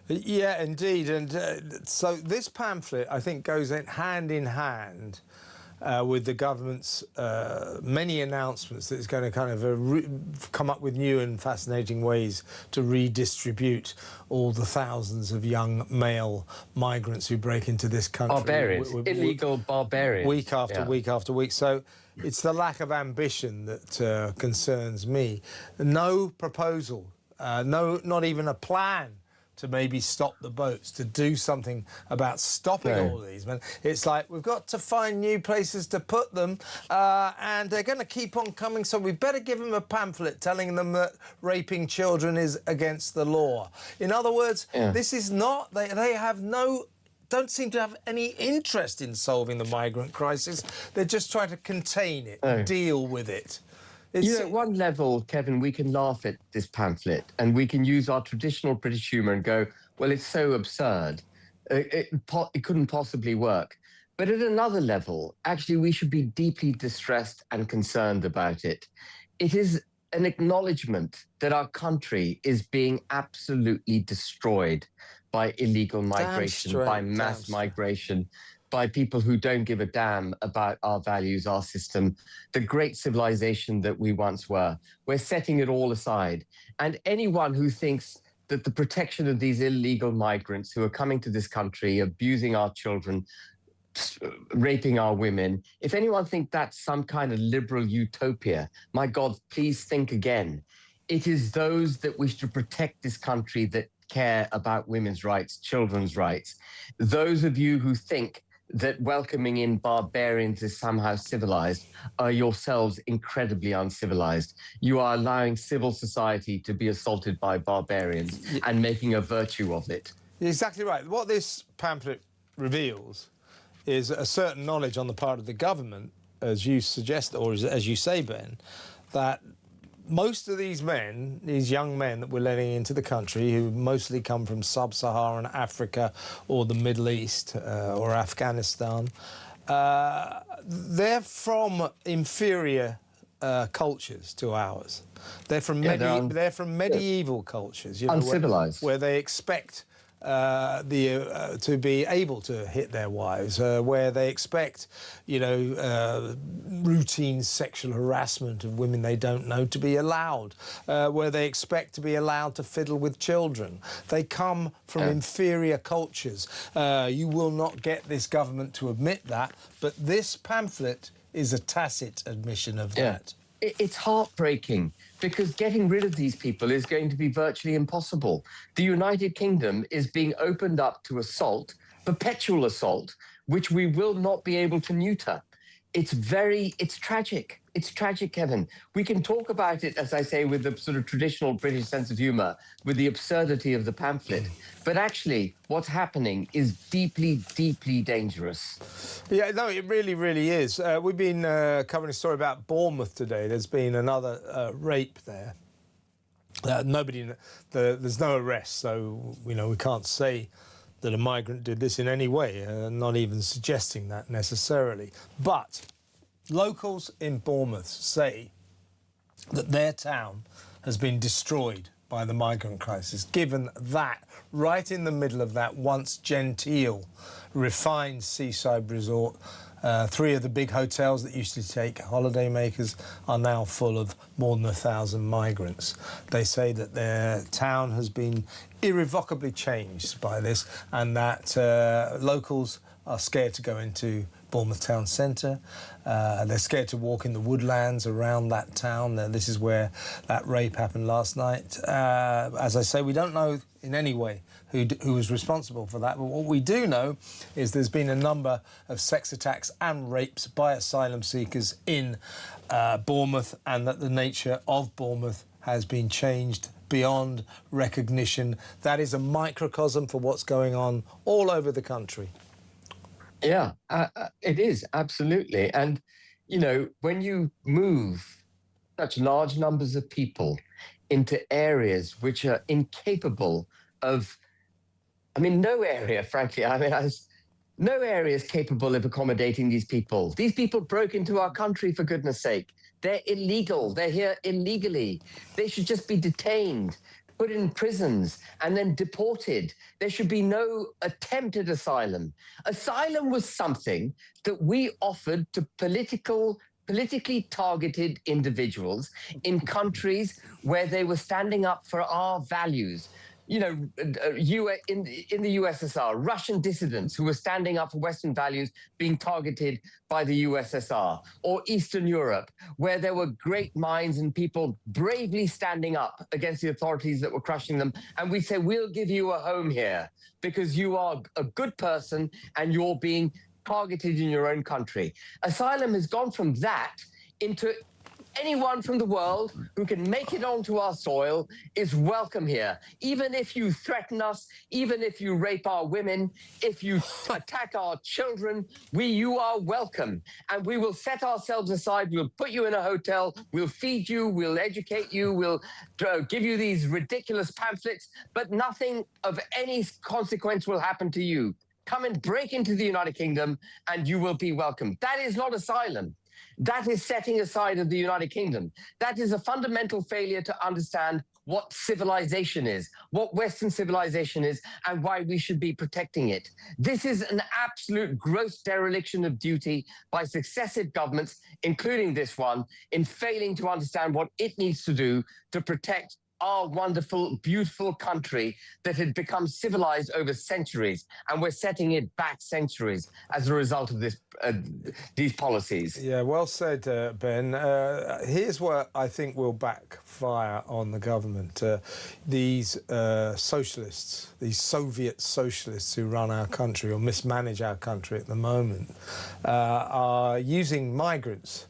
Yeah, indeed. And so this pamphlet, I think, goes hand in hand with the government's many announcements that it's going to kind of come up with new and fascinating ways to redistribute all the thousands of young male migrants who break into this country.
Barbarians, illegal barbarians.
Week after week after week. So it's the lack of ambition that concerns me. No proposal, not even a plan to maybe stop the boats, to do something about stopping all these men. It's like, we've got to find new places to put them, and they're going to keep on coming, so we better give them a pamphlet telling them that raping children is against the law. In other words, this is not... They have no... don't seem to have any interest in solving the migrant crisis. They're just trying to contain it, deal with it.
At one level, Kevin, we can laugh at this pamphlet and we can use our traditional British humour and go, well, it's so absurd. It couldn't possibly work. But at another level, actually, we should be deeply distressed and concerned about it. It is an acknowledgement that our country is being absolutely destroyed by illegal migration, by mass migration, by people who don't give a damn about our values, our system, the great civilization that we once were. We're setting it all aside. And anyone who thinks that the protection of these illegal migrants who are coming to this country, abusing our children, raping our women, if anyone thinks that's some kind of liberal utopia, my God, please think again. It is those that wish to protect this country that care about women's rights, children's rights. Those of you who think that welcoming in barbarians is somehow civilized are yourselves incredibly uncivilized. You are allowing civil society to be assaulted by barbarians and making a virtue of it.
Exactly right. What this pamphlet reveals is a certain knowledge on the part of the government, as you suggest, or as you say, Ben, that most of these men, these young men that we're letting into the country, who mostly come from sub-Saharan Africa or the Middle East or Afghanistan, they're from inferior cultures to ours. They're from, they're from medieval cultures, you know,
uncivilized,
where they expect to be able to hit their wives, where they expect, you know, routine sexual harassment of women they don't know to be allowed, where they expect to be allowed to fiddle with children. They come from inferior cultures. You will not get this government to admit that, but this pamphlet is a tacit admission of that.
It's heartbreaking because getting rid of these people is going to be virtually impossible. The United Kingdom is being opened up to assault, perpetual assault, which we will not be able to neuter. it's tragic. It's tragic, Kevin. We can talk about it, as I say, with the sort of traditional British sense of humor, with the absurdity of the pamphlet. But actually, what's happening is deeply, deeply dangerous.
Yeah, no, it really, really is. We've been covering a story about Bournemouth today. There's been another rape there. There's no arrest, so we can't say that a migrant did this in any way, not even suggesting that necessarily. But locals in Bournemouth say that their town has been destroyed by the migrant crisis, given that right in the middle of that once genteel, refined seaside resort, 3 of the big hotels that used to take holidaymakers are now full of more than 1,000 migrants. They say that their town has been irrevocably changed by this, and that locals are scared to go into Bournemouth town centre. They're scared to walk in the woodlands around that town. This is where that rape happened last night. As I say, we don't know in any way who was responsible for that, but what we do know is there's been a number of sex attacks and rapes by asylum seekers in Bournemouth, and that the nature of Bournemouth has been changed beyond recognition. That is a microcosm for what's going on all over the country.
Yeah, it is, absolutely. And, when you move such large numbers of people into areas which are incapable of, no area, frankly, no area is capable of accommodating these people. These people broke into our country, for goodness sake. They're illegal. They're here illegally. They should just be detained, put in prisons, and then deported. There should be no attempt at asylum. Asylum was something that we offered to politically targeted individuals in countries where they were standing up for our values. In the USSR, Russian dissidents who were standing up for Western values being targeted by the USSR, or Eastern Europe, where there were great minds and people bravely standing up against the authorities that were crushing them. And we say, we'll give you a home here because you are a good person and you're being targeted in your own country. Asylum has gone from that into anyone from the world who can make it onto our soil is welcome here. Even if you threaten us, even if you rape our women, if you attack our children, you are welcome. And we will set ourselves aside. We'll put you in a hotel. We'll feed you. We'll educate you. We'll give you these ridiculous pamphlets, but nothing of any consequence will happen to you. Come and break into the United Kingdom and you will be welcome. That is not asylum. That is setting aside of the United Kingdom. That is a fundamental failure to understand what civilization is, what Western civilization is, and why we should be protecting it. This is an absolute gross dereliction of duty by successive governments, including this one, in failing to understand what it needs to do to protect our wonderful, beautiful country that had become civilized over centuries, and we're setting it back centuries as a result of these policies.
Yeah, well said, Ben. Here's what I think will backfire on the government. These socialists, these Soviet socialists who run our country or mismanage our country at the moment, are using migrants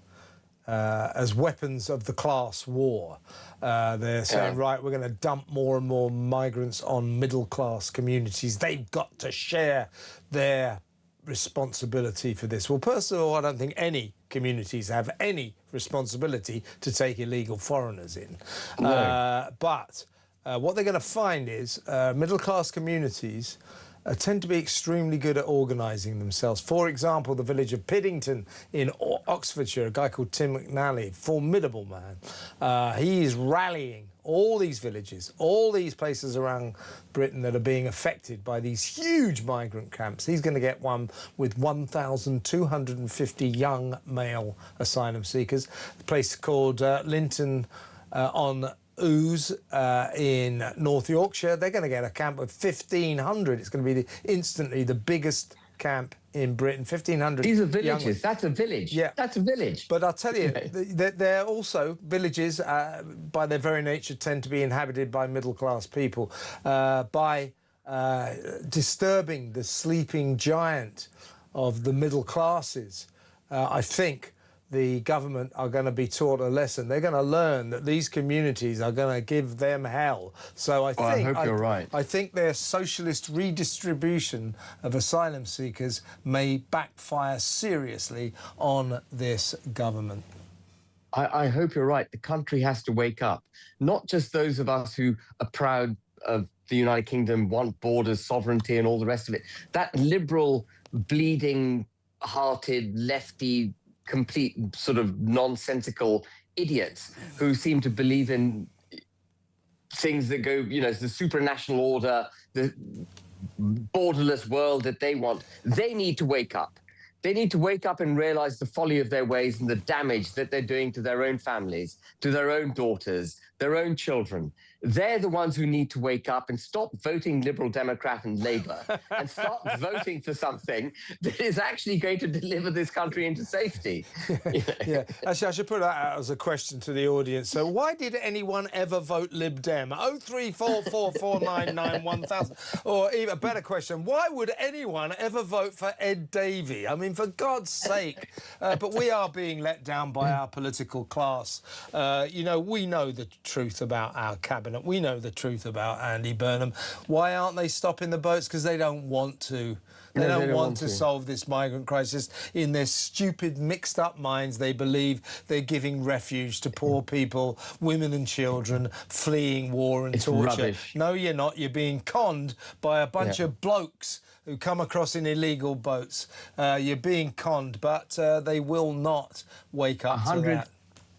as weapons of the class war. They're saying, right, we're going to dump more and more migrants on middle-class communities. They've got to share their responsibility for this. Well, first of all, I don't think any communities have any responsibility to take illegal foreigners in.
No.
But what they're going to find is middle-class communities tend to be extremely good at organising themselves. For example, the village of Piddington in Oxfordshire, a guy called Tim McNally, formidable man. He is rallying all these villages, all these places around Britain that are being affected by these huge migrant camps. He's going to get one with 1,250 young male asylum seekers. A place called Linton on Ouse in North Yorkshire. They're going to get a camp of 1,500. It's going to be instantly the biggest camp in Britain. 1,500.
These are villages. That's a village.
Yeah,
that's a village.
But I'll tell you, they're also villages. By their very nature, tend to be inhabited by middle-class people. By disturbing the sleeping giant of the middle classes. I think the government are going to be taught a lesson. They're going to learn that these communities are going to give them hell. So I
hope you're right.
I think their socialist redistribution of asylum seekers may backfire seriously on this government.
I hope you're right. The country has to wake up. Not just those of us who are proud of the United Kingdom, want borders, sovereignty and all the rest of it. That liberal, bleeding-hearted, lefty, complete sort of nonsensical idiots who seem to believe in things that go, you know, the supranational order, the borderless world that they want. They need to wake up. They need to wake up and realize the folly of their ways and the damage that they're doing to their own families, to their own daughters, their own children. They're the ones who need to wake up and stop voting Liberal Democrat and Labour and start voting for something that is actually going to deliver this country into safety.
Yeah, actually, I should put that out as a question to the audience. So why did anyone ever vote Lib Dem? 03444991000. Or even a better question, why would anyone ever vote for Ed Davey? I mean, for God's sake. But we are being let down by our political class. You know, we know the truth about our cabinet. We know the truth about Andy Burnham. Why aren't they stopping the boats? Because they don't want to. They don't want to solve this migrant crisis. In their stupid, mixed-up minds, they believe they're giving refuge to poor people, women and children, fleeing war and torture.
Rubbish.
No, you're not. You're being conned by a bunch of blokes who come across in illegal boats. You're being conned, but they will not wake up to that.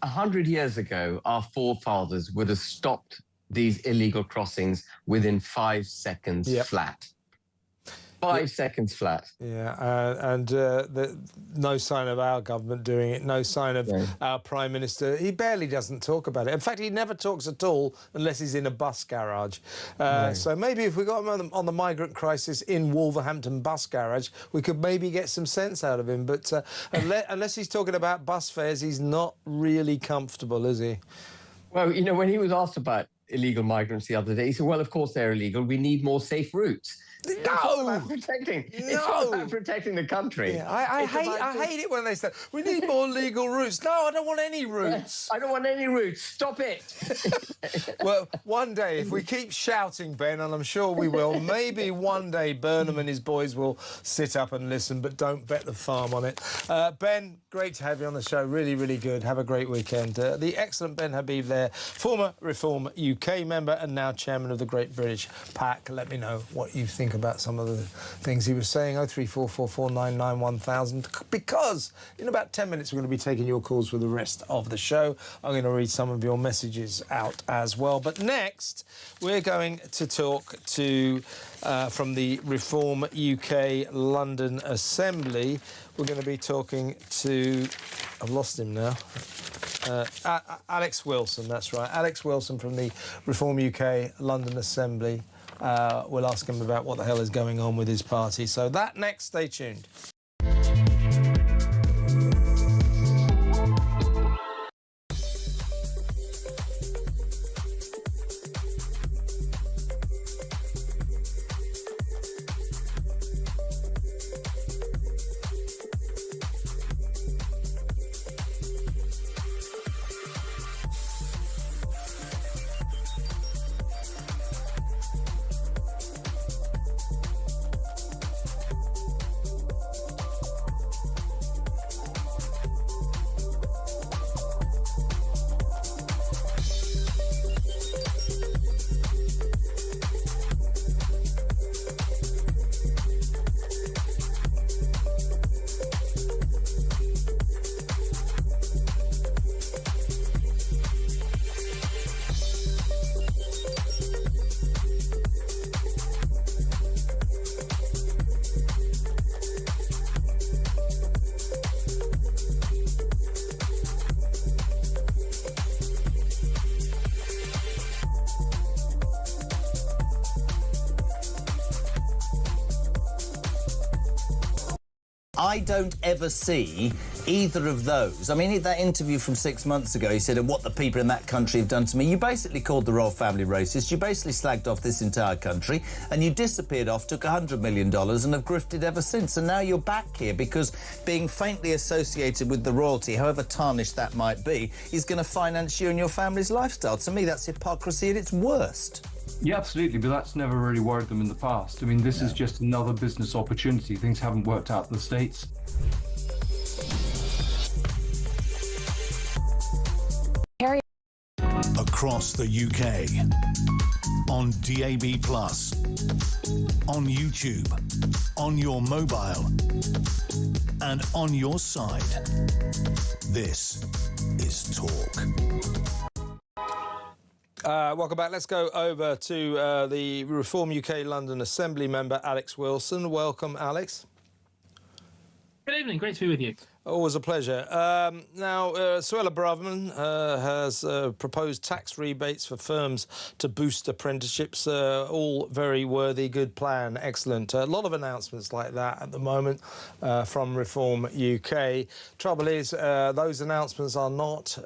100 years ago, our forefathers would have stopped these illegal crossings within 5 seconds flat. 5 seconds flat.
Yeah, and no sign of our government doing it, no sign of our Prime Minister. He barely doesn't talk about it. In fact, he never talks at all unless he's in a bus garage. So maybe if we got him on the migrant crisis in Wolverhampton bus garage, we could maybe get some sense out of him. But unless he's talking about bus fares, he's not really comfortable, is he?
Well, you know, when he was asked about illegal migrants the other day, he said, well, of course they're illegal. We need more safe routes. It's all about protecting. It's all about protecting the country.
Yeah, I hate it when they say, we need more legal routes. No, I don't want any routes.
I don't want any routes. Stop it.
Well, one day, if we keep shouting, Ben, and I'm sure we will, maybe one day Burnham and his boys will sit up and listen, but don't bet the farm on it. Ben, great to have you on the show. Really, really good. Have a great weekend. The excellent Ben Habib there, former Reform UK member and now chairman of the Great British PAC. Let me know what you think about some of the things he was saying. 03444991000, because in about 10 minutes we're going to be taking your calls for the rest of the show. I'm going to read some of your messages out as well. But next, we're going to talk to, from the Reform UK London Assembly, we're going to be talking to, I've lost him now, Alex Wilson, that's right. Alex Wilson from the Reform UK London Assembly. We'll ask him about what the hell is going on with his party. So that next, stay tuned.
I don't ever see either of those. I mean, that interview from 6 months ago, he said, and what the people in that country have done to me. You basically called the royal family racist. You basically slagged off this entire country, and you disappeared off, took $100 million and have grifted ever since. And now you're back here because being faintly associated with the royalty, however tarnished that might be, is going to finance you and your family's lifestyle. To me, that's hypocrisy at its worst.
Yeah, absolutely, but that's never really worried them in the past. I mean, this is just another business opportunity. Things haven't worked out in the States.
Across the UK, on DAB+, on YouTube, on your mobile, and on your side. This is Talk.
Welcome back. Let's go over to the Reform UK London Assembly member, Alex Wilson. Welcome, Alex.
Good evening. Great to be with you.
Always a pleasure. Now, Suella Braverman has proposed tax rebates for firms to boost apprenticeships. All very worthy, good plan, excellent. A lot of announcements like that at the moment from Reform UK. Trouble is, those announcements are not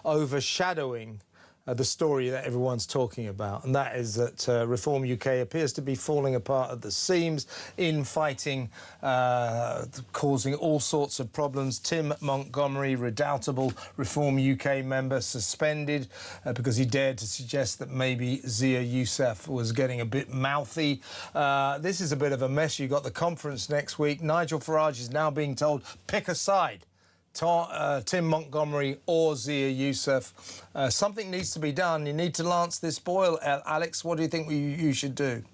overshadowing the story that everyone's talking about, and that is that Reform UK appears to be falling apart at the seams, infighting, causing all sorts of problems. Tim Montgomery, redoubtable Reform UK member, suspended because he dared to suggest that maybe Zia Youssef was getting a bit mouthy. This is a bit of a mess. You've got the conference next week. Nigel Farage is now being told, pick a side. Tim Montgomery or Zia Youssef. Something needs to be done. You need to lance this boil. Alex, what do you think you should do?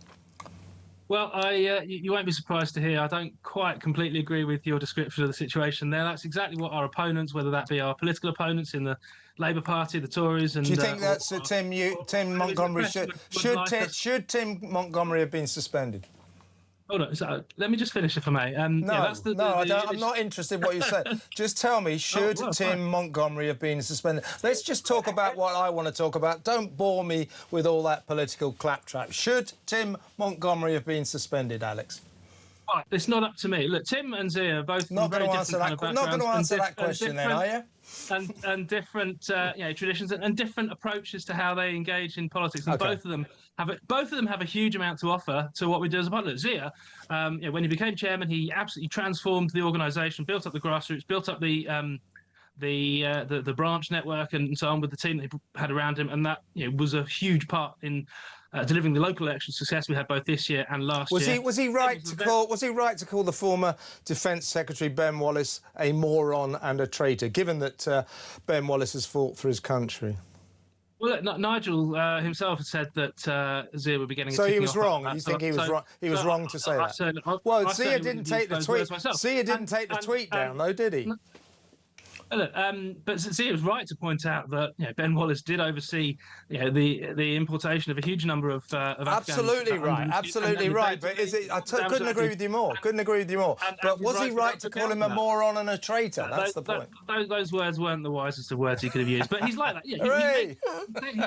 Well, you won't be surprised to hear I don't quite completely agree with your description of the situation there. That's exactly what our opponents, whether that be our political opponents in the Labour Party, the Tories, and
do you think that's Tim Montgomery should Tim Montgomery have been suspended?
Hold on, so let me just finish if I may.
I'm not interested in what you said. Just tell me, should Tim Montgomery have been suspended? Let's just talk about what I want to talk about. Don't bore me with all that political claptrap. Should Tim Montgomery have been suspended, Alex?
Well, it's not up to me. Look, Tim and Zia are both
not
very
going
to
answer that question, then, are you?
And different traditions and different approaches to how they engage in politics, and both of them have a huge amount to offer to what we do as a party. Zia, when he became chairman, he absolutely transformed the organisation, built up the grassroots, built up the branch network and so on with the team that he had around him, and that was a huge part in delivering the local election success we had both this year and last year.
Was he right to call the former Defence Secretary Ben Wallace a moron and a traitor, given that Ben Wallace has fought for his country?
Well, look, Nigel himself had said that Zia would be getting.
So he was wrong. You think he was wrong? He was wrong to say that. Well, Zia didn't take the tweet. Zia didn't take the tweet down, though, did he?
Look, but Zia was right to point out that Ben Wallace did oversee the importation of a huge number of
absolutely right, absolutely right. But is it? I couldn't agree with you more. Couldn't agree with you more. But was he right to call him a moron and a traitor? That's the point.
Those words weren't the wisest of words he could have used. But he's like that.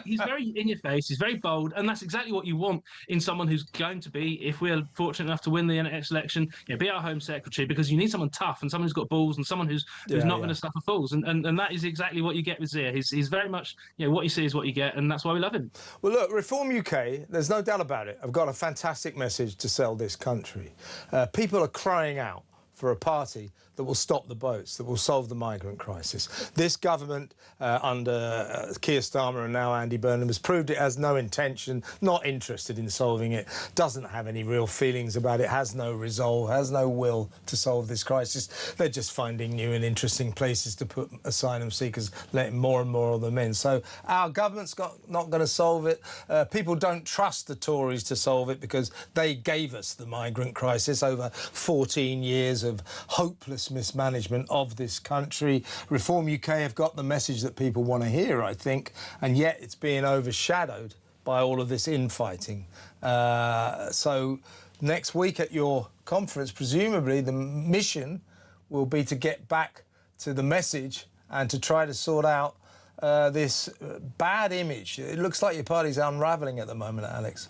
He's very in your face. He's very bold, and that's exactly what you want in someone who's going to be, if we're fortunate enough to win the next election, be our Home Secretary, because you need someone tough and someone who's got balls and someone who's not going to suffer fools, and that is exactly what you get with Zia. He's very much what you see is what you get, and that's why we love him.
Well, look, Reform UK, there's no doubt about it, I've got a fantastic message to sell this country. People are crying out for a party that will stop the boats, that will solve the migrant crisis. This government, under Keir Starmer and now Andy Burnham, has proved it has no intention, not interested in solving it, doesn't have any real feelings about it, has no resolve, has no will to solve this crisis. They're just finding new and interesting places to put asylum seekers, letting more and more of them in. So our government's not going to solve it. People don't trust the Tories to solve it because they gave us the migrant crisis over 14 years of hopeless mismanagement of this country. Reform UK have got the message that people want to hear, I think, and yet it's being overshadowed by all of this infighting. So next week at your conference, presumably the mission will be to get back to the message and to try to sort out this bad image. It looks like your party's unravelling at the moment, Alex.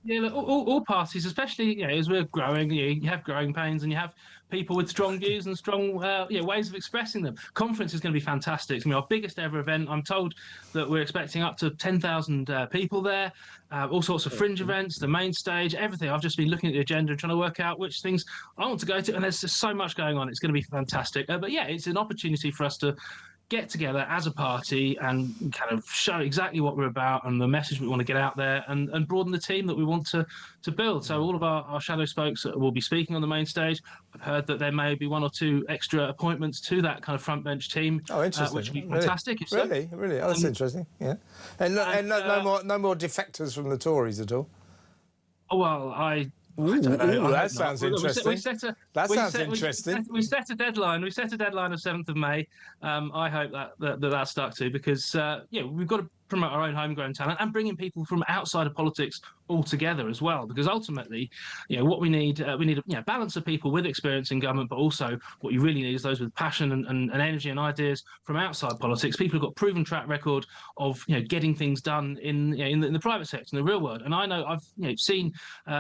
Yeah, look, all parties, especially as we're growing, you have growing pains and you have people with strong views and strong ways of expressing them. Conference is going to be fantastic. It's going to be our biggest ever event. I'm told that we're expecting up to 10,000 people there, all sorts of fringe events, the main stage, everything. I've just been looking at the agenda and trying to work out which things I want to go to, and there's just so much going on. It's going to be fantastic. But yeah, it's an opportunity for us to get together as a party and kind of show exactly what we're about and the message we want to get out there, and broaden the team that we want to build. So all of our shadow spokes will be speaking on the main stage. I've heard that there may be 1 or 2 extra appointments to that kind of front bench team.
Oh, interesting.
Which would be fantastic.
Really? Oh, that's interesting. Yeah. And no more defectors from the Tories at all?
Well, I don't know.
That sounds interesting. We set a
deadline. We set a deadline of 7th of May. I hope that's stuck to, because we've got to promote our own homegrown talent and bringing people from outside of politics all together as well. Because ultimately, what we need a balance of people with experience in government, but also what you really need is those with passion and energy and ideas from outside politics. People who've got proven track record of getting things done in the private sector, in the real world. And I know I've seen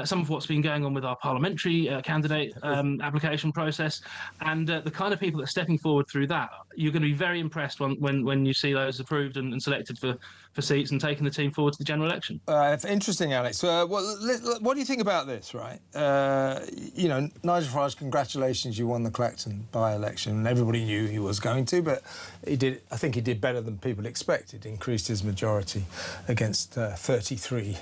some of what's been going on with our parliamentary candidate application process, and the kind of people that are stepping forward through that. You're going to be very impressed when you see those approved and selected for seats and taking the team forward to the general election.
Interesting, Alex. What do you think about this, right? Nigel Farage, congratulations, you won the Clacton by-election. Everybody knew he was going to, but I think he did better than people expected, increased his majority against 33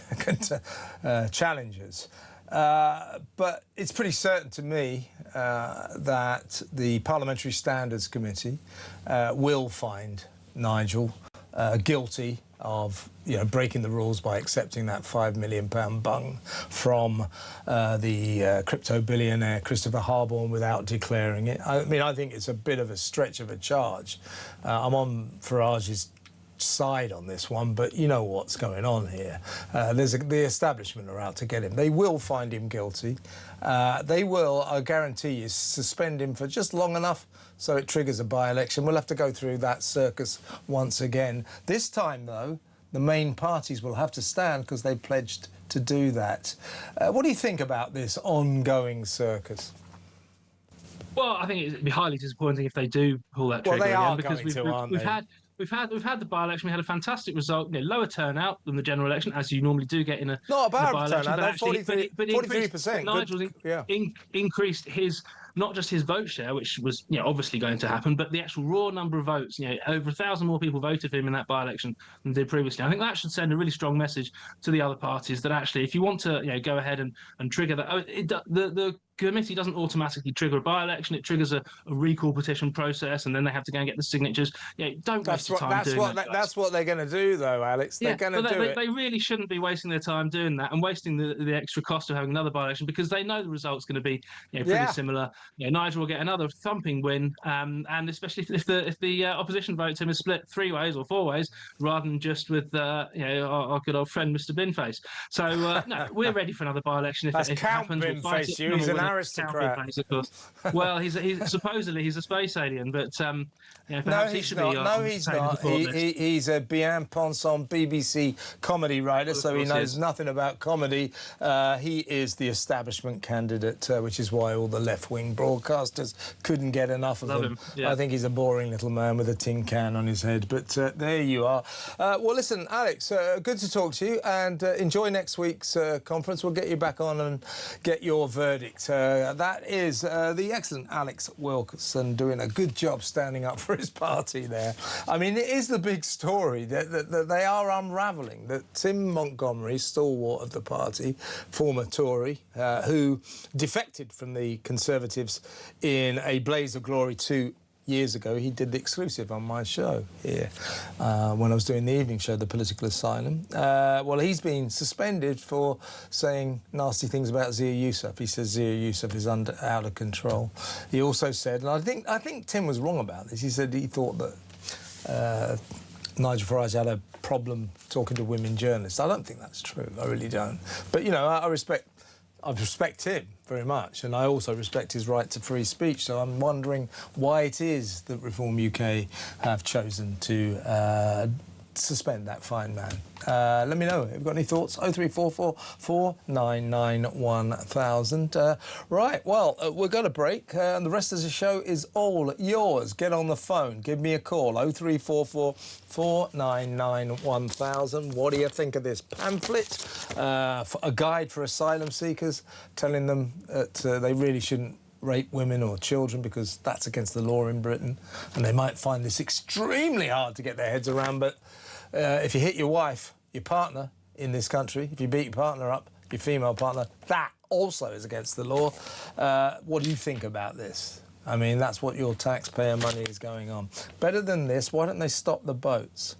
challengers. But it's pretty certain to me that the Parliamentary Standards Committee will find Nigel guilty of breaking the rules by accepting that £5 million bung from the crypto billionaire Christopher Harborne without declaring it. I mean, I think it's a bit of a stretch of a charge. I'm on Farage's side on this one, but you know what's going on here. The establishment are out to get him. They will find him guilty. They will, I guarantee you, suspend him for just long enough so it triggers a by-election. We'll have to go through that circus once again. This time, though, the main parties will have to stand because they pledged to do that. What do you think about this ongoing circus?
Well, I think it'd be highly disappointing if they do pull that trigger again, because we've had the by-election. We had a fantastic result, lower turnout than the general election, as you normally do get in a
not a bad
by-election.
turnout. 43%.
Nigel's increased his, not just his vote share, which was obviously going to happen, but the actual raw number of votes. Over 1,000 more people voted for him in that by-election than did previously. I think that should send a really strong message to the other parties that actually, if you want to go ahead and trigger that, the committee doesn't automatically trigger a by-election. It triggers a recall petition process, and then they have to go and get the signatures. Don't waste your time doing that.
That's what they're going to do, though, Alex. They're going to do it.
They really shouldn't be wasting their time doing that and wasting the extra cost of having another by-election, because they know the result's going to be pretty similar. Nigel will get another thumping win, and especially if the opposition vote him is split 3 ways or 4 ways rather than just with our good old friend Mr. Binface. So no, we're ready for another by-election if it happens.
Binface, he's an aristocrat.
Of course. Well, he's supposedly he's a space alien, but perhaps he should be.
No, he's not. He's a bien pensant BBC comedy writer, so he knows nothing about comedy. He is the establishment candidate, which is why all the left-wing broadcasters couldn't get enough of him. Yeah. I think he's a boring little man with a tin can on his head, but there you are. Well, listen, Alex, good to talk to you, and enjoy next week's conference. We'll get you back on and get your verdict. That is the excellent Alex Wilson doing a good job standing up for his party there. I mean, it is the big story that they are unravelling, that Tim Montgomery, stalwart of the party, former Tory, who defected from the Conservatives in a blaze of glory 2 years ago. He did the exclusive on my show here when I was doing the evening show, The Political Asylum. Well, he's been suspended for saying nasty things about Zia Yousaf. He says Zia Yousaf is out of control. He also said, and I think Tim was wrong about this, he said he thought that Nigel Farage had a problem talking to women journalists. I don't think that's true. I really don't. But, I respect him very much, and I also respect his right to free speech. So I'm wondering why it is that Reform UK have chosen to suspend that fine man. Let me know if you've got any thoughts. 0344 499 1000. Right, well, we're going to break, and the rest of the show is all yours. Get on the phone. Give me a call. 0344 499 1000. What do you think of this pamphlet? A guide for asylum seekers, telling them that they really shouldn't rape women or children because that's against the law in Britain, and they might find this extremely hard to get their heads around. But if you hit your wife, your partner in this country, if you beat your partner up, your female partner, that also is against the law. What do you think about this? I mean, that's what your taxpayer money is going on. Better than this, why don't they stop the boats?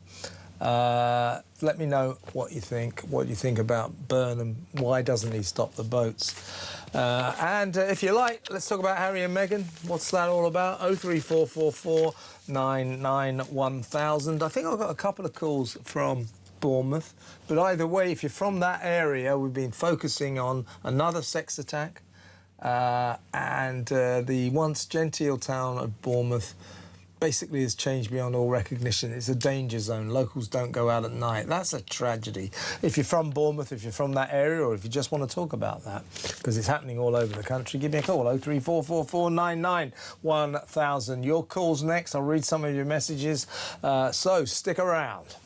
Let me know what you think. What do you think about Burnham? Why doesn't he stop the boats? And if you like, let's talk about Harry and Meghan. What's that all about? 03444 99 1000. I think I've got a couple of calls from Bournemouth. But either way, if you're from that area, we've been focusing on another sex attack. And the once genteel town of Bournemouth basically has changed beyond all recognition. It's a danger zone. Locals don't go out at night. That's a tragedy. If you're from Bournemouth, if you're from that area, or if you just want to talk about that, because it's happening all over the country, give me a call, 0344499 1000. Your call's next. I'll read some of your messages, so stick around.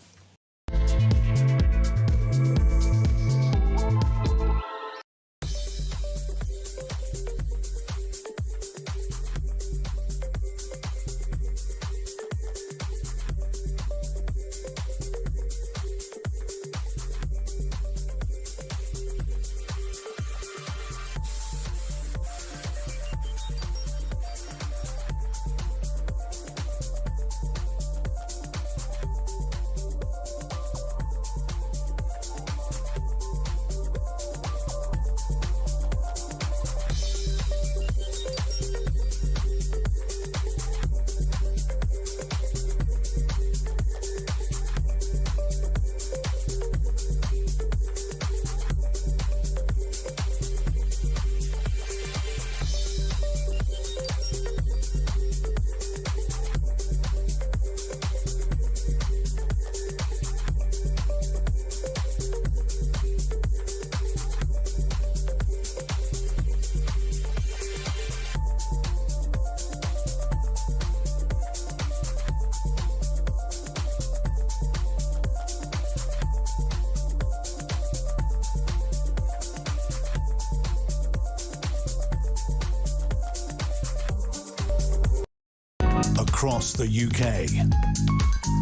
Across the UK,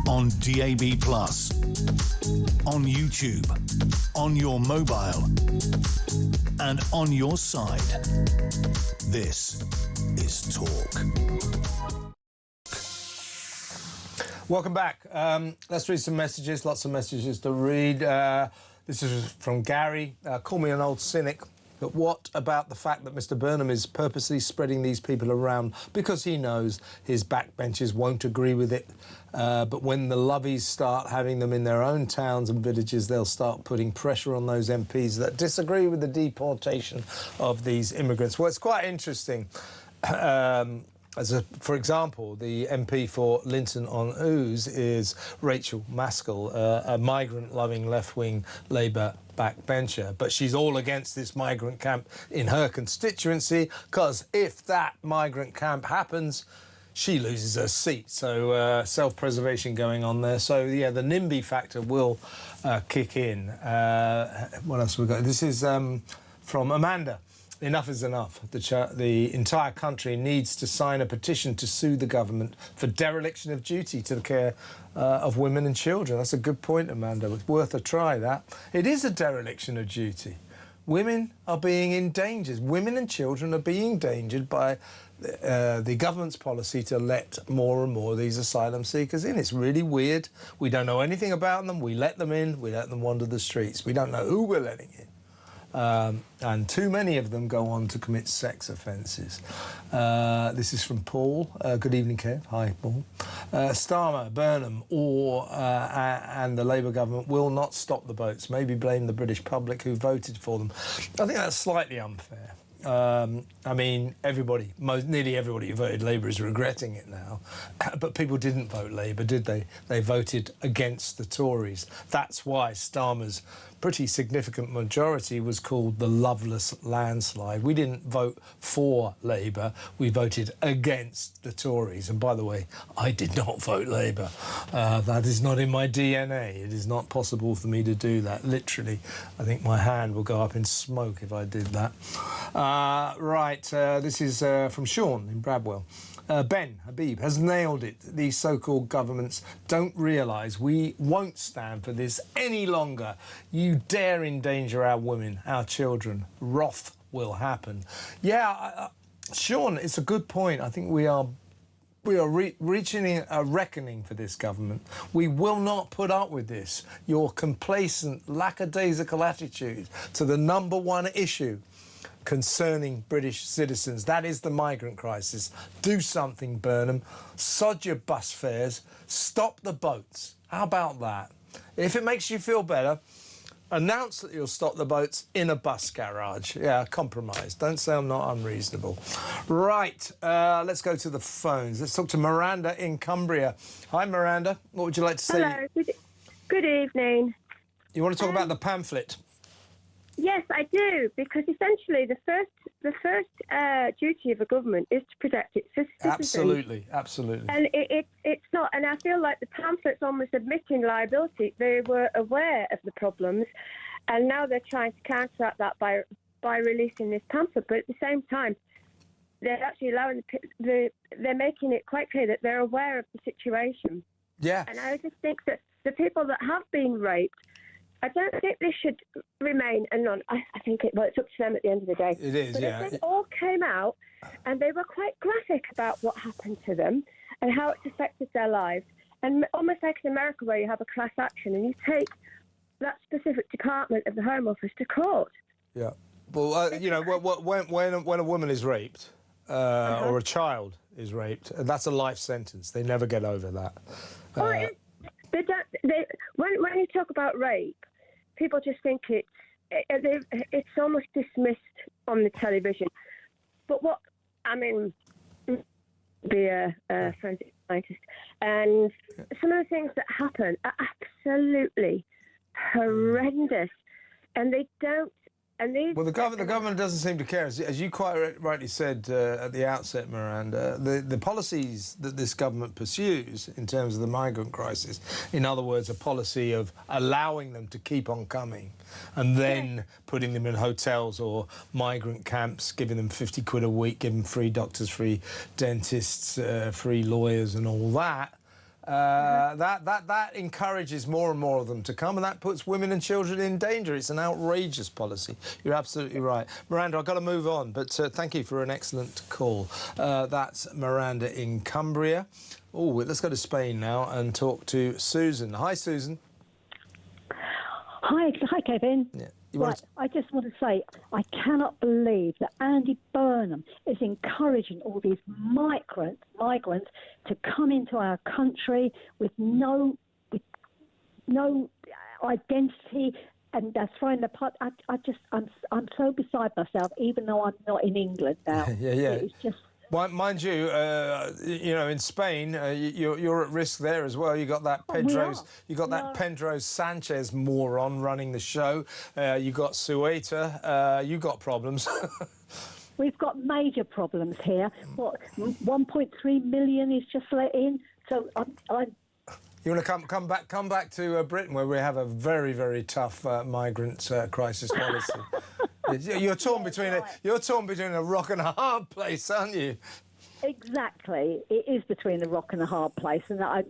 on DAB+, on YouTube, on your mobile, and on your side. This is Talk.
Welcome back. Let's read some messages. Lots of messages to read. This is from Gary. Call me an old cynic, but what about the fact that Mr. Burnham is purposely spreading these people around because he knows his backbenchers won't agree with it? But when the lovies start having them in their own towns and villages, they'll start putting pressure on those MPs that disagree with the deportation of these immigrants. Well, it's quite interesting. For example, the MP for Linton-on-Ouse is Rachel Maskell, a migrant-loving left-wing Labour backbencher, but she's all against this migrant camp in her constituency, because if that migrant camp happens, she loses her seat. So self-preservation going on there. So, yeah, the NIMBY factor will kick in. What else have we got? This is from Amanda. Enough is enough. The entire country needs to sign a petition to sue the government for dereliction of duty to the care of women and children. That's a good point, Amanda. It's worth a try, that. It is a dereliction of duty. Women are being endangered. Women and children are being endangered by the government's policy to let more and more of these asylum seekers in. It's really weird. We don't know anything about them. We let them in. We let them wander the streets. We don't know who we're letting in. And too many of them go on to commit sex offences. This is from Paul. Good evening, Kev. Hi, Paul. Starmer, Burnham, and the Labour government will not stop the boats. Maybe blame the British public who voted for them. I think that's slightly unfair. I mean, nearly everybody who voted Labour is regretting it now. But people didn't vote Labour, did they? They voted against the Tories. That's why Starmer's pretty significant majority was called the Loveless landslide. We didn't vote for Labour, we voted against the Tories. And by the way, I did not vote Labour. That is not in my DNA. It is not possible for me to do that. Literally, I think my hand will go up in smoke if I did that. This is from Sean in Bradwell. Ben Habib has nailed it. These so-called governments don't realise we won't stand for this any longer. You dare endanger our women, our children. Wrath will happen. Yeah, Sean, it's a good point. I think we are reaching a reckoning for this government. We will not put up with this. Your complacent, lackadaisical attitude to the #1 issue concerning British citizens. That is the migrant crisis. Do something, Burnham. Sod your bus fares. Stop the boats. How about that? If it makes you feel better, announce that you'll stop the boats in a bus garage. Yeah, compromise. Don't say I'm not unreasonable. Right, let's go to the phones. Let's talk to Miranda in Cumbria. Hi, Miranda. What would you like to say?
Hello. Good evening.
You want to talk about the pamphlet?
Yes, I do, because essentially the first duty of a government is to protect its citizens.
Absolutely, absolutely.
And it's not, and I feel like the pamphlet's almost admitting liability. They were aware of the problems, and now they're trying to counteract that by releasing this pamphlet. But at the same time, they're actually allowing they're making it quite clear that they're aware of the situation.
Yeah.
And I just think that the people that have been raped, I don't think they should remain anonymous. I think it's up to them at the end of the day.
It is,
but
yeah.
If they all came out and they were quite graphic about what happened to them and how it's affected their lives, and almost like in America where you have a class action and you take that specific department of the Home Office to court.
Yeah. Well, you know, when a woman is raped or a child is raped, that's a life sentence. They never get over that.
When you talk about rape, people just think it's almost dismissed on the television. But be a forensic scientist, and some of the things that happen are absolutely horrendous, and they don't.
Well, the government doesn't seem to care. As you quite rightly said at the outset, Miranda, the policies that this government pursues in terms of the migrant crisis, in other words, a policy of allowing them to keep on coming and then putting them in hotels or migrant camps, giving them 50 quid a week, giving them free doctors, free dentists, free lawyers and all that. That encourages more and more of them to come, and that puts women and children in danger. It's an outrageous policy. You're absolutely right. Miranda, I've got to move on, but thank you for an excellent call. That's Miranda in Cumbria. Oh, let's go to Spain now and talk to Susan. Hi, Susan.
Hi, Kevin.
Yeah.
Right, I just want to say I cannot believe that Andy Burnham is encouraging all these migrants to come into our country with no identity, and they're throwing the pot. I'm so beside myself, even though I'm not in England now.
Yeah.
It's just.
Mind you, in Spain, you're at risk there as well. You got that Pedro Sanchez moron running the show. You got Sueta. You got problems.
We've got major problems here. What, 1.3 million is just let in. So
You want to come back to Britain, where we have a very, very tough migrant crisis policy. You're torn between a rock and a hard place, aren't you?
Exactly, it is between a rock and a hard place, and I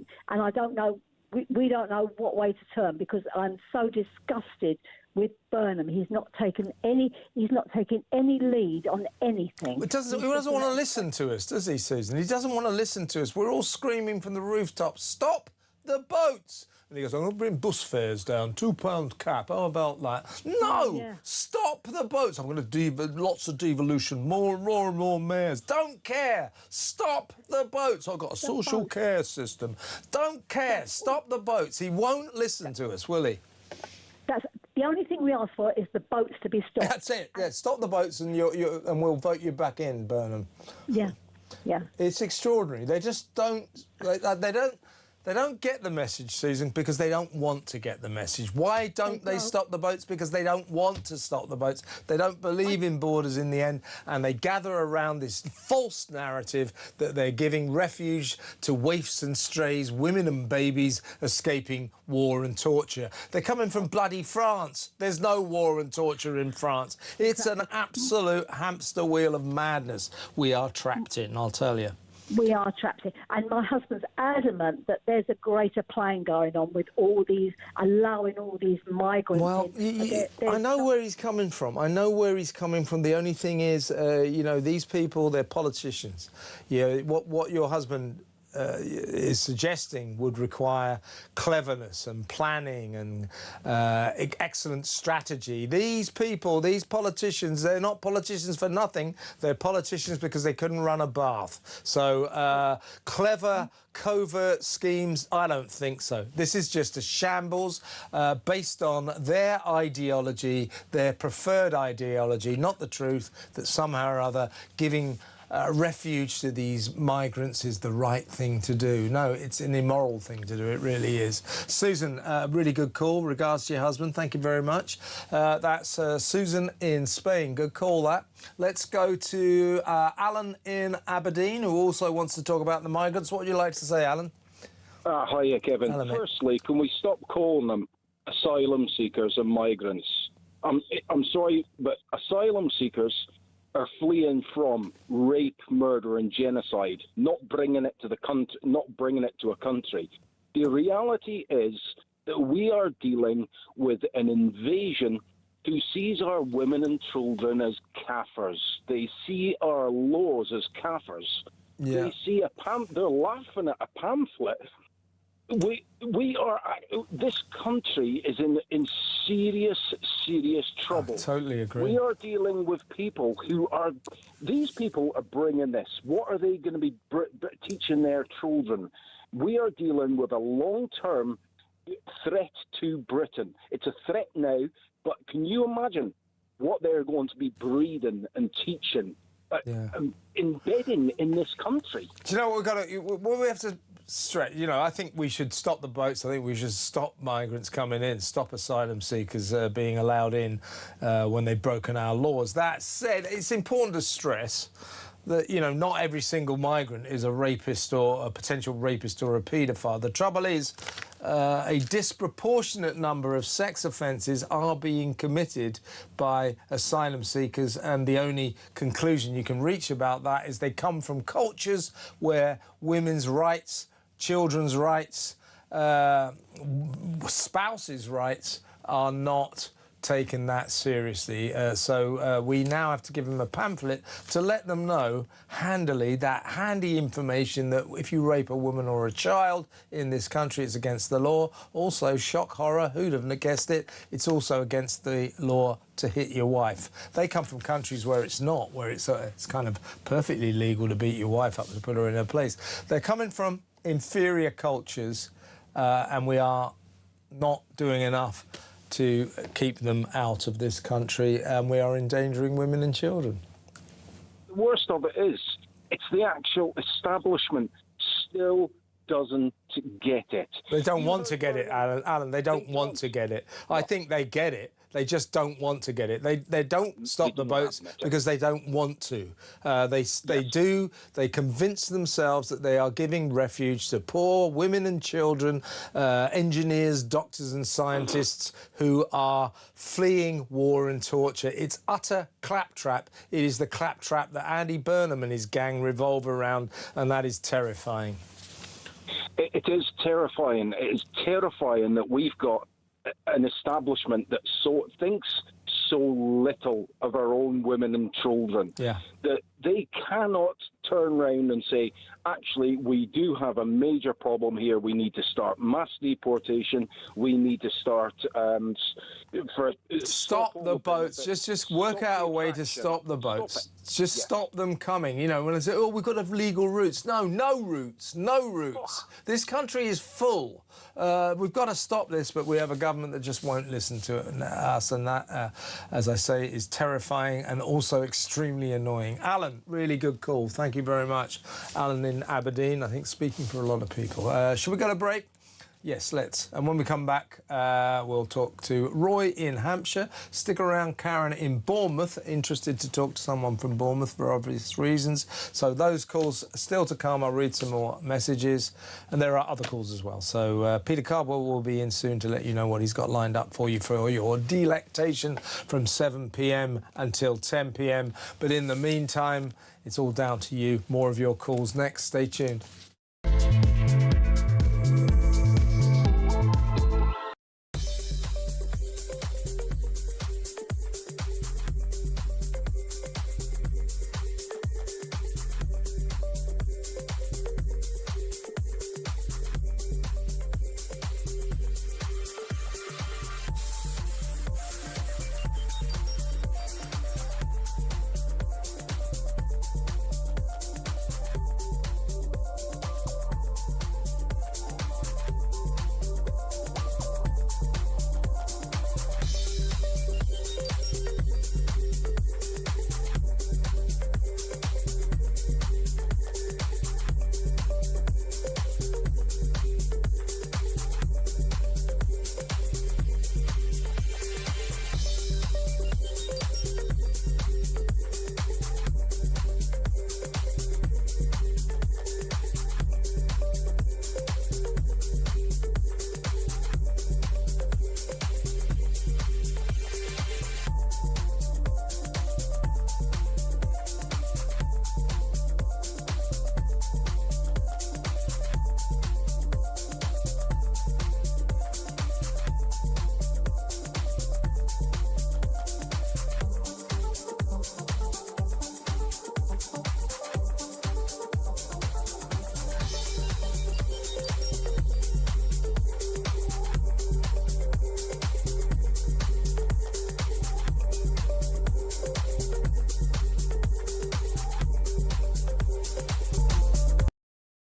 don't know. We don't know what way to turn, because I'm so disgusted with Burnham. He's not taken any lead on anything.
He doesn't want to listen to us, does he, Susan? He doesn't want to listen to us. We're all screaming from the rooftops, stop the boats! And he goes, I'm going to bring bus fares down, £2 cap, how about that? No! Stop the boats! I'm going to do lots of devolution, more and more mayors. Don't care! Stop the boats! I've got a social care system. Don't care! Stop the boats! He won't listen to us, will he?
The only thing we ask for is the boats to be stopped.
That's it. Yeah, stop the boats and and we'll vote you back in, Burnham.
Yeah, yeah.
It's extraordinary. They just don't. They don't get the message, Susan, because they don't want to get the message. Why don't they stop the boats? Because they don't want to stop the boats. They don't believe in borders in the end, and they gather around this false narrative that they're giving refuge to waifs and strays, women and babies escaping war and torture. They're coming from bloody France. There's no war and torture in France. It's an absolute hamster wheel of madness we are trapped in, I'll tell you.
We are trapped in. And my husband's adamant that there's a greater plan going on with all these, allowing all these migrants.
Well, I know where he's coming from. I know where he's coming from. The only thing is, you know, these people, they're politicians. Yeah, what your husband is suggesting would require cleverness and planning and excellent strategy. These people, these politicians, they're not politicians for nothing. They're politicians because they couldn't run a bath. So clever, covert schemes, I don't think so. This is just a shambles based on their ideology, their preferred ideology, not the truth, that somehow or other giving refuge to these migrants is the right thing to do. No, it's an immoral thing to do. It really is. Susan, really good call. Regards to your husband. Thank you very much. That's Susan in Spain. Good call, that. Let's go to Alan in Aberdeen, who also wants to talk about the migrants. What would you like to say, Alan?
Hiya, Kevin.
Hello, mate.
Firstly, can we stop calling them asylum seekers and migrants? I'm sorry, but asylum seekers are fleeing from rape, murder, and genocide, not bringing it to the country, not bringing it to a country. The reality is that we are dealing with an invasion who sees our women and children as kafirs. They see our laws as kafirs.
Yeah.
They see they're laughing at a pamphlet. We are. This country is in serious trouble.
I totally agree.
We are dealing with people who are. These people are bringing this. What are they going to be teaching their children? We are dealing with a long-term threat to Britain. It's a threat now, but can you imagine what they're going to be breeding and teaching, embedding in this country?
Do you know what we've got to? What we have to stretch. You know, I think we should stop the boats. I think we should stop migrants coming in, stop asylum seekers being allowed in when they've broken our laws. That said, it's important to stress that, you know, not every single migrant is a rapist or a potential rapist or a paedophile. The trouble is a disproportionate number of sex offences are being committed by asylum seekers, and the only conclusion you can reach about that is they come from cultures where women's rights, children's rights, spouses' rights are not taken that seriously. So we now have to give them a pamphlet to let them know handily, that handy information, that if you rape a woman or a child in this country, it's against the law. Also, shock horror, who'd have guessed it, it's also against the law to hit your wife. They come from countries where it's not, where it's kind of perfectly legal to beat your wife up to put her in her place. They're coming from inferior cultures, and we are not doing enough to keep them out of this country, and we are endangering women and children.
The worst of it is, it's the actual establishment still doesn't get it.
They don't want to get it, Alan. They don't want to get it. I think they get it. They just don't want to get it. They don't stop the boats because they don't want to. They convince themselves that they are giving refuge to poor women and children, engineers, doctors and scientists who are fleeing war and torture. It's utter claptrap. It is the claptrap that Andy Burnham and his gang revolve around, and that is terrifying.
It is terrifying. It is terrifying that we've got an establishment that thinks so little of our own women and children.
Yeah.
that they cannot turn around and say, actually, we do have a major problem here. We need to start mass deportation. We need to start
stop the boats. Just work out a way to stop the boats. Just stop them coming. You know, when I say, oh, we've got to have legal routes. No routes. No routes. This country is full. We've got to stop this, but we have a government that just won't listen to us, and that, as I say, is terrifying and also extremely annoying. Alan, really good call. Thank you very much. Alan in Aberdeen, I think, speaking for a lot of people. Should we go to break? Yes, let's. And when we come back, we'll talk to Roy in Hampshire. Stick around, Karen in Bournemouth. Interested to talk to someone from Bournemouth for obvious reasons. So those calls still to come. I'll read some more messages. And there are other calls as well. So Peter Cardwell will be in soon to let you know what he's got lined up for you for your delectation from 7 p.m. until 10 p.m. But in the meantime, it's all down to you. More of your calls next. Stay tuned.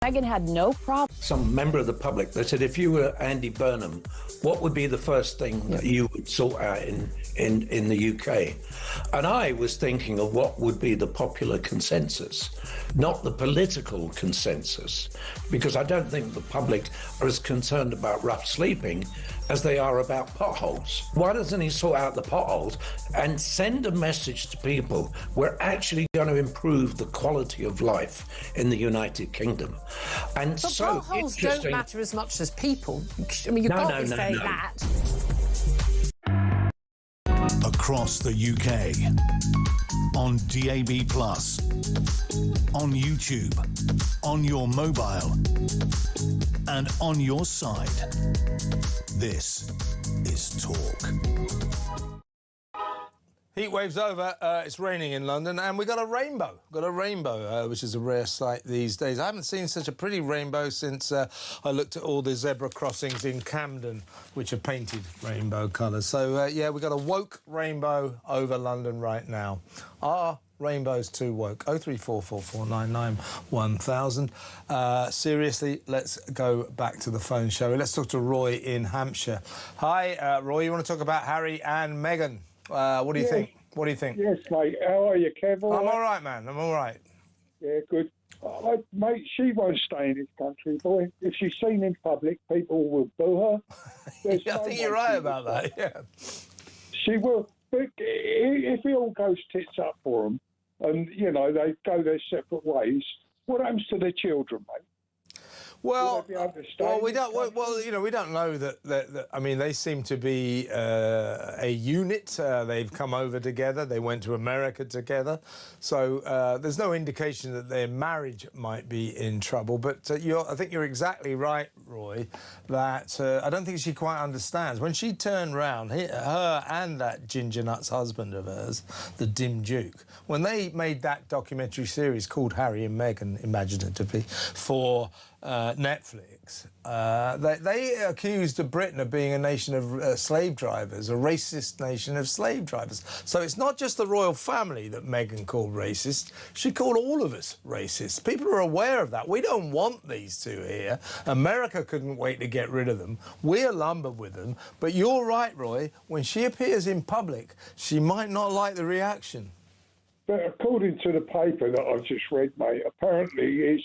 Meghan had no problem.
Some member of the public, they said, if you were Andy Burnham, what would be the first thing that you would sort out in the UK? And I was thinking of what would be the popular consensus, not the political consensus, because I don't think the public are as concerned about rough sleeping as they are about potholes. Why doesn't he sort out the potholes and send a message to people, we're actually going to improve the quality of life in the United Kingdom? And
but
so
potholes don't matter as much as people. I mean, you can't be saying that.
Across the UK, on DAB+, on YouTube, on your mobile, and on your side. This is Talk.
Heat wave's over. It's raining in London, and we got a rainbow. Which is a rare sight these days. I haven't seen such a pretty rainbow since I looked at all the zebra crossings in Camden, which are painted rainbow colours. So, yeah, we got a woke rainbow over London right now. Are rainbows too woke? 03444991000. Seriously, let's go back to the phone show. Let's talk to Roy in Hampshire. Hi, Roy. You want to talk about Harry and Meghan? What do you think? What do you think?
Yes, mate. How are you, Kev?
I'm all right, man. I'm all right.
Yeah, good. Mate, she won't stay in this country, boy. If she's seen in public, people will boo her.
I think you're right about that, yeah.
She will. But if it all goes tits up for them and, you know, they go their separate ways, what happens to their children, mate?
Well,
Will they be able to stay
well,
in
we
this
don't. Well, you know, we don't know that. I mean, they seem to be a unit. They've come over together. They went to America together. So there's no indication that their marriage might be in trouble. But I think you're exactly right, Roy. That I don't think she quite understands. When she turned round, her and that ginger nuts husband of hers, the Dim Duke, when they made that documentary series called Harry and Meghan, imaginatively, for Netflix, they accused of Britain of being a nation of slave drivers, a racist nation of slave drivers. So it's not just the royal family that Meghan called racist. She called all of us racist. People are aware of that. We don't want these two here. America couldn't wait to get rid of them. We're lumbered with them. But you're right, Roy. When she appears in public, she might not like the reaction.
But according to the paper that I've just read, mate, apparently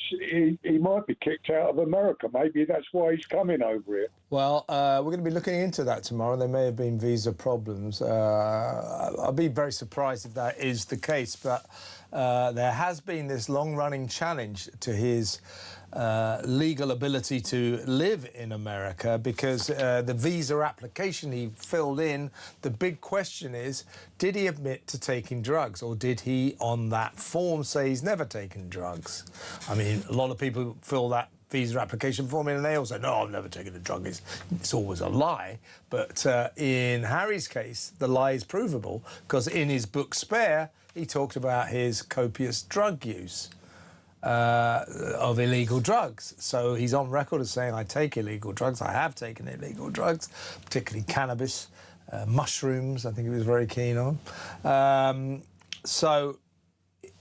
he might be kicked out of America. Maybe that's why he's coming over here.
Well, we're going to be looking into that tomorrow. There may have been visa problems. I'll be very surprised if that is the case. But there has been this long-running challenge to his legal ability to live in America because the visa application he filled in, the big question is, did he admit to taking drugs, or did he on that form say he's never taken drugs? I mean, a lot of people fill that visa application form in and they all say, no, I've never taken a drug. It's always a lie. But in Harry's case, the lie is provable because in his book Spare, he talked about his copious drug use. Of illegal drugs. So he's on record as saying, I take illegal drugs. I have taken illegal drugs, particularly cannabis, mushrooms, I think he was very keen on. So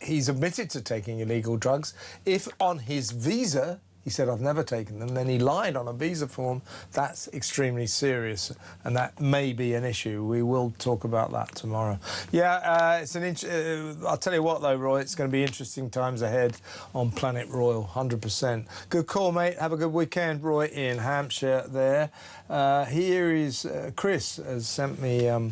he's admitted to taking illegal drugs. If on his visa he said, I've never taken them, then he lied on a visa form, that's extremely serious, and that may be an issue. We will talk about that tomorrow. Yeah, it's I'll tell you what, though, Roy, it's going to be interesting times ahead on Planet Royal, 100%. Good call, mate. Have a good weekend, Roy, in Hampshire there. Here is Chris has sent me a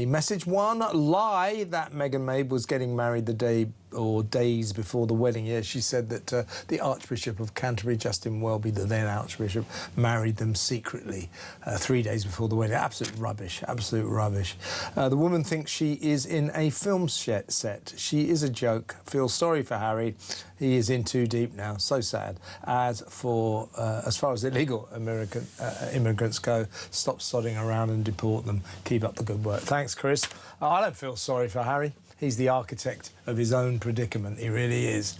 message. One lie that Meghan made was getting married the day or days before the wedding. Yeah, she said that the Archbishop of Canterbury, Justin Welby, the then Archbishop, married them secretly 3 days before the wedding. Absolute rubbish, absolute rubbish. The woman thinks she is in a film set. She is a joke. Feel sorry for Harry. He is in too deep now. So sad. As far as illegal American immigrants go, stop sodding around and deport them. Keep up the good work. Thanks, Chris. I don't feel sorry for Harry. He's the architect of his own predicament. He really is.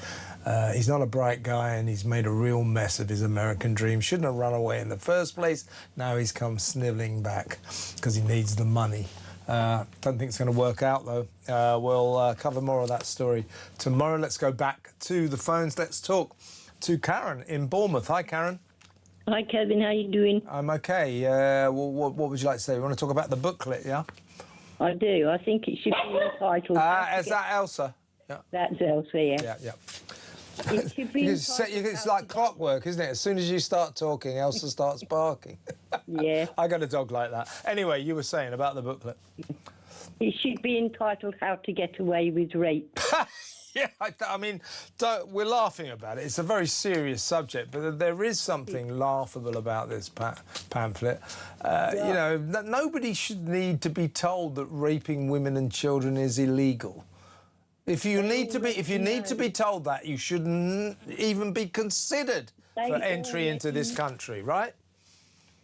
He's not a bright guy and he's made a real mess of his American dream. Shouldn't have run away in the first place. Now he's come snivelling back because he needs the money. Don't think it's going to work out, though. We'll cover more of that story tomorrow. Let's go back to the phones. Let's talk to Karen in Bournemouth. Hi, Karen.
Hi, Kevin. How you doing?
I'm OK. What would you like to say? We want to talk about the booklet, yeah?
I do. I think it should be entitled...
Is that Elsa? Yeah.
That's Elsa, yeah.
Yeah.
It should be
it's like clockwork, isn't it? As soon as you start talking, Elsa starts barking.
Yeah.
I got a dog like that. Anyway, you were saying about the booklet.
It should be entitled How to Get Away with Rape.
Yeah, I mean, we're laughing about it. It's a very serious subject, but there is something laughable about this pamphlet. You know, nobody should need to be told that raping women and children is illegal. If you need to be told that, you shouldn't even be considered for entry into this country, right?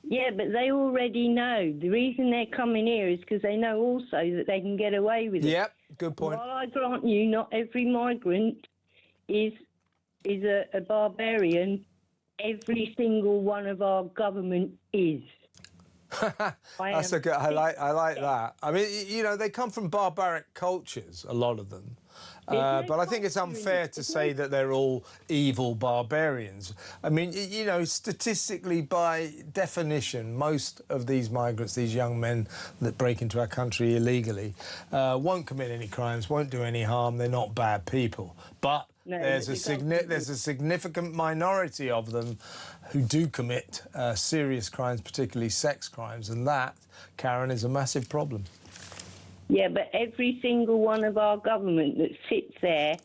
Yeah, but they already know. The reason they're coming here is because they know also that they can get away with it.
Yep, good point.
While I grant you, not every migrant is a barbarian. Every single one of our government is.
That's a good. I like that. I mean, you know, they come from barbaric cultures, a lot of them. But I think it's unfair to say that they're all evil barbarians. I mean, you know, statistically, by definition, most of these migrants, these young men that break into our country illegally, won't commit any crimes, won't do any harm. They're not bad people. But there's a significant minority of them who do commit serious crimes, particularly sex crimes, and that, Karen, is a massive problem.
Yeah, but every single one of our government that sits there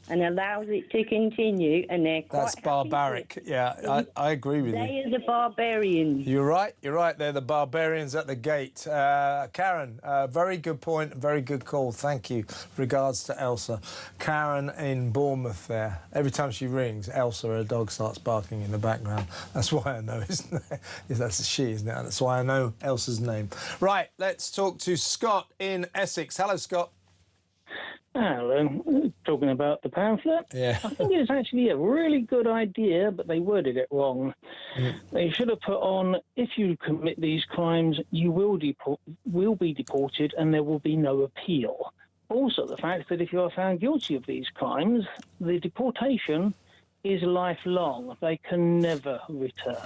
and allows it to continue, and they're quite
That's barbaric. Yeah, I agree with you.
They are the barbarians.
You're right. They're the barbarians at the gate. Karen, very good point, very good call. Thank you. Regards to Elsa. Karen in Bournemouth there. Every time she rings, Elsa, her dog, starts barking in the background. That's why I know, isn't it? That's a she, isn't it? That's why I know Elsa's name. Right, let's talk to Scott in Essex. Hello, Scott.
Hello. Talking about the pamphlet,
yeah.
I think it's actually a really good idea, but they worded it wrong. They should have put on, if you commit these crimes, you will be deported and there will be no appeal. Also, the fact that if you are found guilty of these crimes, the deportation is lifelong. They can never return.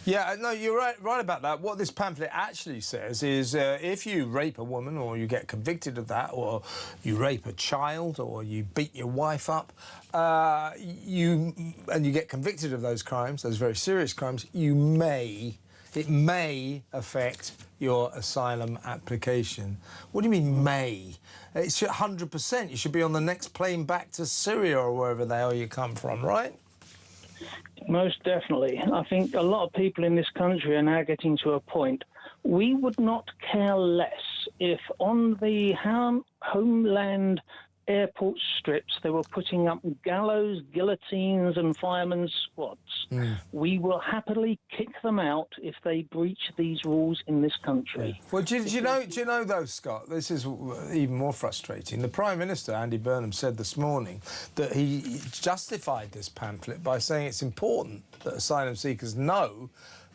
Yeah, no, you're right about that. What this pamphlet actually says is if you rape a woman or you get convicted of that, or you rape a child or you beat your wife up, and you get convicted of those crimes, those very serious crimes, it may affect your asylum application. What do you mean may? It's 100%. You should be on the next plane back to Syria or wherever the hell you come from, right?
Most definitely. I think a lot of people in this country are now getting to a point. We would not care less if on the homeland airport strips they were putting up gallows, guillotines and firemen's squads. We will happily kick them out if they breach these rules in this country.
Yeah. Well, do you know though, Scott, this is even more frustrating. The Prime Minister, Andy Burnham, said this morning that he justified this pamphlet by saying it's important that asylum seekers know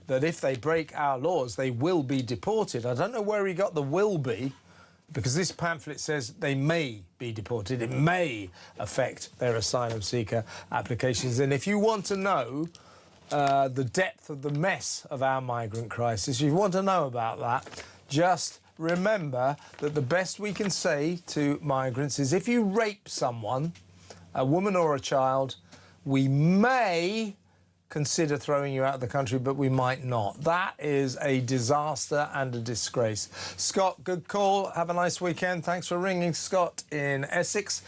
that if they break our laws, they will be deported. I don't know where he got the will be, because this pamphlet says they may be deported. It may affect their asylum seeker applications. And if you want to know the depth of the mess of our migrant crisis, if you want to know about that, just remember that the best we can say to migrants is if you rape someone, a woman or a child, we may consider throwing you out of the country, but we might not. That is a disaster and a disgrace. Scott, good call. Have a nice weekend. Thanks for ringing, Scott in Essex.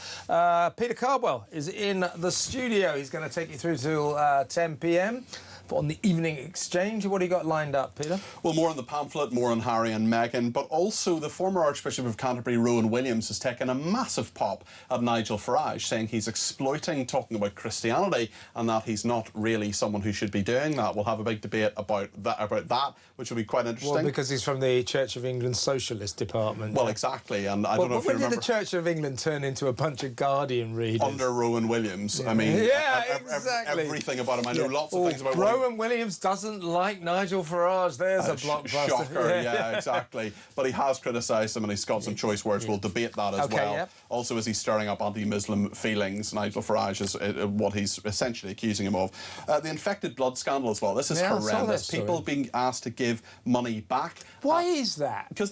Peter Cardwell is in the studio. He's going to take you through till 10 p.m. on the Evening Exchange. What do you got lined up, Peter?
Well, more on the pamphlet, more on Harry and Meghan, but also the former Archbishop of Canterbury, Rowan Williams, has taken a massive pop at Nigel Farage, saying he's exploiting talking about Christianity and that he's not really someone who should be doing that. We'll have a big debate about that, which will be quite interesting.
Well, because he's from the Church of England Socialist Department.
Well, exactly, and I don't know if you remember...
When did the Church of England turn into a bunch of Guardian readers?
Under Rowan Williams.
Yeah.
I mean,
exactly.
Everything about him. I know lots of things about
Rowan Williams doesn't like Nigel Farage. There's a blockbuster.
Shocker, yeah, exactly. But he has criticised him and he's got some choice words. We'll debate that as well. Yep. Also, is he stirring up anti-Muslim feelings? Nigel Farage is what he's essentially accusing him of. The infected blood scandal as well. This is horrendous. People being asked to give money back.
Why is that?
Because